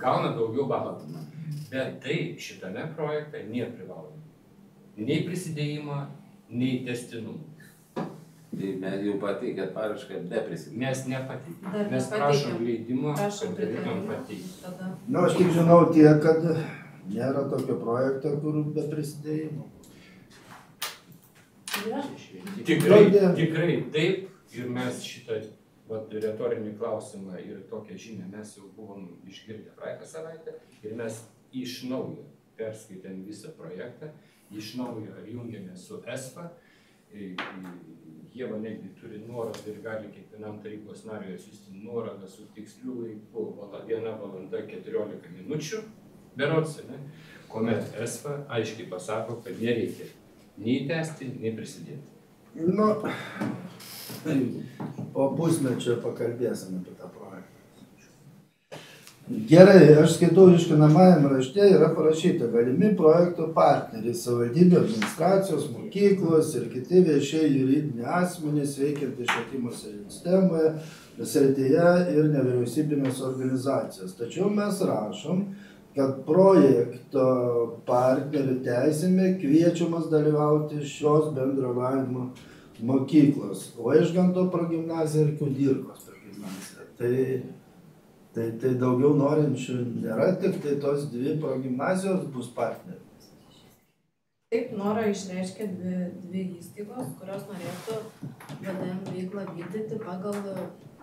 gauna daugiau balų. Bet tai šitame projekte neprivaloma. Nei prisidėjimo, nei tęstinumų. Tai mes jau pateikėt parašką be prisidėjimo. Mes nepateikėm. Mes prašom leidimo, kad galėtumėm pateikti. Na, aš tik žinau tiek, kad nėra tokio projekto, kur be prisidėjimo. Tikrai taip. Ir mes šitą retorinį klausimą ir tokią žinią mes jau buvom išgirdę praeitą savaitę. Ir mes iš naujo perskaitėm visą projektą, iš naujo jungėmės su ESPA Ieva netgi turi nuorodą ir gali kiekvienam tarybos nariui atsiųsti nuorodą su tiksliu laiku 1 valanda 14 minučių, berods, kuomet ESFA aiškiai pasako, kad nereikia nei tęsti, nei prisidėti. Nu, po pusmečio pakalbėsim apie tą projektą. Gerai, aš skaitau aiškinamajame rašte yra parašyta galimi projektų partneriai, savivaldybių administracijos, mokyklos ir kiti viešieji juridiniai asmenys veikiantys švietimo sistemoje, srityje ir nevyriausybinės organizacijos. Tačiau mes rašom, kad projekto partnerių teisėme kviečiamas dalyvauti šios bendravimo mokyklos, Vaižganto progimnazija ir Kudirkos progimnazija. Tai daugiau norinčių nėra, tik tai tos 2 progimnazijos bus partneriais. Taip, norą išreiškia dvi įstaigos, kurios norėtų VDM veiklą vykdyti pagal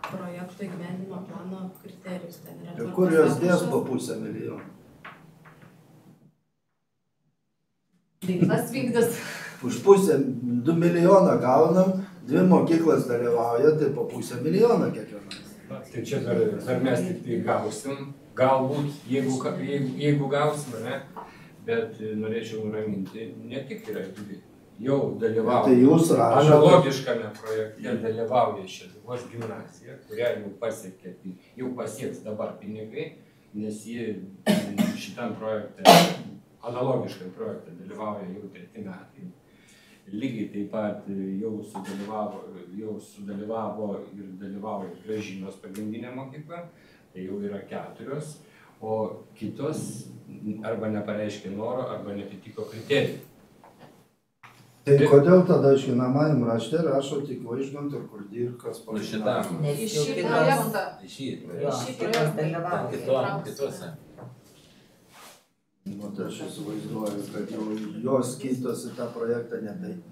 projekto įgyvendinimo plano kriterijus. Ir kur jos dės po 500 000? Veiklas vykdys. Už 2 milijoną gaunam, 2 mokyklas dalyvauja, tai po 500 000 kiekviena. Tai čia dar mes tik tai gausim, galbūt, jeigu gausim, ne, bet norėčiau nuraminti, ne tik yra 2, jau dalyvauja, analogiškame projekte dalyvauja Šeduvos gimnazija, kurią jau pasieks dabar pinigai, nes jie šitam projekte, analogiškam projekte dalyvauja jau 3 metai. Lygiai taip pat jau sudalyvavo ir dalyvauja Gražinos pagrindinė mokykla, tai jau yra 4, o kitos arba nepareiškė noro, arba neatitiko kriterijų. Tai kodėl tada aiškinamajam rašte rašo tik Vaižganto ir Kudirkos progimnazija? Nes jau kitos dalyvauja. Kitose. Tai aš įsivaizduoju, kad jau jos kitos į tą projektą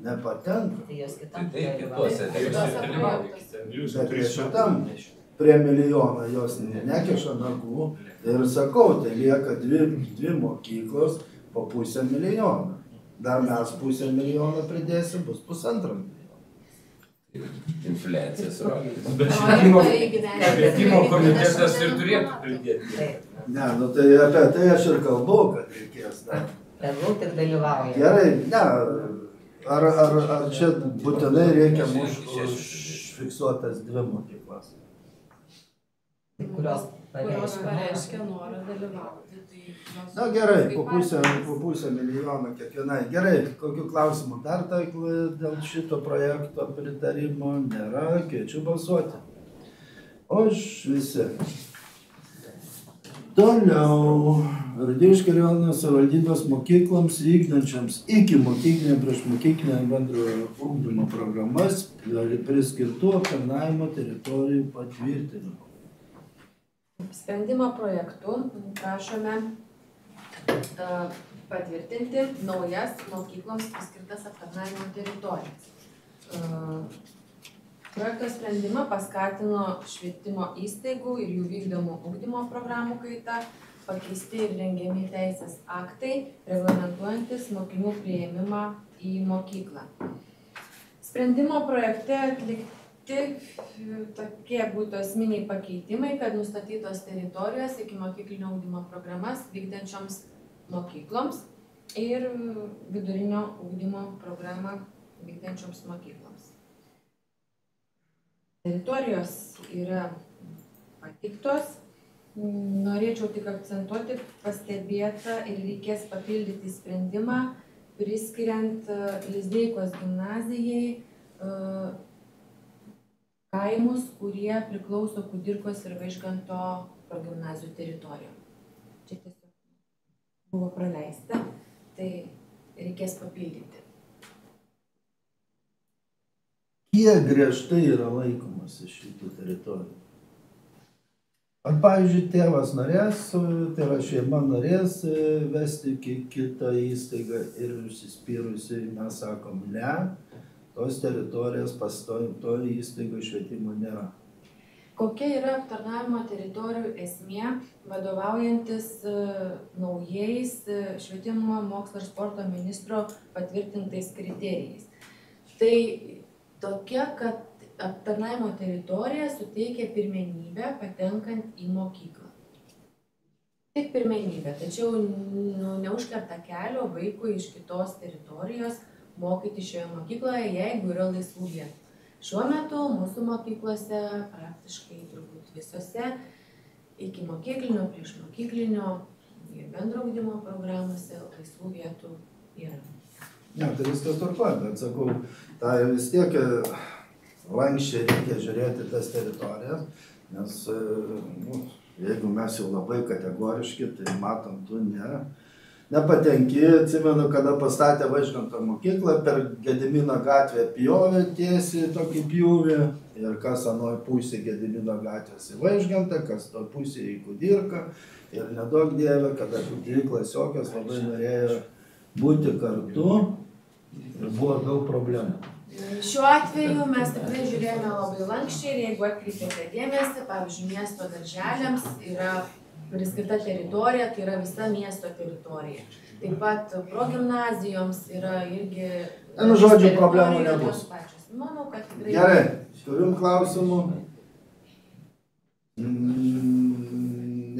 nepatenka. Tai jos kitam dalyvauja. Bet šitam prie milijono jos nekeša nagų. Ir sakau, tai lieka 2 mokyklos po 500 000. Dar mes 500 000 pridėsim, bus 1,5 milijono. Infliacijas rodys. Bet švietimo komitetas ir turėtų pridėti. Ne, nu tai apie tai aš ir kalbu, kad reikės dar. Per daug tik dalyvauja. Gerai, ne, ar čia būtinai reikia mūsų užfiksuotas 2 mokyklas? Kurios pareiškia norą dalyvauti. Na gerai, po 500 000 kiekvienai. Gerai, kokių klausimų dar dėl šito projekto pritarimo nėra, kviečiu balsuoti. Už visi. Toliau, Radviliškio rajono savivaldybės mokykloms vykdančiams iki mokyklinio priešmokyklinio bendrojo ugdymo programas priskirtų aptarnavimo teritorijų patvirtinimo. Sprendimo projektu prašome patvirtinti naujas mokykloms priskirtas aptarnavimo teritorijas. Projekto sprendimą paskatino švietimo įstaigų ir jų vykdomų ugdymo programų kaita, pakeisti ir rengiami teisės aktai, reglamentuojantis mokinių priėmimą į mokyklą. Sprendimo projekte atlikti tokie būtų esminiai pakeitimai, kad nustatytos teritorijos iki mokyklinio ugdymo programas vykdančioms mokykloms ir vidurinio ugdymo programą vykdančioms mokykloms. Teritorijos yra pateiktos. Norėčiau tik akcentuoti, pastebėta ir reikės papildyti sprendimą, priskiriant Lizdeikos gimnazijai kaimus, kurie priklauso Kudirkos ir Vaižganto progimnazijų teritorijom. Čia tiesiog buvo praleista, tai reikės papildyti. Kiek griežtai yra laikomasi šitų teritorijų? Ar, pavyzdžiui, tėvas norės, tai yra šeima norės vesti kitą įstaigą ir užsispyrusi, mes sakom, ne, tos teritorijos pastojo įstaigo švietimo nėra. Kokia yra aptarnavimo teritorijų esmė, vadovaujantis naujais švietimo, mokslo ir sporto ministro patvirtintais kriterijais? Tai tokia, kad aptarnavimo teritorija suteikia pirmenybę patenkant į mokyklą. Tik pirmenybė, tačiau neužkerta kelio vaikui iš kitos teritorijos mokyti šioje mokykloje, jeigu yra laisvų vietų. Šiuo metu mūsų mokyklose praktiškai turbūt visose iki mokyklinio, prieš mokyklinio ir bendro ugdymo programuose laisvų vietų yra. Ne, tai viskas tvarkoj, bet sakau, tai vis tiek lankščiai reikia žiūrėti tas teritorijas, nes jeigu mes jau labai kategoriški, tai matom, tu nepatenki. Atsimenu, kada pastatė Vaižganto mokyklą, per Gedimino gatvę pjovė tiesiai tokį pjūvį ir kas anoj pusė Gedimino gatvės į Vaižgantą, kas to pusė į Kudirką ir nedaug dievė, kada dvi klasiokas labai norėjo būti kartu ir buvo daug problemų. Šiuo atveju mes tikrai žiūrėjome labai lankščiai ir jeigu atkreipėte dėmesį, pavyzdžiui, miesto darželiams yra priskirta teritorija, tai yra visa miesto teritorija. Taip pat progimnazijoms yra irgi... Žodžiu, problemų nebus. Manau, kad tikrai... Gerai, turim klausimų.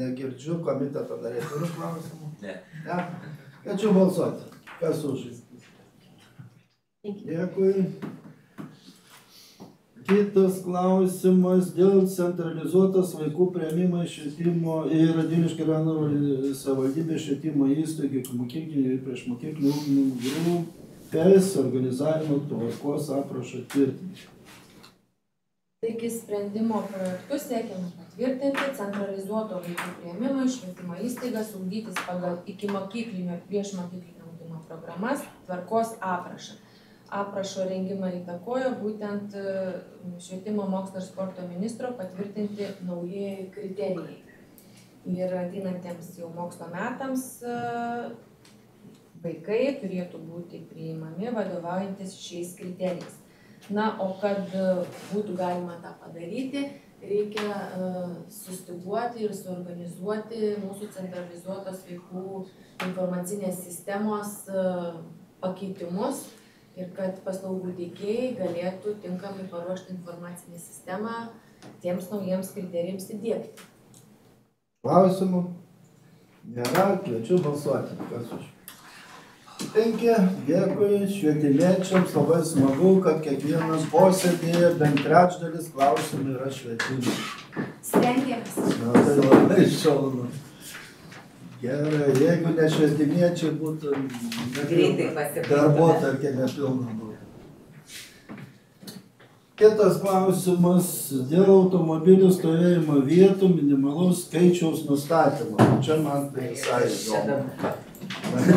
Negirdžiu, komiteto nariai turim klausimų. Ne. Kviečiu balsuoti. Kas už? Dėkui. Kitas klausimas dėl centralizuotos vaikų priėmimo švietimo ir Radviliškio rajono savivaldybės švietimo įstaigų ikimokyklinio ir priešmokyklinio ugdymo grupės organizavimo tvarkos aprašo tvirtinimo. Taigi sprendimo projektus siekiama patvirtinti centralizuoto vaikų priėmimo į švietimo įstaigas ugdytis pagal ikimokyklinio ir priešmokyklinio ugdymo programas tvarkos aprašą. Aprašo rengimą įtakojo būtent švietimo mokslo ir sporto ministro patvirtinti naujieji kriterijai. Ir ateinantiems jau mokslo metams vaikai turėtų būti priimami vadovaujantis šiais kriterijais. Na, o kad būtų galima tą padaryti, reikia sustyguoti ir suorganizuoti mūsų centralizuotos vaikų informacinės sistemos pakeitimus, ir kad paslaugų teikėjai galėtų tinkamai paruošti informacinę sistemą tiems naujiems kriterijams įdiegti. Klausimų? Nėra, kviečiu balsuoti. Kas už? 5. Dėkui švietimiečiams, labai smagu, kad kiekvienas posėdėje bent trečdalis klausimų yra švietimai. Stengiamės. Na, tai labai šaunu. Gerai, jeigu ne švietimiečiai būtų darbotvarkė nepilna būtų. Kitas klausimas dėl automobilių stovėjimo vietų minimalaus skaičiaus nustatymo. Čia man tai visai įdomu.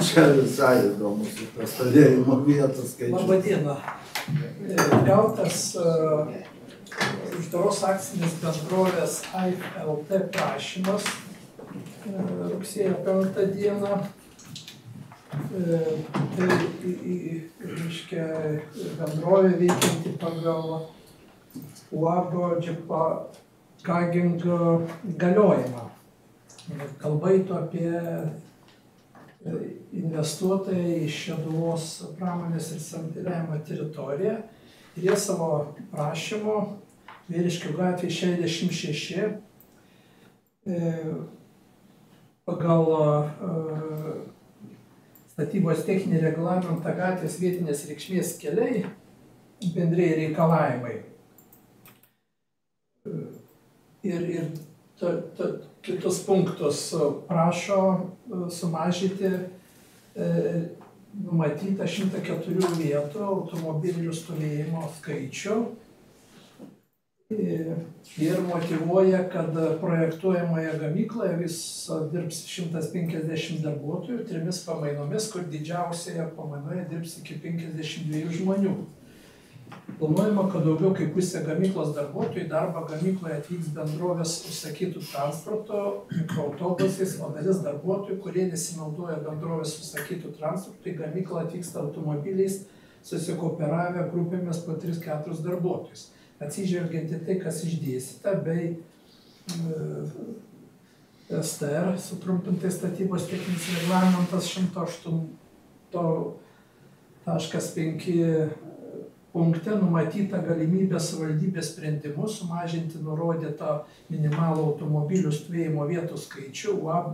Čia visai įdomu su tas stovėjimo vietų skaičius. Labadiena. Gautas uždaros akcinės bendrovės AIF-LT prašymas rugsėjo 5 dieną. Tai reiškia bendrovė veikianti pagal UAB Džipa Kaging galiojimą. Kalba eitų apie investuotojai iš Šeduvos pramonės ir sandėliavimo teritoriją. Ir jie savo prašymo Vyriškių gatvė 66 pagal statybos techninį reglamentą gatvės vietinės reikšmės keliai bendrieji reikalavimai. Ir kitus punktus prašo sumažinti numatytą 104 vietų automobilių stovėjimo skaičių. Ir motyvuoja, kad projektuojamoje gamykloje dirbs 150 darbuotojų 3 pamainomis, kur didžiausioje pamainoje dirbs iki 52 žmonių. Planuojama, kad daugiau kaip pusė gamyklos darbuotojų į darbą gamykloje atvyks bendrovės užsakytų transporto mikroautobusais, o dalis darbuotojų, kurie nesinaudoja bendrovės užsakytų transportų, į gamyklą atvyksta automobiliais susikooperavę grupėmis po 3-4 darbuotojus. Atsižvelgiant į tai, kas išdėstyta, bei STR, sutrumpintai statybos techninis reglamentas 108.5 punkte numatyta galimybė savivaldybės sprendimu sumažinti nurodytą minimalų automobilių stovėjimo vietų skaičių. UAB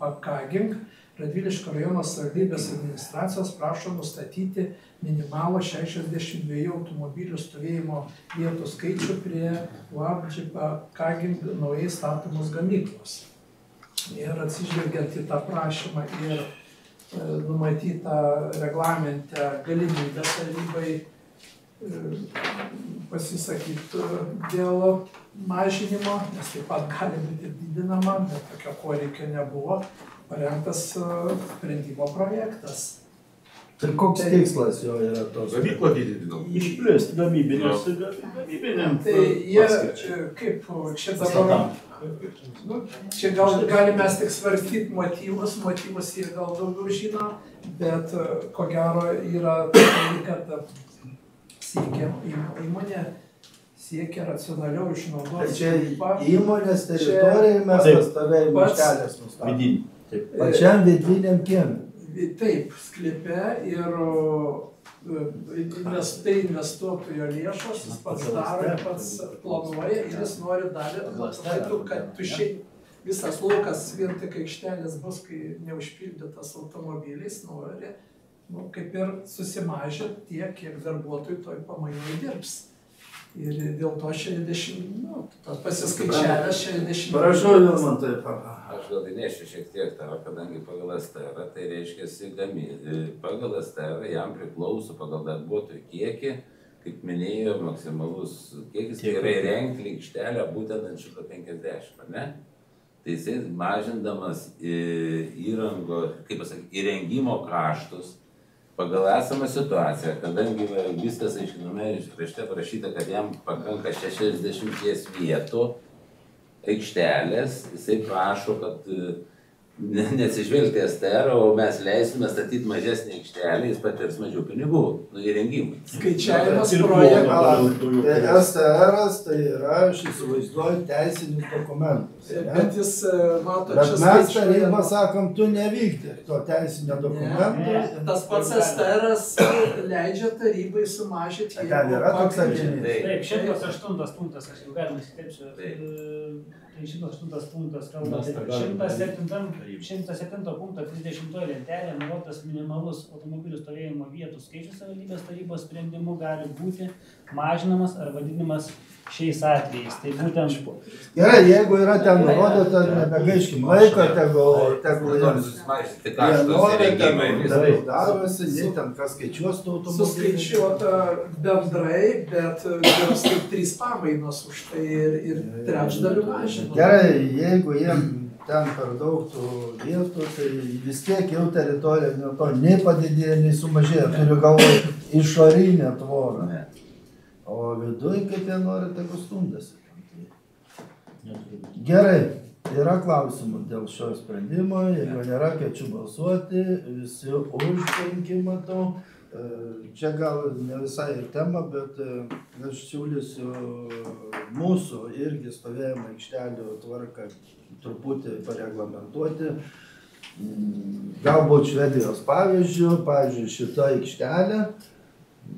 Pakagink Radviliškio rajono savivaldybės administracijos prašo nustatyti minimalų 62 automobilių stovėjimo vietų skaičių prie UAB Pakagink naujai statomos gamyklos. Ir atsižvelgiant į tą prašymą ir numatytą reglamente galimybę tarybai pasisakyti dėl mažinimo, nes taip pat gali būti didinama, bet tokio poreikio nebuvo, parengtas sprendimo projektas. Tai koks tikslas jo yra tos? Gamyklą didinti. Išplėsti gamybiniam. Tai jie, kaip čia dabar, čia galime mes tik svarstyti motyvus jie gal daugiau žino, bet ko gero yra tai, kad įmonė siekia racionaliau išnaudoti. Tai čia įmonės teritorijai mes tas stovėjimo aikštelės nustatome. Pačiam vidiniam kiemui. Taip, sklype ir tai investuotojo lėšos, jis pats daro, pats planuoja ir jis nori dalį, kad tušiai visas laukas vien tik aikštelės bus, kai neužpildytas automobiliais, nori kaip ir susimažinti tiek, kiek darbuotojų toj pamainoj dirbs. Ir dėl to 60, pasiskaičiavęs 60. Prašau, man taip. Aš gal įnešiu šiek tiek tą, kadangi pagal STR, tai reiškia, pagal STR jam priklauso pagal darbuotojų kiekį, kaip minėjo, maksimalus kiekis, tai yra įrengti aikštelę būtent ant 150, ne? Tai jisai mažindamas įrengimo kaštus, pagal esamą situaciją, kadangi viskas aiškiname rašte parašyta, kad jam pakanka 60 vietų aikštelės, jisai prašo, kad nesižvelgti STR, o mes leisime statyti mažesnį aikštelę, jis patirs mažiau pinigų įrengimui. Skaičiavimas projektas. Tai STR-as tai yra, aš įsivaizduoju, teisinis dokumentas. Bet jis, mato, bet mes taryba sakom, tu nevykti to teisinio dokumento. Tas pats STR-as leidžia tarybai sumažinti. Ten yra toks sakinys. Taip, 108 punktas, aš jau galima įsiteipsiu. Tai 108 punktas kalba, 107 punkto 30 lentelė nurodytas minimalus automobilių stovėjimo vietų skaičius savivaldybės tarybos sprendimu gali būti mažinamas arba didinamas šiais atvejais. Tai būtent... Gerai, jeigu yra ten nurodyta, nebegaiškim laiko, tegul jiems darosi, jie ten kas skaičiuos tų automobilių. Suskaičiuota bendrai, bet dirbs kaip 3 pamainos už tai ir trečdalių mažinimą. Gerai, jeigu jiem ten per daug tų vietų, tai vis tiek jau teritorija nuo to nei padidėja, nei sumažėja. Turiu galvoje išorinę tvorą. O viduje, kaip jie nori, tai stumdasi. Gerai, yra klausimų dėl šio sprendimo. Jeigu nėra, kviečiu balsuoti. Visi už 5 matau. Čia gal ne visai ir tema, bet aš siūlysiu mūsų irgi stovėjimo aikštelių tvarką truputį pareglamentuoti. Galbūt Švedijos pavyzdžiui, šita aikštelė,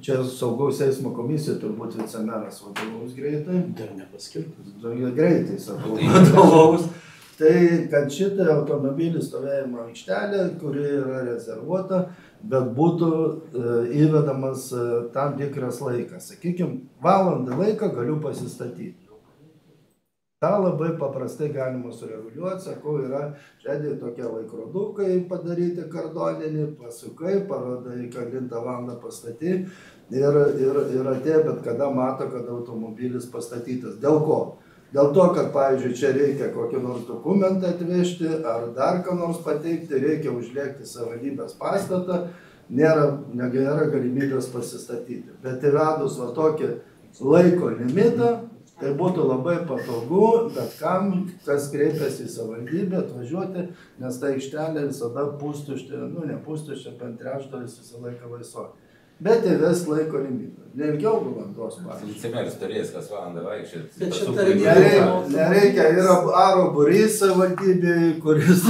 čia saugaus eismo komisija turbūt vicemeras vadovaus greitai. Dar nepaskirtas. Greitai, sakau, vadovaus. Tai, kad šitą automobilį stovėjimo aikštelė, kuri yra rezervuota, bet būtų įvedamas tam tikras laikas. Sakykime, valandą laiką galiu pasistatyti. Ta labai paprastai galima sureguliuoti, sakau, yra šiandien tokie laikrodukai padaryti kardoninį, pasukai, parodai, kalintą valandą pastatyti ir atėjo, bet kada mato, kad automobilis pastatytas. Dėl ko? Dėl to, kad, pavyzdžiui, čia reikia kokį nors dokumentą atvežti ar dar ką nors pateikti, reikia užlėkti savivaldybės pastatą, nėra galimybės pasistatyti. Bet įvedus va tokį laiko limitą, tai būtų labai patogu, bet kam, kas kreipiasi į savivaldybę, atvažiuoti, nes ta aikštelė visada pustuštė, ne pustuštė, bent trečdalis visą laiką laisva. Bet įves laiko limitą. Neilgiau valandos, pavyzdžiui. Vicemeras turės kas valandą vaikščioti. Nereikia, yra aro būrys savivaldybėje, kuris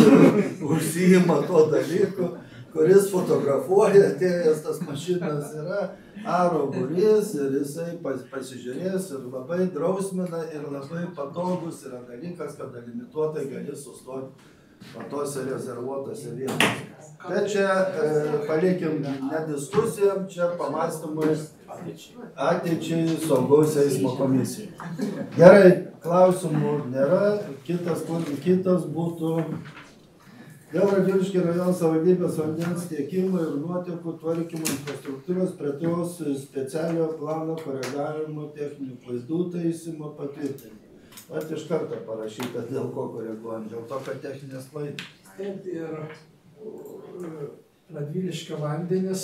užsijima to dalyku, kuris fotografuoja, atėjęs tas mašinas yra aro būrys ir jisai pasižiūrės ir labai drausmina ir labai patogus yra dalykas, kad limituotai gali sustoti tose rezervuotose vietose. Tai čia palikim ne diskusijom, čia pamastymui ateičiai saugaus eismo komisijai. Gerai, klausimų nėra, kitas būtų dėl Radviliškio rajono savivaldybės vandens tiekimo ir nuotekų tvarkymo infrastruktūros plėtros specialiojo plano koregavimo techninių klaidų taisymo patvirtinimo. Vat iš karto parašyta, dėl ko koreguojam, dėl to, kad techninės klaidos. Taip, ir Radviliškio vandenis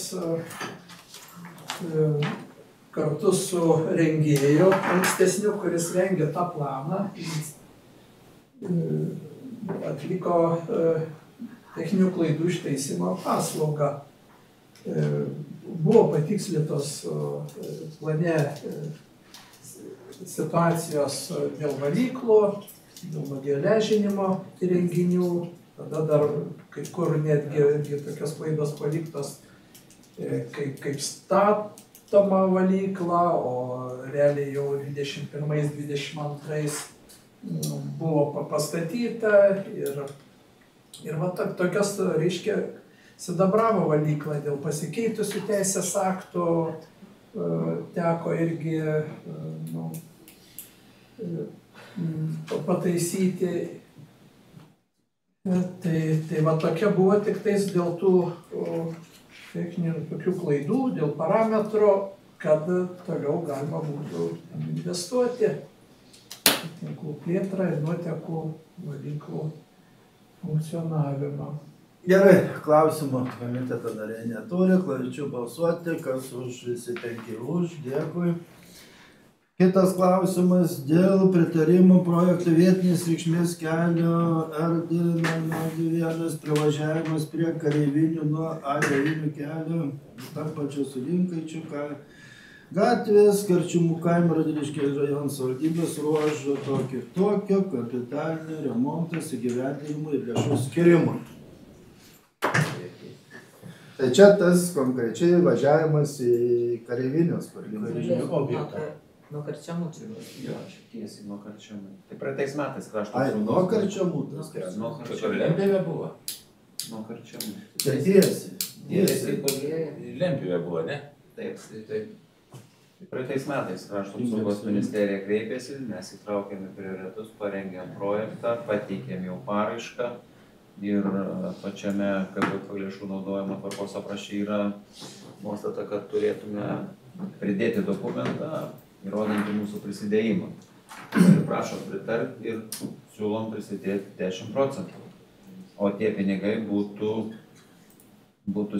kartu su rengėju ankstesniu, kuris rengė tą planą, atliko techninių klaidų ištaisymo paslaugą. Buvo patikslintos plane situacijos dėl valyklų, dėl geležinimo įrenginių, tada dar kai kur netgi tokios klaidos paliktos kaip statoma valykla, o realiai jau 21-22 buvo pastatyta ir va tokios, reiškia, sidabravo valykla dėl pasikeitusių teisės aktų teko irgi pataisyti. Tai va tokia buvo tik tais dėl tų techninių tokių klaidų, dėl parametro, kad toliau galima būtų investuoti tinklų plėtrą ir nuotekų valyklų funkcionavimą. Gerai, klausimų komiteto nariai neturi, kviečiu balsuoti, kas už, visi 5 už, dėkui. Kitas klausimas dėl pritarimo projektų vietinės reikšmės kelio RD001 privažiavimas prie kareivinių nuo A9 kelio, tarp pačio su Linkaičių gatvės, Karčiumų kaimo Radviliškio rajono savivaldybės ruožo tokio kapitalinio remontas įgyvendinimo ir lėšų skirimo. Tai čia tas konkrečiai važiavimas į kareivinius objektą. Nuo Karčiamų. Jo, tiesiai nuo Karčiamų. Tai praeitais metais krašto apsaugos. Nuo Karčiamų tas kelias. Nuo Karčiamų. Lempėje buvo. Nuo Karčiamų. Tai tiesiai. Lempėje buvo, ne? Taip. Praeitais metais krašto apsaugos ministerija kreipėsi, mes įtraukėme prioritetus, parengėm projektą, pateikėm jau paraišką ir pačiame KPP lėšų naudojimo tvarkos apraše yra nuostata, kad turėtume pridėti dokumentą įrodantį mūsų prisidėjimą. Ir prašom pritarti ir siūlom prisidėti 10%. O tie pinigai būtų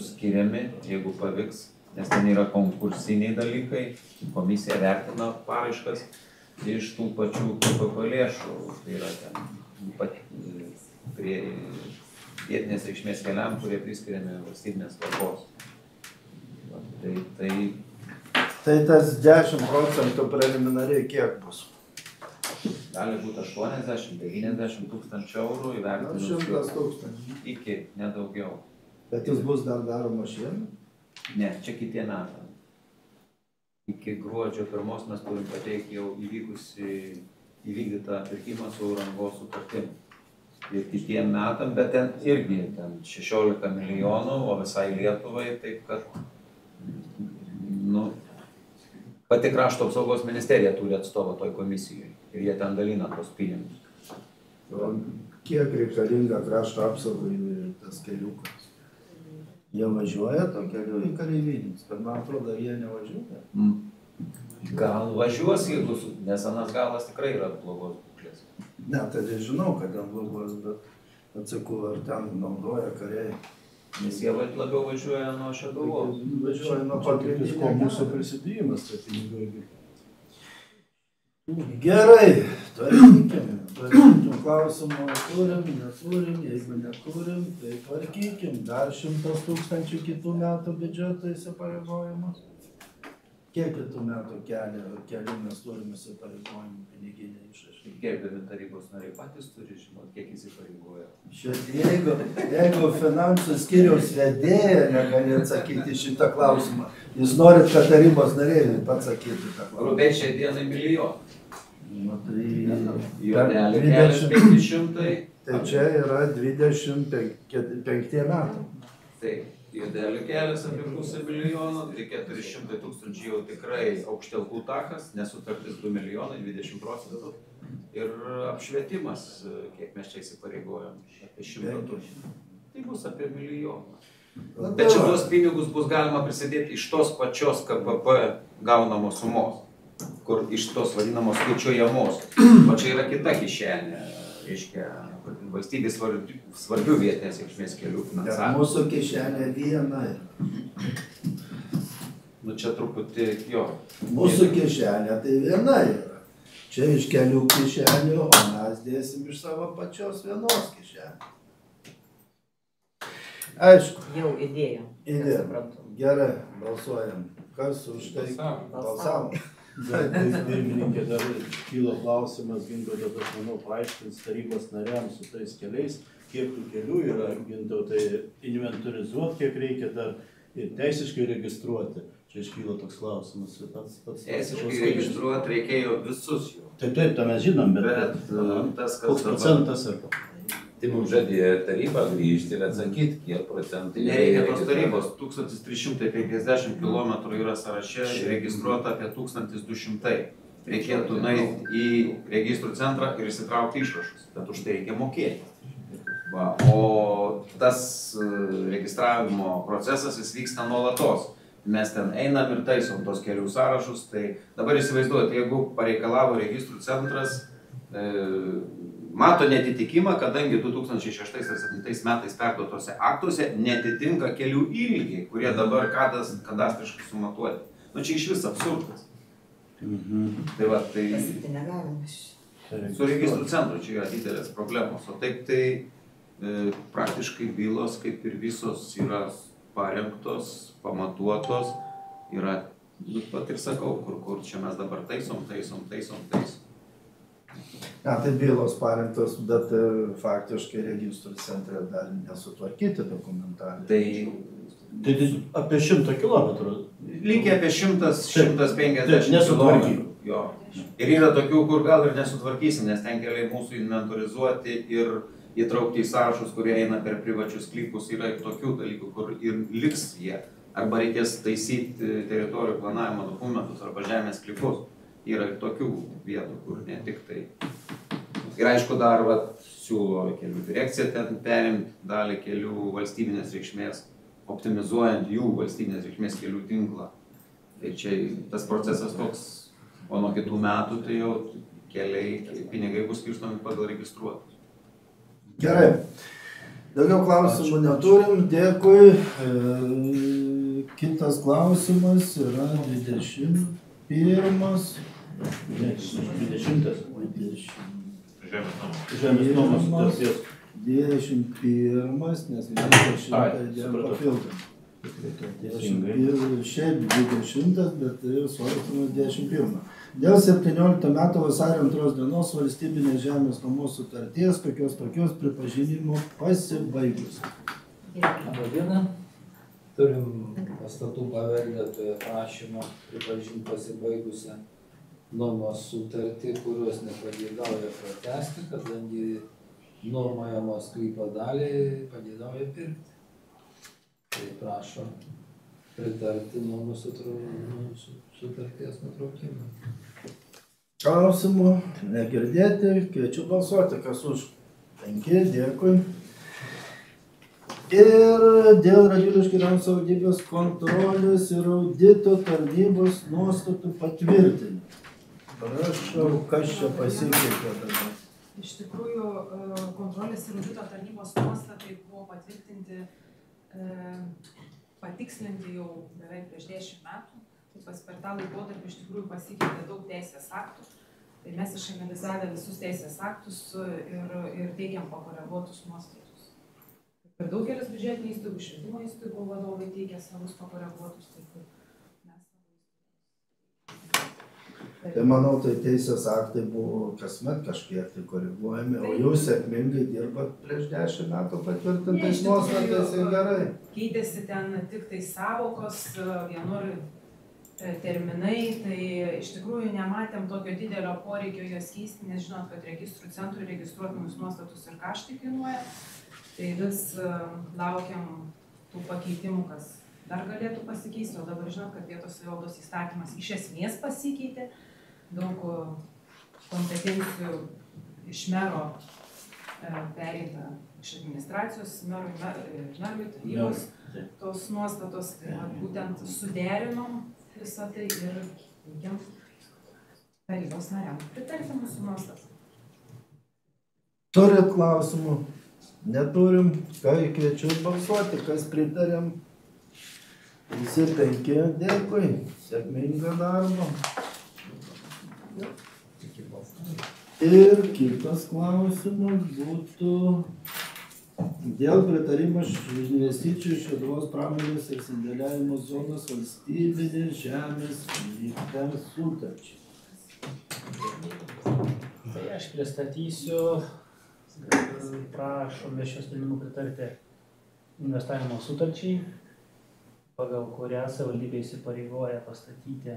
skiriami, jeigu pavyks, nes ten yra konkursiniai dalykai, komisija vertina paraiškas iš tų pačių KPP lėšų. Tai yra ten prie vietinės reikšmės keliam, kurie priskiriami valstybinės tvarkos. Tai tas 10% preliminariai kiek bus? Gali būti 80-90 tūkstančių eurų įvertinus 100 tūkstančių. Iki, nedaugiau. Bet jis bus dar daroma šiemet? Ne, čia kitie metai. Iki gruodžio 1 mes turim pateikti jau įvykdytą pirkimą su rangos sutartim. Ir kitiem metam, bet ten irgi 16 milijonų, o visai Lietuvai, taip kad pati krašto apsaugos ministerija turi atstovą toj komisijoje ir jie ten dalina tos pinigus. Kiek reikalinga krašto apsaugai tas keliukas? Jie važiuoja to keliu į kareivinius, kad man atrodo, jie nevažiuoja. Gal važiuos, jeigu, nes anas galas tikrai yra blogos būklės. Ne, tai žinau, kad ten blogos, bet atsakau, ar ten naudoja kariai. Nes jie labiau važiuoja nuo Šeduvos. Važiuoja nuo pagrindinio mūsų prisidėjimas, tai pinigai. Gerai, tvarkykim. Klausimų turim, neturim, jeigu neturim, tai tvarkykim. Dar 100 tūkstančių kitų metų biudžeto įsipareigojimas. Kiek kitų metų kelių mes turime įsipareigojimų piniginę išraišką? Gerbiami tarybos nariai patys turi žinoti, kiek įsipareigoja. Jeigu finansų skyriaus vedėja negali atsakyti šitą klausimą, jūs norit, kad tarybos nariai atsakytų tą klausimą. Grubiai šiai dienai milijoną. Nu, Juodelė kelias 500. Tai čia yra 25 metai. Taip. Juodelė kelias apie pusę milijono, tai 400 000 jau tikrai Aukštelkų takas, nesutartis 2 milijonai, 20%. Ir apšvietimas, kiek mes čia įsipareigojom, apie 100 000. Tai bus apie milijoną. Bet šitos pinigus bus galima prisidėti iš tos pačios KPP gaunamos sumos, kur iš tos vadinamos skaičiuojamos. O čia yra kita kišenė, reiškia, valstybės svarbių vietinės reikšmės kelių finansavimo. Mūsų kišenė viena. Nu čia truputį jo. Mūsų kišenė tai viena yra. Čia iš kelių kišenių, o mes dėsim iš savo pačios vienos kišenės. Aišku. Jau idėja. Gerai, balsuojam. Kas už tai balsavo? Pirmininkė, dar kilo klausimas, Gintautai, aš manau, paaiškins tarybos nariams su tais keliais, kiek tų kelių yra, Gintautai, inventorizuoti, kiek reikia dar ir teisiškai registruoti. Čia iškylo toks klausimas. Teisiškai registruoti reikėjo visus jau. Taip, tą mes žinom, bet koks procentas ar ko? Tai mums žadėjo taryba grįžti ir atsakyti, kiek procentai. Nereikia tos tarybos, 1350 km yra sąraše, registruota apie 1200. Reikėtų nueiti į registrų centrą ir įsitraukti išrašus, bet už tai reikia mokėti. O tas registravimo procesas jis vyksta nuolatos. Mes ten einam ir taisom tos kelių sąrašus, tai dabar įsivaizduojate, jeigu pareikalavo registrų centras, mato netitikimą, kadangi 2006-2007 metais perduotose aktuose netitinka kelių ilgiai, kurie dabar kadastriškai sumatuoti. Nu čia iš vis absurdas. Tai va, tai su registrų centru čia yra didelės problemos. O taip tai praktiškai bylos, kaip ir visos, yra parengtos, pamatuotos, yra, pat ir sakau, kur čia mes dabar taisom. Tai bylos parengtos, bet faktiškai registrų centre dar nesutvarkyti dokumentaliai. Tai apie 100 kilometrų? Lygiai apie 100-150 kilometrų. Ir yra tokių, kur gal ir nesutvarkysim, nes ten keliai mūsų inventorizuoti ir įtraukti į sąrašus, kurie eina per privačius sklypus, yra ir tokių dalykų, kur ir liks jie. Arba reikės taisyti teritorijų planavimo dokumentus arba žemės sklypus. Yra ir tokių vietų, kur ne tik tai. Ir aišku, dar siūlo kelių direkciją ten perimti dalį kelių valstybinės reikšmės, optimizuojant jų valstybinės reikšmės kelių tinklą. Tai čia tas procesas toks, o nuo kitų metų tai jau pinigai bus skirstomi pagal registruotus. Gerai. Daugiau klausimų neturim, dėkui. Kitas klausimas yra 21. 20. Žemės nuomos sutarties. 21, nes 20 papildom. Šiaip 20, bet tai svarstymas 21. Dėl 17 metų vasario 2 dienos valstybinės žemės nuomos sutarties tokios pripažinimo pasibaigus. Labą dieną. Turim pastatų paveldėtojo prašymą pripažinti pasibaigusią nuomos sutartį, kurios nepageidauja pratęsti, kadangi nuomojamo sklypo dalį pageidauja pirkti. Tai prašo pritarti nuomos sutarties nutraukimą. Klausimų negirdėti, kviečiu balsuoti, kas už. 5, dėkui. Ir dėl Radviliškio rajono savivaldybės kontrolės ir audito tarnybos nuostatų patvirtinimo. Prašau, kas čia pasikeitė dabar? Iš tikrųjų, kontrolės ir audito tarnybos nuostatai buvo patvirtinti, patikslinti jau beveik prieš 10 metų. Tai per tą laikotarpį iš tikrųjų pasikeitė daug teisės aktų. Tai mes išanalizavę visus teisės aktus ir teikiam pakoreguotus nuostatus. Per daugelis biudžetinių įstaigų, švietimo įstaigų vadovai teikia savus pakoreguotus, taip ir mes. Tai manau, tai teisės aktai buvo kasmet kažkiek tai koreguojami, o jūs sėkmingai dirbat prieš 10 metų patvirtintais nuostatais ir gerai. Keitėsi ten tik tai savokos, vienur terminai, tai iš tikrųjų nematėm tokio didelio poreikio jas keisti, nes žinot, kad registrų centrui registruoti mūsų nuostatus ir kaštai kainuoja, tai vis laukiam tų pakeitimų, kas dar galėtų pasikeisti, o dabar žinot, kad vietos savivaldos įstatymas iš esmės pasikeitė, daug kompetencijų iš mero pereita iš administracijos, merui tarybos tos nuostatos, tai būtent suderinom visą tai ir reikiam tarybos nariam pritarti mūsų nuostatą. Turit klausimų? Neturim, kai kviečiu balsuoti, kas pritarėm. Visi 5, dėkui, sėkmingą darbą. Ir kitas klausimas būtų dėl pritarimo investicijų iš Lietuvos pramonės ir sandėliavimo zonos valstybinės žemės sklype sutarčiai. Tai aš pristatysiu, prašome šios sprendimu pritarti investavimo sutarčiai, pagal kurią savivaldybė įsipareigoja pastatyti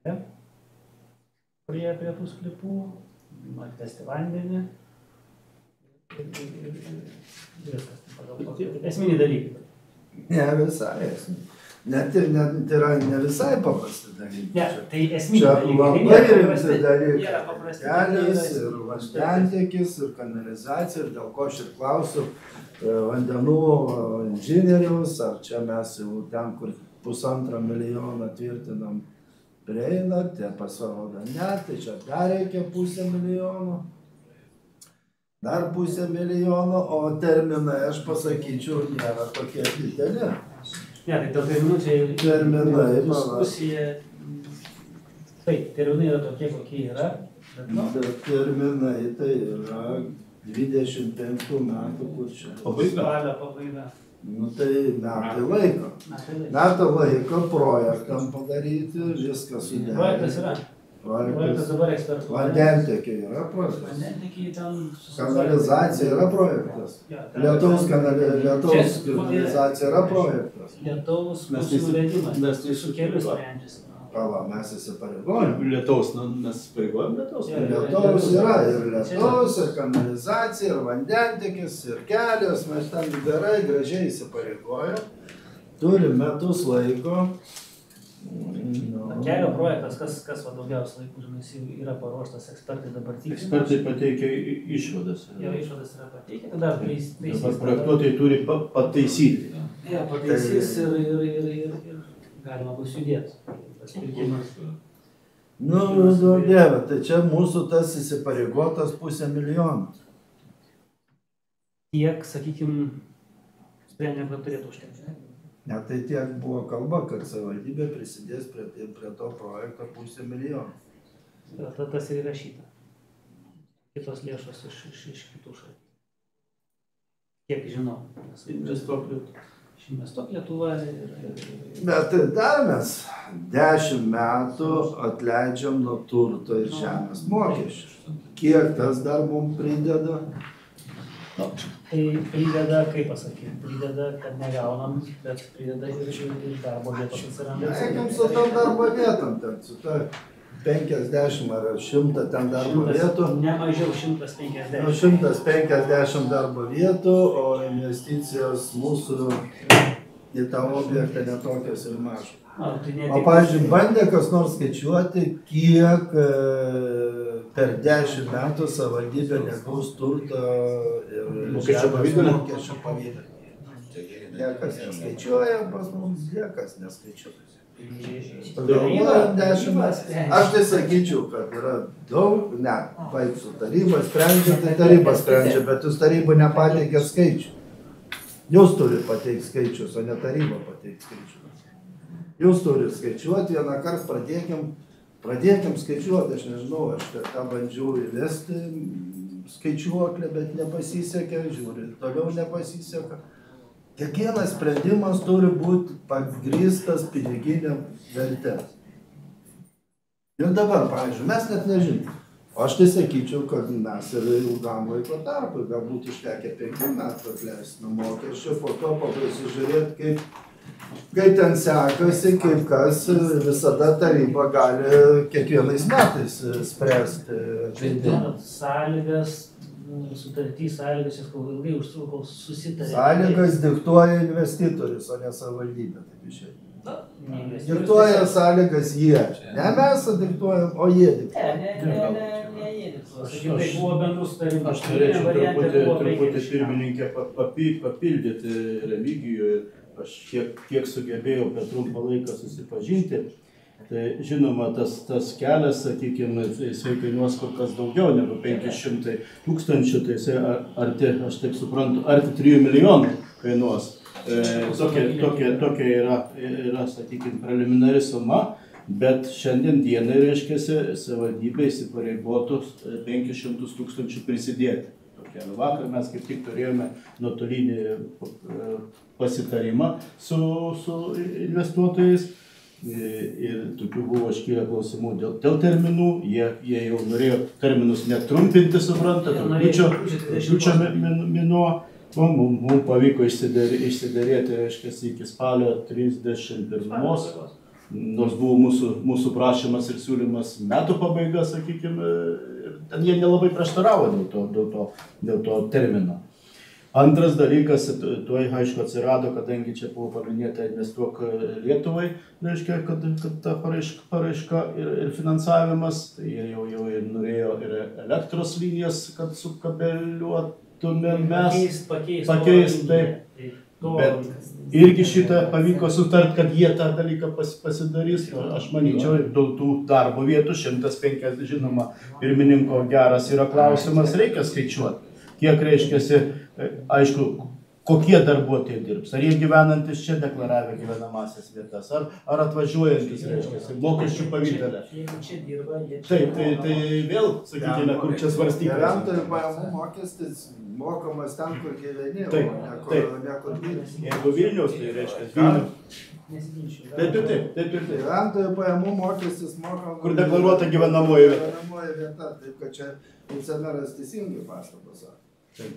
kelią prie tų sklypų, atvesti vandenį ir viskas. Esminiai dalykai. Ne visai esminiai. Net yra ne visai paprasti dalykai. Ne, tai esminiai dalykai. Čia labai rimti dalykai. Kelias ir vandentiekis ir kanalizacija, ir dėl ko aš ir klausiu vandenų inžinieriaus, ar čia mes jau ten, kur 1,5 milijono tvirtinam, prieina, tie pasirodo ne, tai čia dar reikia 0,5 milijono, dar 0,5 milijono, o terminai, aš pasakyčiau, nėra tokie dideli. Ne, tai dėl terminų čia diskusija, taip, terminai yra tokie, kokie yra. Bet terminai tai yra 25 metų, kur čia. Pabaiga. Nu tai metai laiko. Metai laiko projektam padaryti, viskas sudėti. Projektas yra. Projektas dabar ekspertų. Vandentiekio yra projektas. Vandentiekį ten... Kanalizacija yra projektas. Lietaus kanalizacija yra projektas. Lietaus nuvedimas. Mes tai su keliu sprendžiasi. Pala, mes įsipareigojame. Lietaus, mes įsipareigojame lietaus. Lietaus yra ir lietaus, ir kanalizacija, ir vandentiekis, ir kelias. Mes ten gerai, gražiai įsipareigojame. Turim metus laiko. Kelio projektas, kas daugiausia laikų, žinais, yra paruoštas, ekspertai dabar tikrina. Ekspertai pateikia išvadas. Jo, išvadas yra pateikę, tada taisys. Dabar projektuotojai turi pataisyti. Jo, pataisys ir galima bus judėti. Nu, duok Dieve, tai čia mūsų tas įsipareigotas 0,5 milijono. Tiek, sakykime, sprendžiam, kad turėtų užtekti. Ne, tai tiek buvo kalba, kad savivaldybė prisidės prie to projekto 0,5 milijono. Tas ir įrašyta. Kitos lėšos iš kitų šalių. Kiek žinau. Investuok Lietuva ir... Bet dar mes 10 metų atleidžiam nuo turto ir žemės mokesčių. Kiek tas dar mums prideda? Tai prideda, kaip pasakyti, prideda, kad negaunam, bet prideda ir darbo vietos atsiranda. Eikim su tam darbo vietom, ten su ta 50 ar 100 ten darbo vietų. Ne mažiau 150. 150 darbo vietų, o investicijos mūsų į tą objektą netokios ir mažos. O pavyzdžiui, bandė kas nors skaičiuoti, kiek per 10 metų savivaldybė negaus turto ir mokesčių pavidalų. Niekas neskaičiuoja, pas mums niekas neskaičiuoja. Aš tai sakyčiau, kad yra daug, ne, su taryba sprendžia, tai taryba sprendžia, bet jūs taryba nepateikė skaičių. Jūs turite pateikti skaičius, o ne taryba pateikti skaičius. Jūs turite skaičiuoti, vieną kartą pradėkim skaičiuoti, aš nežinau, aš tą bandžiau įvesti skaičiuoklę, bet nepasisekė, žiūri, toliau nepasisekė. Kiekvienas sprendimas turi būti pagrįstas piniginė verte. Ir dabar, pavyzdžiui, mes net nežinom. O aš tai sakyčiau, kad mes ir ilgam laiko tarpui, galbūt ištekę 5 metų atleisti nuo mokesčio, po to pasižiūrėti, kaip ten sekasi, kaip kas, visada taryba gali kiekvienais metais spręsti. Sąlygas, sutartys sąlygas, jas ilgai užtruko, kol susitarė. Sąlygas diktuoja investitorius, o ne savivaldybė, taip išėjo. Diktuoja sąlygas jie. Ne mes diktuojam, o jie diktuoja. Ne jie diktuoja. Tai buvo bendrų sutarimų. Aš norėčiau truputį pirmininkę papildyti Remigijų. Aš kiek sugebėjau per trumpą laiką susipažinti. Tai žinoma, tas kelias, sakykime, jisai kainuos kur kas daugiau negu 500 000, tai jisai arti, aš taip suprantu, arti 3 milijonų kainuos. Tokia yra, sakykime, preliminari suma, bet šiandien dienai, reiškia, savivaldybė įsipareigotų 500 000 prisidėti. Vakar mes kaip tik turėjome nuotolinį pasitarimą su investuotojais ir tokių buvo iškėlę klausimų dėl terminų. Jie jau norėjo terminus netrumpinti, supranta, rugpjūčio mėnuo. Mums pavyko išsiderėti, reiškia, iki spalio 31, nors buvo mūsų prašymas ir siūlymas metų pabaiga, sakykime, ten jie nelabai prieštaravo dėl to termino. Antras dalykas, tuoj aišku atsirado, kadangi čia buvo paminėta Investuok Lietuvai, reiškia, kad ta paraiška ir finansavimas, tai jie jau norėjo ir elektros linijas, kad sukabeliuotume mes, pakeist, taip. Bet irgi šitą pavyko sutart, kad jie tą dalyką pasidarys. Aš manyčiau, dėl tų darbo vietų 150, žinoma, pirmininko geras yra klausimas, reikia skaičiuoti. Kiek reiškiasi, aišku, kokie darbuotojai dirbs. Ar jie gyvenantis čia deklaravę gyvenamasias vietas, ar atvažiuojantis, reiškiasi, mokesčių pavidale. Taip, tai vėl, sakykime, kur čia svarstyti. Gyventojų pajamų mokestis mokamas ten, kur gyveni, ne kur Vilnius. Jeigu Vilnius, tai reiškia Vilnius. Taip. Gyventojų pajamų mokestis mokamas. Kur deklaruota gyvenamoji vieta. Gyvenamoji vieta, taip kad čia vicemeras teisingai pastabas. Taip.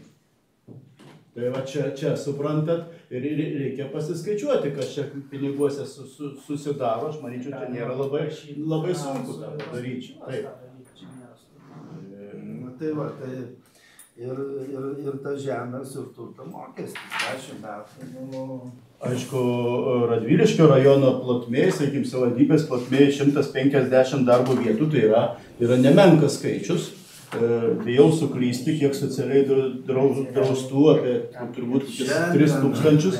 Tai va čia suprantat, ir reikia pasiskaičiuoti, kas čia piniguose susidaro. Aš manyčiau, čia nėra labai sunku tą padaryti. Tai va, tai ir ta žemės ir turto mokestis 10 metų. Aišku, Radviliškio rajono plotmėje, sakykime, savivaldybės plotmėje 150 darbo vietų, tai yra nemenkas skaičius. Bijau suklysti, kiek socialiai draustų, apie turbūt 3000.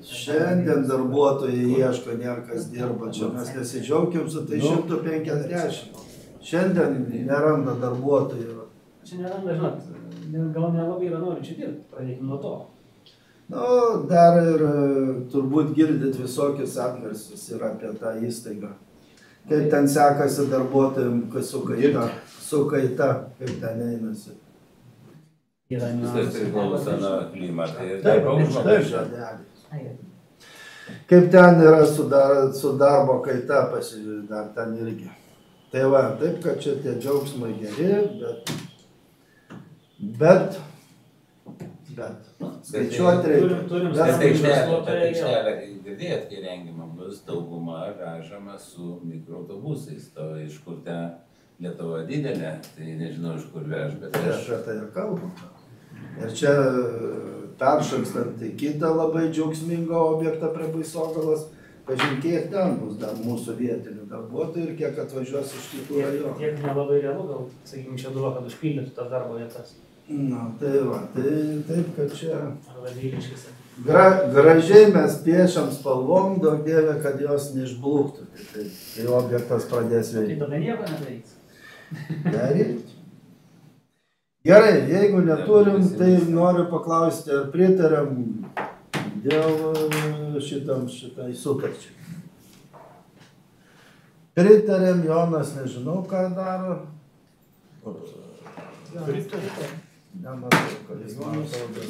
Šiandien darbuotojai ieško, nėra kas dirba, čia mes nesidžiaugiam su tai 150. Šiandien neranda darbuotojų. Čia neranda, žinot, gal nelabai yra norinčių dirbti, pradėkime nuo to. Dar ir turbūt girdit visokius atgarsius ir apie tą įstaigą. Kaip ten sekasi darbuotojams, kas su kaita, kaip ten einasi. Viskas priklauso nuo klimato ir Taip. darbo užmokesčio. Kaip ten yra su darbo kaita, pasižiūrėti, dar ten irgi. Tai va, taip, kad čia tie džiaugsmai geri, bet skaičiuoti reikia. Aikštelę girdėjot, kai rengiama bus dauguma vežama su mikroautobusais. To iš kur ten Lietuva didelė, tai nežinau iš kur vež, bet aš apie tai ir kalbam. Ir čia peršankstant į kitą labai džiaugsmingą objektą prie Baisogalos, pažiūrėk, kiek ten bus dar mūsų vietinių darbuotojų ir kiek atvažiuos iš kitų rajonų. Tiek nelabai realu, gal, sakykime, čia duo, kad užpildytų tas darbo vietas. Na, tai va, taip, kad čia gražiai mes piešiam spalvom, daug dievė, kad jos neišblūktų. Tai objektas pradės veikti. Tai tada nieko nedarys. Daryti. Gerai, jeigu neturim, tai noriu paklausti, ar pritariam dėl šitai sutarčiai. Pritariam, Jonas nežinau, ką daro. Pritariam. Nematau, kad jis man atrodo,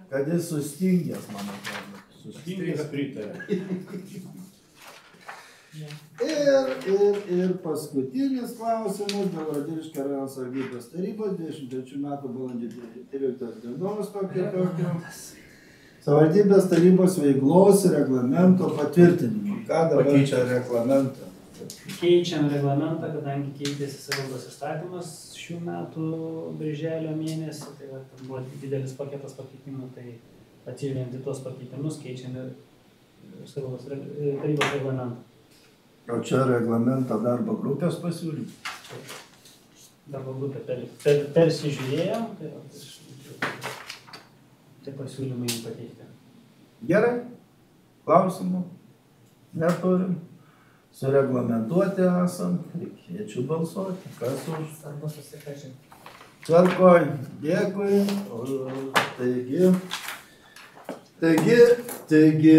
kad jis sustingęs, man atrodo. Sustingęs pritarė. Ir paskutinis klausimas dėl Radviliškio rajono savivaldybės tarybos 23 metų balandžio 13 dienos tokio savivaldybės tarybos veiklos reglamento patvirtinimo. Ką dabar čia reglamentą? Keičiam reglamentą, kadangi keitėsi savivaldos įstatymas šių metų birželio mėnesį, tai va, buvo didelis paketas pakeitimų, tai atsižvelgiant į tuos pakeitimus keičiam ir savivaldos tarybos reglamentą. O čia reglamento darbo grupės pasiūlymas? Darbo grupė persižiūrėjom, tai pasiūlymai jų pateikti. Gerai, klausimų neturim. Sureglamentuoti esam, kviečiu balsuoti. Kas už? Svarbu susipažinti. Tvarkoj, dėkui. Taigi,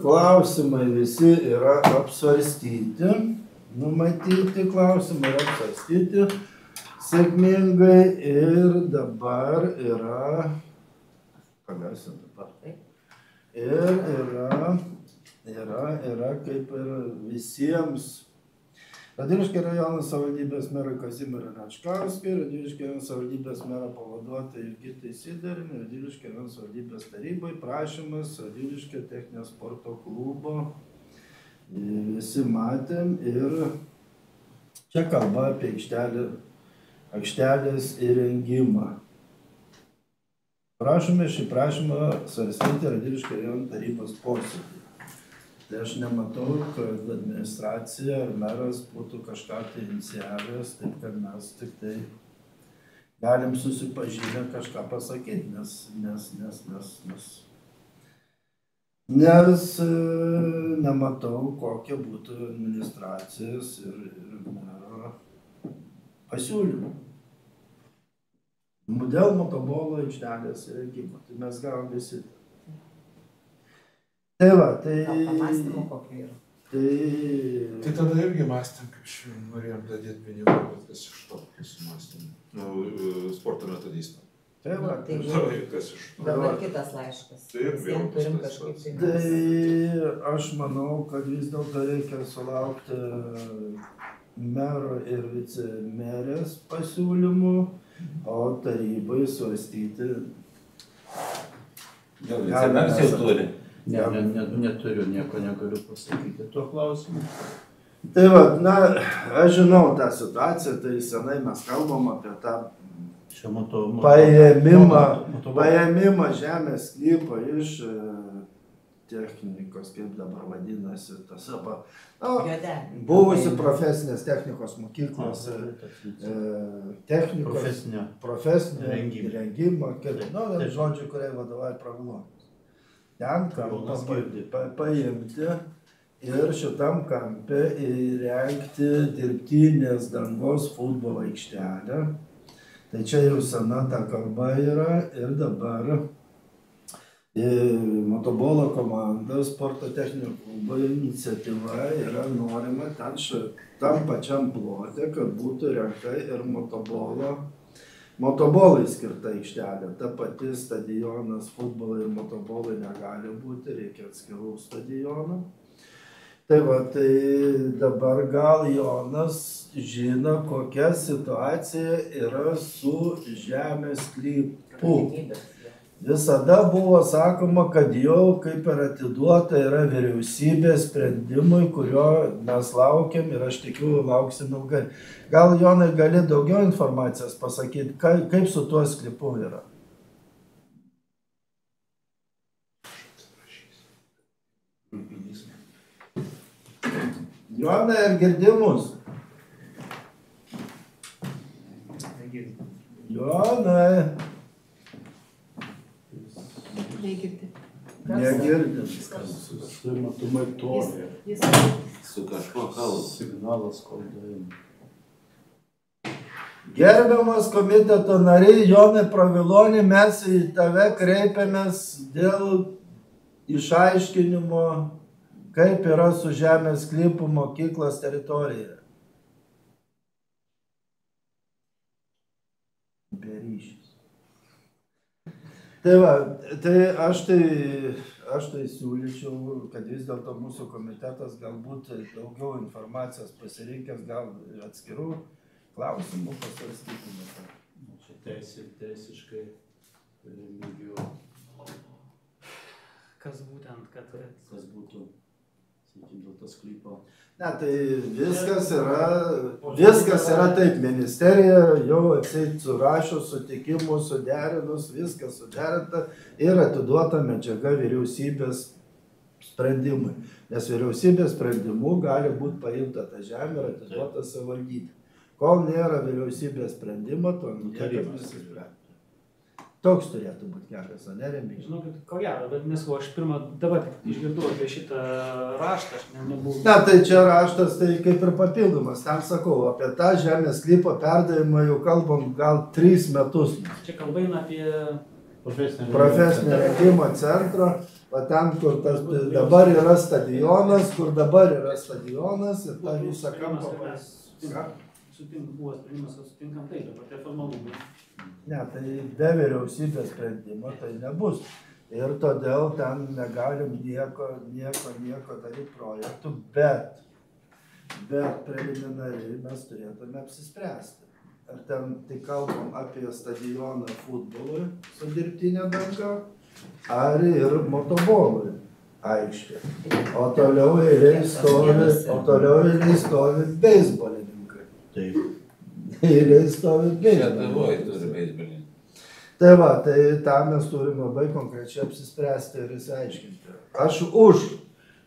klausimai visi yra apsvarstyti, numatyti klausimai yra apsvarstyti sėkmingai ir dabar yra, pagarsim dabar, yra kaip ir visiems Radviliškio rajono savivaldybės merui Kazimierui Račkauskui, Radviliškio rajono savivaldybės mero pavaduotojai Jurgitai Sidarinai, Radviliškio rajono savivaldybės tarybai prašymas Radviliškio techninio sporto klubo. Visi matėm ir čia kalba apie aikštelės įrengimą. Prašome šį prašymą svarstyti Radviliškio rajono tarybos posėdį. Tai aš nematau, kad administracija ar meras būtų kažką tai inicijavęs, taip kad mes tik tai galim susipažinę kažką pasakyti, nes nematau, kokia būtų administracijos ir mero pasiūlymų. Dėl motobolo aikštelės įrengimo, tai mes gavom visi. Tai va, Pamąstymo kokio yra. Tai tada irgi mąstėm, kaip šiandien norėjom dadėti pinigų, bet kas iš to, kai sumąstėm. Sporto metodistą. Tai va, kas iš to. Dabar kitas laiškas. Vėl turim kažkaip tai. Tai aš manau, kad vis dėlto reikia sulaukti mero ir vicemerės pasiūlymų, o tarybai svarstyti. Gal vicemeras jau turi? Neturiu, nieko negaliu pasakyti tuo klausimu. Tai va, aš žinau tą situaciją, tai senai mes kalbam apie tą paėmimą žemės sklypo iš technikos, kaip dabar vadinasi, tas buvusi profesinės technikos mokyklos technikos profesinio rengimo, žodžiu, kuriai vadovauja Pravilonis. Ten kampą paimti ir šitam kampe įrengti dirbtinės dangos futbolo aikštelę. Tai čia jau sena ta kalba yra ir dabar motobolo komanda, sporto techninio klubo iniciatyva yra norima tam pačiam plote, kad būtų įrengta ir motobolai skirta aikštelė. Ta pati stadionas futbolai ir motobolai negali būti, reikia atskirų stadionų. Tai va, tai dabar gal Jonas žino, kokia situacija yra su žemės sklypu. Visada buvo sakoma, kad jau kaip ir atiduota yra vyriausybės sprendimui, kurio mes laukiam ir aš tikiu, lauksim ilgai. Gal, Jonai, gali daugiau informacijos pasakyti, kaip su tuo sklypu yra? Jonai, ar girdi mus? Jonai. Negirdi. Negirdi. Matomai toli. Su kažkuo kalba. Signalas kalbėjimo. Gerbiamas komiteto nariai, Jonai Praviloni, mes į tave kreipiamės dėl išaiškinimo, kaip yra su žemės sklypu mokyklos teritorijoje. Be ryšys. Tai va, tai aš tai siūlyčiau, kad vis dėlto mūsų komitetas galbūt daugiau informacijos pasirinkęs, gal atskirų klausimų pasvarstytume. Čia teisiškai lygių. Kas būtent, kad kas būtų, sakykime, dėl to sklypo. Ne, tai viskas yra taip, ministerija jau atseit surašo sutikimus, suderinus, viskas suderinta ir atiduota medžiaga vyriausybės sprendimui. Nes vyriausybės sprendimu gali būti paimta ta žemė ir atiduota savivaldybė. Kol nėra vyriausybės sprendimo, to niekas nesisprendžia. Toks turėtų būti kelias, o neremiai. Žinokit, ko gero, bet nesku, aš pirmą dabar išgirdau apie šitą raštą, aš nebuvau. Ne, tai čia raštas, tai kaip ir papildomas, ten sakau, apie tą žemės sklypo perdavimą jau kalbam gal 3 metus. Čia kalba eina apie profesinio rengimo centro, o ten, kur tas, dabar yra stadionas, ir tą visą kampą. Buvo sprendimas, kad sutinkam tai, dabar tie formalumai. Ne, tai be vyriausybės sprendimo tai nebus. Ir todėl ten negalim nieko daryti projektų, bet preliminariai mes turėtume apsispręsti. Ar ten tik kalbam apie stadioną futbolui su dirbtinė danga, ar ir motobolui aikštė. O toliau eilėj stovi beisbolininkai. Taip. Eilėj stovi beisbolininkai. Lietuvoj turi beisbolį. Tai va, tai tą mes turime labai konkrečiai apsispręsti ir įsiaiškinti. Aš už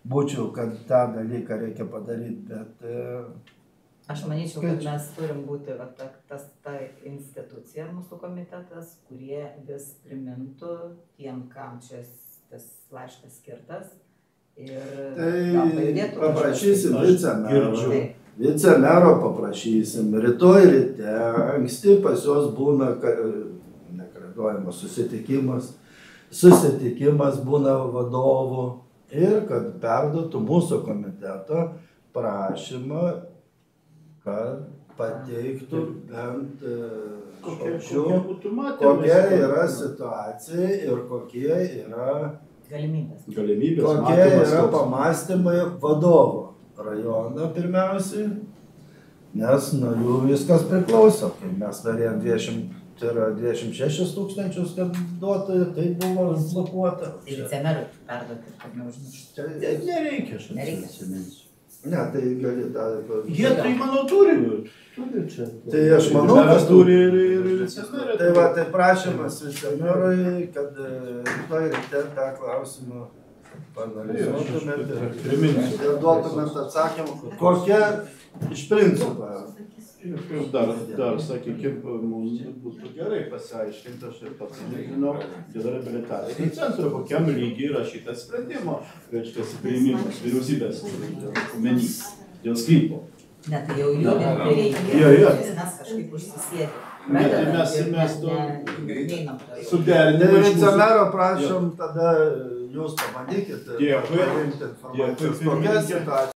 būčiau, kad tą dalyką reikia padaryti, bet... Aš manyčiau, kad mes turim būti ta institucija, mūsų komitetas, kurie vis primintų tiem, kam čia tas laiškas skirtas. Tai paprašysim vicemero paprašysim, rytoj ryte, anksti pas juos būna nekarduojamas susitikimas būna vadovų ir kad perduotų mūsų komiteto prašymą, kad pateiktų bent kokia yra situacija ir kokie yra galimybės, kokie yra pamąstymai vadovo rajono pirmiausiai, nes nuo jų viskas priklauso. Kai mes norėjom 26 000, kad duotų, tai buvo blokuota. Tai vicemerui perduoti, kad neužmirštų. Nereikia, aš atsiminsiu. Ne, tai gali tą... Jie tai, manau, turi čia. Tai aš manau, kad turi ir vicemerui. Tai va, tai prašymas vicemerui, kad rytoj ryte tą klausimą panalizuotumėt ir duotumėt atsakymą, kokia iš principo. Ir dar sakykime, mums būtų gerai pasiaiškinti, aš ir pats nežinau, dėl reabilitacijos centro, kokiam lygiai yra šitas sprendimo, reiškia, priėmimas vyriausybės menys dėl sklypo. Ne, tai jau judinti reikia, nes mes kažkaip užsisėdėm. Mes to suderinimą iš mūsų. Vicemero prašom, tada jūs pabandykit. Dėkui. Kokia situacija.